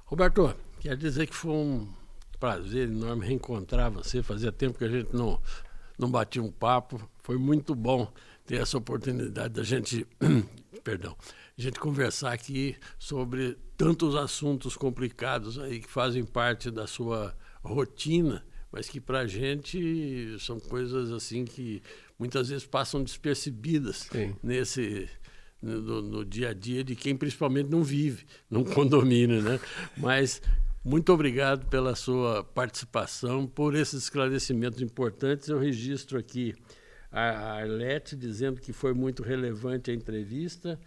Roberto, quer dizer que foi um prazer enorme reencontrar você. Fazia tempo que a gente não batia um papo. Foi muito bom ter essa oportunidade da gente, a gente conversar aqui sobre tantos assuntos complicados aí que fazem parte da sua rotina, mas que para a gente são coisas assim que muitas vezes passam despercebidas no dia a dia de quem principalmente não vive num condomínio, né? Mas muito obrigado pela sua participação, por esses esclarecimentos importantes. Eu registro aqui a Arlete dizendo que foi muito relevante a entrevista.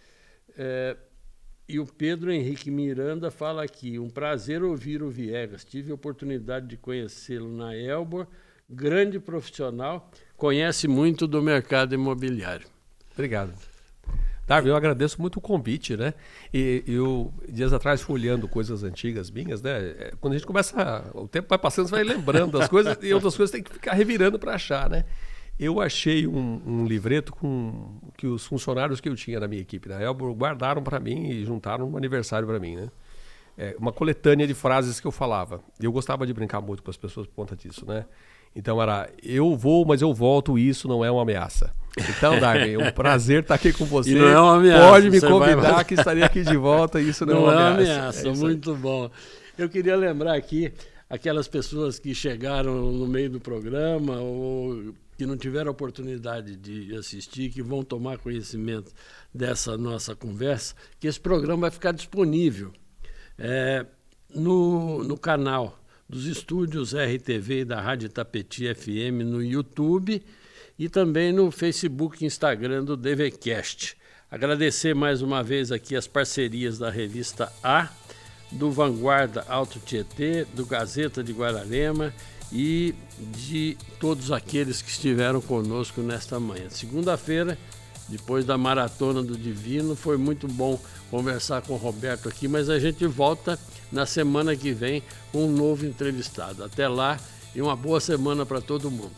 E o Pedro Henrique Miranda fala aqui: um prazer ouvir o Viegas. Tive a oportunidade de conhecê-lo na Elbor. Grande profissional, conhece muito do mercado imobiliário. Obrigado. Darwin, eu agradeço muito o convite, né? E eu, dias atrás, fui olhando coisas antigas minhas, né? Quando a gente começa, o tempo vai passando, você vai lembrando das coisas e outras coisas tem que ficar revirando para achar, né? Eu achei um livreto com que os funcionários que eu tinha na minha equipe na Elbor guardaram para mim e juntaram um aniversário para mim, né? Uma coletânea de frases que eu falava. E eu gostava de brincar muito com as pessoas por conta disso, né? Então era: eu vou, mas eu volto, e isso não é uma ameaça. Então, Darwin, é um prazer estar aqui com você. E não é uma ameaça. Pode me convidar que estarei aqui de volta, e isso não é uma ameaça. Muito bom. Eu queria lembrar aqui aquelas pessoas que chegaram no meio do programa ou que não tiveram a oportunidade de assistir, que vão tomar conhecimento dessa nossa conversa, que esse programa vai ficar disponível no canal dos estúdios RTV e da Rádio Itapetí FM no YouTube e também no Facebook e Instagram do DVCast. Agradecer mais uma vez aqui as parcerias da Revista A, do Vanguarda Alto Tietê, do Gazeta de Guararema e de todos aqueles que estiveram conosco nesta manhã. Segunda-feira, depois da Maratona do Divino, foi muito bom conversar com o Roberto aqui, mas a gente volta na semana que vem com um novo entrevistado. Até lá e uma boa semana para todo mundo.